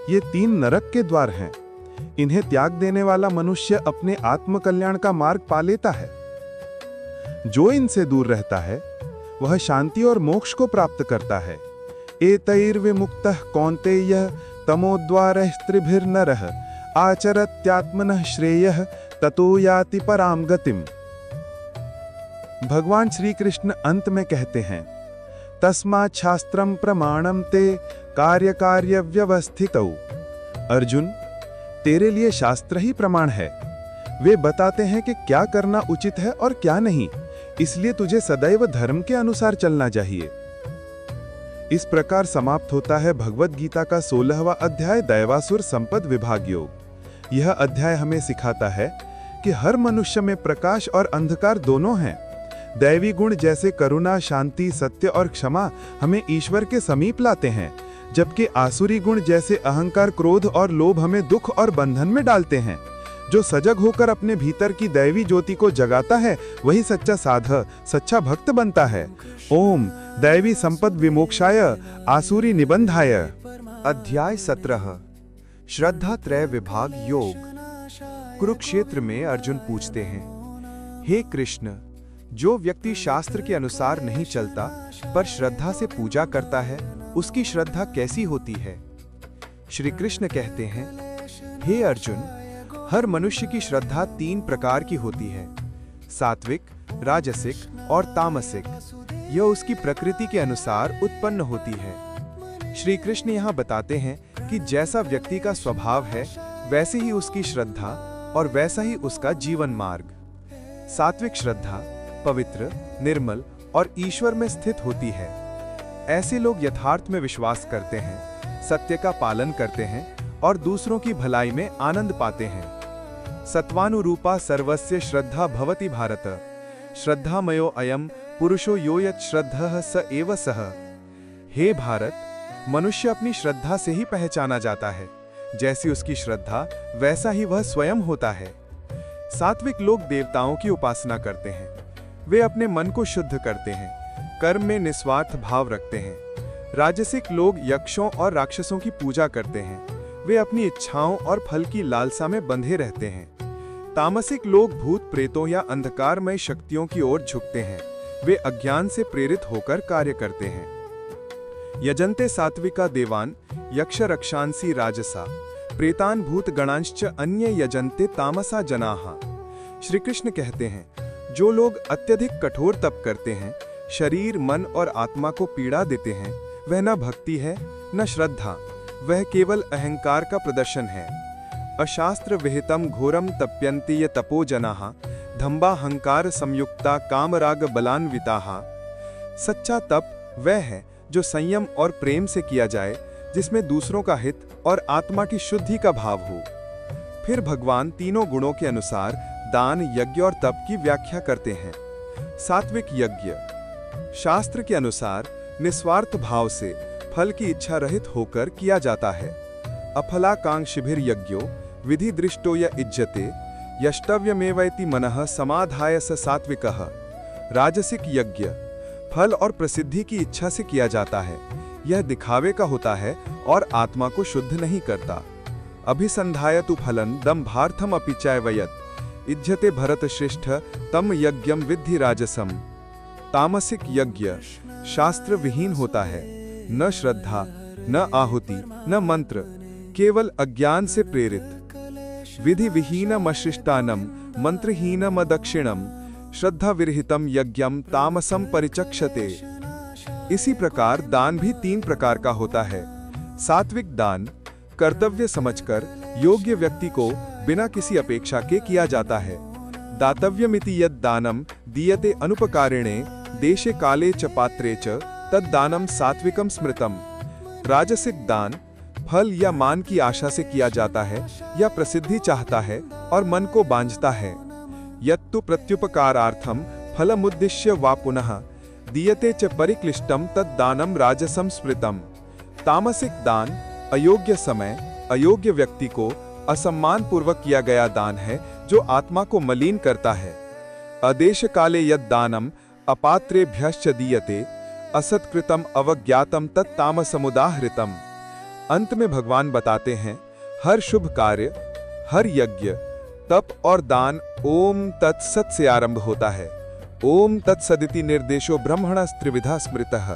ये 3 नरक के द्वार हैं। इन्हें त्याग देने वाला मनुष्य अपने आत्म कल्याण का मार्ग पा लेता है। जो इनसे दूर रहता है वह शांति और मोक्ष को प्राप्त करता है। एतैर्विमुक्तः कौन्तेय तमोद्वारैस्त्रिभिर्नरः आचरत्यात्मनः श्रेयः ततो याति पराम गतिम। भगवान श्री कृष्ण अंत में कहते हैं, तस्मात् शास्त्रम प्रमाणम ते कार्य कार्य व्यवस्थितौ। अर्जुन, तेरे लिए शास्त्र ही प्रमाण है। वे बताते हैं कि क्या करना उचित है और क्या नहीं, इसलिए तुझे सदैव धर्म के अनुसार चलना चाहिए। इस प्रकार समाप्त होता है भगवद गीता का 16वां अध्याय, दैवासुर संपद विभाग योग। यह अध्याय हमें सिखाता है कि हर मनुष्य में प्रकाश और अंधकार दोनों हैं। दैवी गुण जैसे करुणा, शांति, सत्य और क्षमा हमें ईश्वर के समीप लाते हैं, जबकि आसुरी गुण जैसे अहंकार, क्रोध और लोभ हमें दुख और बंधन में डालते हैं। जो सजग होकर अपने भीतर की दैवी ज्योति को जगाता है वही सच्चा साधक, सच्चा भक्त बनता है। ओम दैवी संपद विमोक्षाय आसुरी निबंधाय। अध्याय 17 श्रद्धा त्रय विभाग योग। कुरुक्षेत्र में अर्जुन पूछते हैं, हे कृष्ण, जो व्यक्ति शास्त्र के अनुसार नहीं चलता पर श्रद्धा से पूजा करता है, उसकी श्रद्धा कैसी होती है? श्री कृष्ण कहते हैं, हे अर्जुन, हर मनुष्य की श्रद्धा 3 प्रकार की होती है, सात्विक, राजसिक और तामसिक। यह उसकी प्रकृति के अनुसार उत्पन्न होती है। श्री कृष्ण यहाँ बताते हैं कि जैसा व्यक्ति का स्वभाव है वैसे ही उसकी श्रद्धा और वैसा ही उसका जीवन मार्ग। सात्विक श्रद्धा पवित्र, निर्मल और ईश्वर में स्थित होती है। ऐसे लोग यथार्थ में विश्वास करते हैं, सत्य का पालन करते हैं और दूसरों की भलाई में आनंद पाते हैं। सत्वानुरूपा सर्वस्य श्रद्धा भवति भारत, श्रद्धामयो अयम पुरुषो यो यत् श्रद्धः स एव सः। हे भारत, मनुष्य अपनी श्रद्धा से ही पहचाना जाता है। जैसी उसकी श्रद्धा वैसा ही वह स्वयं होता है। सात्विक लोग देवताओं की उपासना करते हैं। वे अपने मन को शुद्ध करते हैं, कर्म में निस्वार्थ भाव रखते हैं। राजसिक लोग यक्षों और राक्षसों की पूजा करते हैं। वे अपनी इच्छाओं और फल की लालसा में बंधे रहते हैं। तामसिक लोग भूत प्रेतों या अंधकारमय शक्तियों की ओर झुकते हैं। वे अज्ञान से प्रेरित होकर कार्य करते हैं। यजन्ते सात्विका देवान यक्ष रक्षांसी राजसा, प्रेतान भूत गणांश्च अन्य यजन्ते तामसा जनाः। श्री कृष्ण कहते हैं, जो लोग अत्यधिक कठोर तप करते हैं, शरीर मन और आत्मा को पीड़ा देते हैं, वह न भक्ति है न श्रद्धा, वह केवल अहंकार का प्रदर्शन है। अशास्त्र विहितम घोरम तप्यन्ति ये तपो जनाः, धम्बाहंकार संयुक्ता कामराग बलान्विताः। सच्चा तप वह है जो संयम और प्रेम से किया जाए, जिसमें दूसरों का हित और आत्मा की शुद्धि का भाव हो। फिर भगवान तीनों गुणों के अनुसार दान, यज्ञ और तप की व्याख्या करते हैं। सात्विक यज्ञ शास्त्र के अनुसार निस्वार्थ भाव से फल की इच्छा रहित होकर किया जाता है। अफलाकांक्षिभिर यज्ञो विधि दृष्टो य इज्जते यष्टव्यमेवैति मनः समाधाय स सात्विकः। राजसिक यज्ञ फल और प्रसिद्धि की इच्छा से किया जाता है। यह दिखावे का होता है और आत्मा को शुद्ध नहीं करता। अभिसंधाय तु फलं दम्भार्थम अपि चैवयत् इज्जते भरत श्रेष्ठ तम यज्ञम विद्धि राजसम। तामसिक यज्ञ शास्त्र विहीन होता है, न श्रद्धा न आहुति न मंत्र, केवल अज्ञान से प्रेरित। विधि विहीनमशिष्टानम मंत्रहीनमदक्षिणम श्रद्धा विरहितम यज्ञम तामसम परिचक्षते। इसी प्रकार दान भी 3 प्रकार का होता है। सात्विक दान कर्तव्य समझकर योग्य व्यक्ति को बिना किसी अपेक्षा के किया जाता है। दातव्यमिति यद दानम दीयते अनुपकारिणे देशे काले च पात्रे च तद दानम सात्विकम स्मृतम। राजसिक दान फल या मान की आशा से किया जाता है या प्रसिद्धि चाहता है और मन को बांझता है। यत्तु प्रत्युपकारार्थम फलमुद्दिश्य वा पुनः दीयते च परिक्लिष्टम तद दानम राजसम स्मृतम। तामसिक दान अयोग्य समय अयोग्य व्यक्ति को असम्मान पूर्वक किया गया दान है, जो आत्मा को मलिन करता है। अदेश काले यद दानम अपात्रेभ्यश्च दीयते असत्कृतम अवज्ञातम तत् तामसमुदाहृतम। अंत में भगवान बताते हैं, हर शुभ कार्य, हर यज्ञ, तप और दान ओम तत्सत से आरंभ होता है। ओम तत्सदिति निर्देशो ब्रह्मणस्त्रिविधा स्मृतः।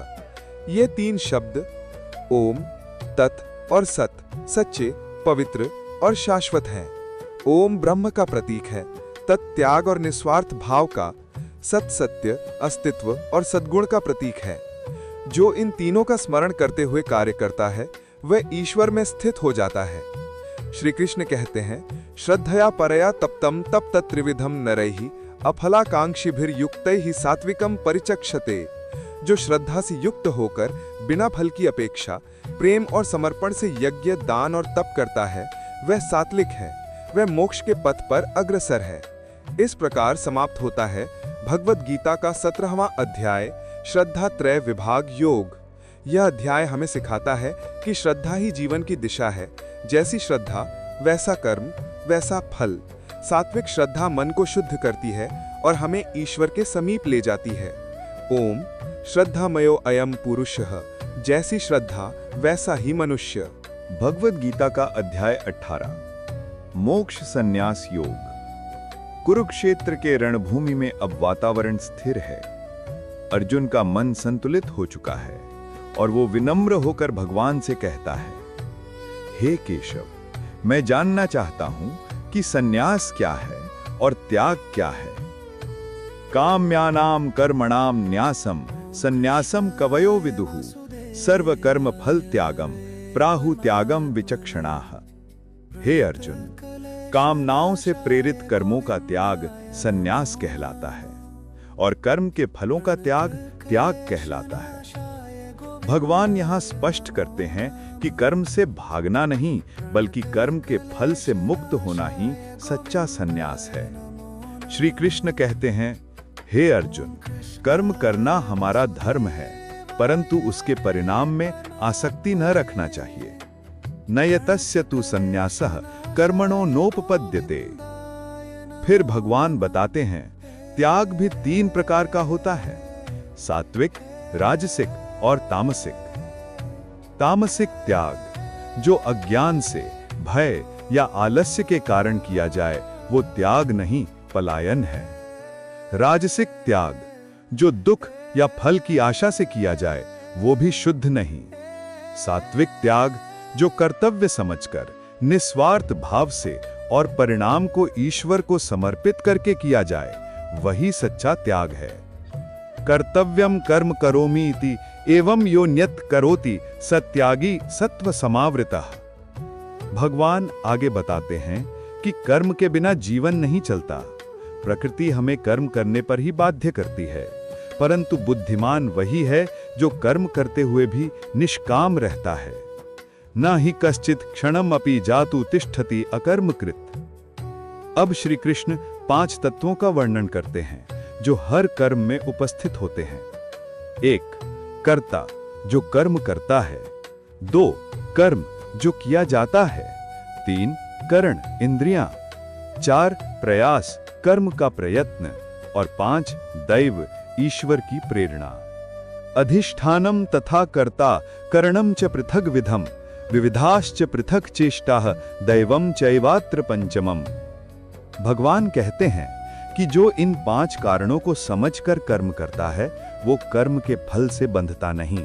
ये 3 शब्द ओम, तत् और सत सच्चे, पवित्र और शाश्वत हैं। ओम ब्रह्म का प्रतीक है, तत् त्याग और निस्वार्थ भाव का, सत सत्य, अस्तित्व और सद्गुण का प्रतीक है। जो इन तीनों का स्मरण करते हुए कार्य करता है वह ईश्वर में स्थित हो जाता है। श्री कृष्ण कहते हैं, श्रद्धया परया तप्तम तप त्रिविधम नरैहि अफलाकांक्षिभिर्युक्तैहि सात्विकम परिचक्षते। जो श्रद्धा से युक्त होकर बिना फल की अपेक्षा प्रेम और समर्पण से यज्ञ, दान और तप करता है, वह सात्विक है, वह मोक्ष के पथ पर अग्रसर है। इस प्रकार समाप्त होता है भगवद गीता का 17वां अध्याय, श्रद्धा त्रय विभाग योग। यह अध्याय हमें सिखाता है कि श्रद्धा ही जीवन की दिशा है। जैसी श्रद्धा वैसा कर्म वैसा फल। सात्विक श्रद्धा मन को शुद्ध करती है और हमें ईश्वर के समीप ले जाती है। ओम श्रद्धामयो अयम पुरुषः, जैसी श्रद्धा वैसा ही मनुष्य। भगवद गीता का अध्याय 18, मोक्ष संन्यास योग। कुरुक्षेत्र के रणभूमि में अब वातावरण स्थिर है। अर्जुन का मन संतुलित हो चुका है और वो विनम्र होकर भगवान से कहता है, हे केशव, मैं जानना चाहता हूं कि संन्यास क्या है और त्याग क्या है। काम्यानाम कर्मणाम न्यासम संन्यासम कवयो विदुहु सर्वकर्म फल त्यागम प्राहु त्यागम विचक्षणाः। हे अर्जुन, कामनाओं से प्रेरित कर्मों का त्याग संन्यास कहलाता है और कर्म के फलों का त्याग त्याग कहलाता है। भगवान यहाँ स्पष्ट करते हैं कि कर्म से भागना नहीं बल्कि कर्म के फल से मुक्त होना ही सच्चा संन्यास है। श्री कृष्ण कहते हैं, हे अर्जुन, कर्म करना हमारा धर्म है, परंतु उसके परिणाम में आसक्ति न रखना चाहिए। नयतस्य तु संन्यासः कर्मणो नोपपद्यते। फिर भगवान बताते हैं, त्याग भी 3 प्रकार का होता है, सात्विक, राजसिक और तामसिक। तामसिक त्याग जो अज्ञान से, भय या आलस्य के कारण किया जाए वो त्याग नहीं, पलायन है। राजसिक त्याग जो दुख या फल की आशा से किया जाए वो भी शुद्ध नहीं। सात्विक त्याग जो कर्तव्य समझकर निस्वार्थ भाव से और परिणाम को ईश्वर को समर्पित करके किया जाए वही सच्चा त्याग है। कर्तव्यम कर्म करोमि इति एवं यो न्यत करोति सत्यागी सत्व समावृतः। भगवान आगे बताते हैं कि कर्म के बिना जीवन नहीं चलता। प्रकृति हमें कर्म करने पर ही बाध्य करती है, परंतु बुद्धिमान वही है जो कर्म करते हुए भी निष्काम रहता है। न ही कश्चित क्षणम अपि जातु तिष्ठति अकर्मकृत। अब श्री कृष्ण 5 तत्वों का वर्णन करते हैं जो हर कर्म में उपस्थित होते हैं। 1. कर्ता जो कर्म करता है। 2. कर्म जो किया जाता है। 3. करण इंद्रियां। 4. प्रयास कर्म का प्रयत्न। और 5. दैव ईश्वर की प्रेरणा। अधिष्ठानम तथा कर्ता करणम च पृथग विधम विविधाश्च पृथक चेष्टाः दैवम चैवात्र पंचमम। भगवान कहते हैं कि जो इन 5 कारणों को समझकर कर्म करता है वो कर्म के फल से बंधता नहीं।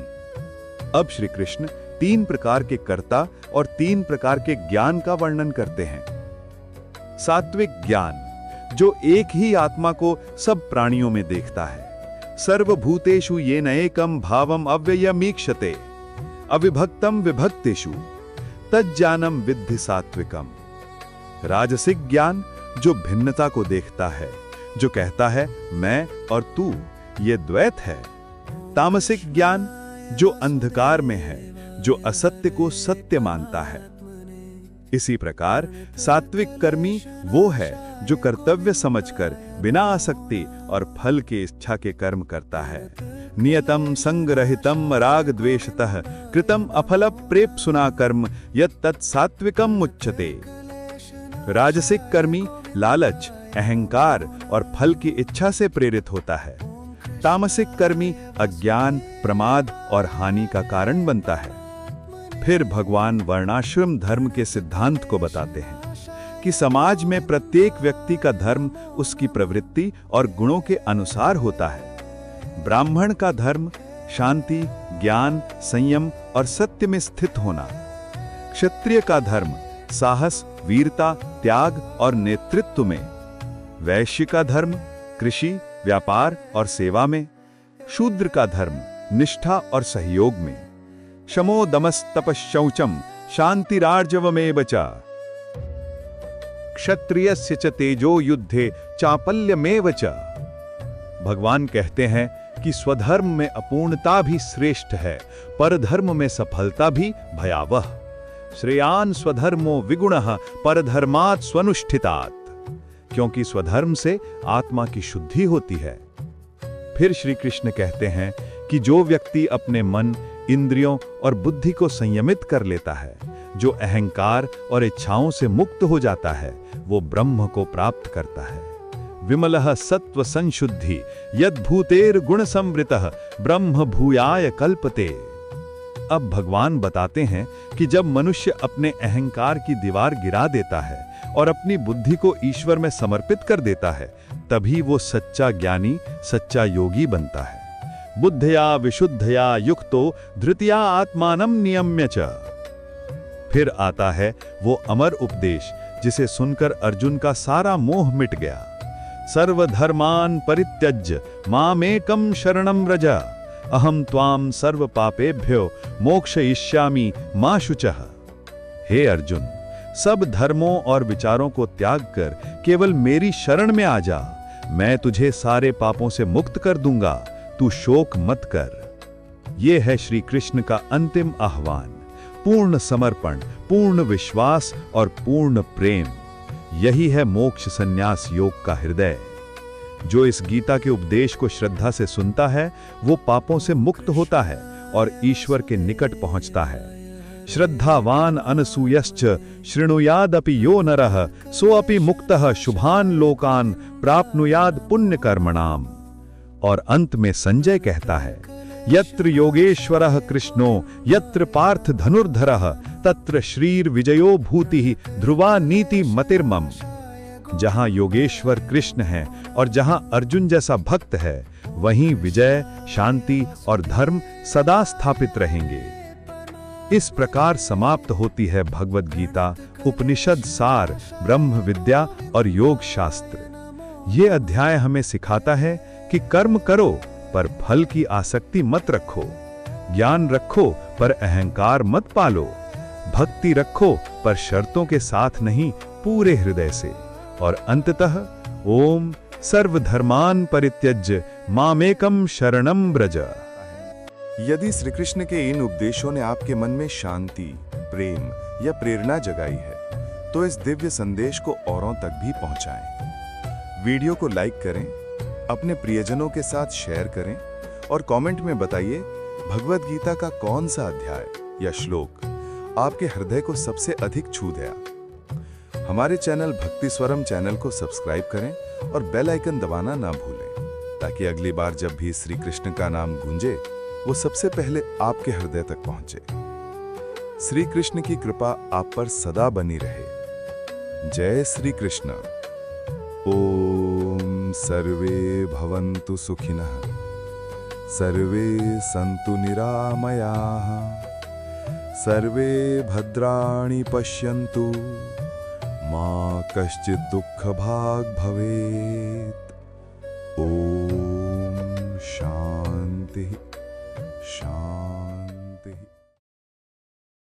अब श्री कृष्ण 3 प्रकार के कर्ता और 3 प्रकार के ज्ञान का वर्णन करते हैं। सात्विक ज्ञान जो एक ही आत्मा को सब प्राणियों में देखता है। सर्वभूतेषु येन एकम भावम अव्ययमीक्षते अविभक्तम विभक्तेषु तज्ज्ञानम विद्धि सात्विकम। राजसिक ज्ञान जो भिन्नता को देखता है, जो कहता है मैं और तू, ये द्वैत है। तामसिक ज्ञान जो अंधकार में है, जो असत्य को सत्य मानता है। इसी प्रकार सात्विक कर्मी वो है जो कर्तव्य समझकर बिना आसक्ति और फल की इच्छा के कर्म करता है। नियतम संगरहितम राग द्वेषतः कृतम अफल प्रेप्सुना कर्म यत् सात्विकम उच्यते। राजसिक कर्मी लालच, अहंकार और फल की इच्छा से प्रेरित होता है। तामसिक कर्मी अज्ञान, प्रमाद और हानि का कारण बनता है। फिर भगवान वर्णाश्रम धर्म के सिद्धांत को बताते हैं कि समाज में प्रत्येक व्यक्ति का धर्म उसकी प्रवृत्ति और गुणों के अनुसार होता है। ब्राह्मण का धर्म शांति, ज्ञान, संयम और सत्य में स्थित होना। क्षत्रिय का धर्म साहस, वीरता, त्याग और नेतृत्व में। वैश्य का धर्म कृषि, व्यापार और सेवा में। शूद्र का धर्म निष्ठा और सहयोग में। शमो दमस तपश्चौचम शांतिरार्जवमेव च। क्षत्रियस्य च तेजो युद्धे चापल्यमेव च। भगवान कहते हैं कि स्वधर्म में अपूर्णता भी श्रेष्ठ है, परधर्म में सफलता भी भयावह। श्रेयान स्वधर्मो विगुणः परधर्मात् स्वनुष्ठितात्। क्योंकि स्वधर्म से आत्मा की शुद्धि होती है। फिर श्री कृष्ण कहते हैं कि जो व्यक्ति अपने मन, इंद्रियों और बुद्धि को संयमित कर लेता है, जो अहंकार और इच्छाओं से मुक्त हो जाता है, वो ब्रह्म को प्राप्त करता है। विमलः सत्व संशुद्धि यद्भूतेर गुण संवृतः ब्रह्म भूयाय कल्पते। अब भगवान बताते हैं कि जब मनुष्य अपने अहंकार की दीवार गिरा देता है और अपनी बुद्धि को ईश्वर में समर्पित कर देता है, तभी वो सच्चा ज्ञानी, सच्चा योगी बनता है। बुद्धया विशुद्धया युक्तो धृत्या आत्मानं नियम्य च। फिर आता है वो अमर उपदेश जिसे सुनकर अर्जुन का सारा मोह मिट गया। सर्वधर्मान परित्यज्य मामेकं शरणं व्रज अहम त्वाम सर्व पापेभ्यो मोक्षयिष्यामि मा शुचः। हे अर्जुन, सब धर्मों और विचारों को त्याग कर केवल मेरी शरण में आ जा। मैं तुझे सारे पापों से मुक्त कर दूंगा, तू शोक मत कर। ये है श्री कृष्ण का अंतिम आह्वान। पूर्ण समर्पण, पूर्ण विश्वास और पूर्ण प्रेम, यही है मोक्ष संन्यास योग का हृदय। जो इस गीता के उपदेश को श्रद्धा से सुनता है वो पापों से मुक्त होता है और ईश्वर के निकट पहुंचता है। श्रद्धावान अनसूयश्च शृणुयादपि यो नरः सोऽपि मुक्तः शुभान लोकान प्राप्नुयाद पुण्य कर्मणाम। और अंत में संजय कहता है, यत्र योगेश्वरः कृष्णो यत्र पार्थ धनुर्धरः तत्र श्रीर विजयो भूतिः ध्रुवा नीति मतिर्मम। जहां योगेश्वर कृष्ण है और जहां अर्जुन जैसा भक्त है, वहीं विजय, शांति और धर्म सदा स्थापित रहेंगे। इस प्रकार समाप्त होती है भगवद गीता, उपनिषद सार, ब्रह्म विद्या और योग शास्त्र। ये अध्याय हमें सिखाता है कि कर्म करो पर फल की आसक्ति मत रखो, ज्ञान रखो पर अहंकार मत पालो, भक्ति रखो पर शर्तों के साथ नहीं, पूरे हृदय से। और अंततः ओम सर्वधर्मान परित्यज्य मामेकम शरणम व्रज। यदि श्री कृष्ण के इन उपदेशों ने आपके मन में शांति, प्रेम या प्रेरणा जगाई है, तो इस दिव्य संदेश को औरों तक भी पहुंचाएं। वीडियो को लाइक करें, अपने प्रियजनों के साथ शेयर करें और कमेंट में बताइए भगवद गीता का कौन सा अध्याय या श्लोक आपके हृदय को सबसे अधिक छू गया। हमारे चैनल भक्ति स्वरम चैनल को सब्सक्राइब करें और बेल आइकन दबाना ना भूलें, ताकि अगली बार जब भी श्री कृष्ण का नाम गूंजे वो सबसे पहले आपके हृदय तक पहुंचे। श्री कृष्ण की कृपा आप पर सदा बनी रहे। जय श्री कृष्ण। ओम सर्वे भवन्तु सुखिनः, सर्वे सन्तु निरामयाः, सर्वे भद्राणि पश्यन्तु, मा कश्चित् दुःखभाग् भवेत्। ओम शांति शांति।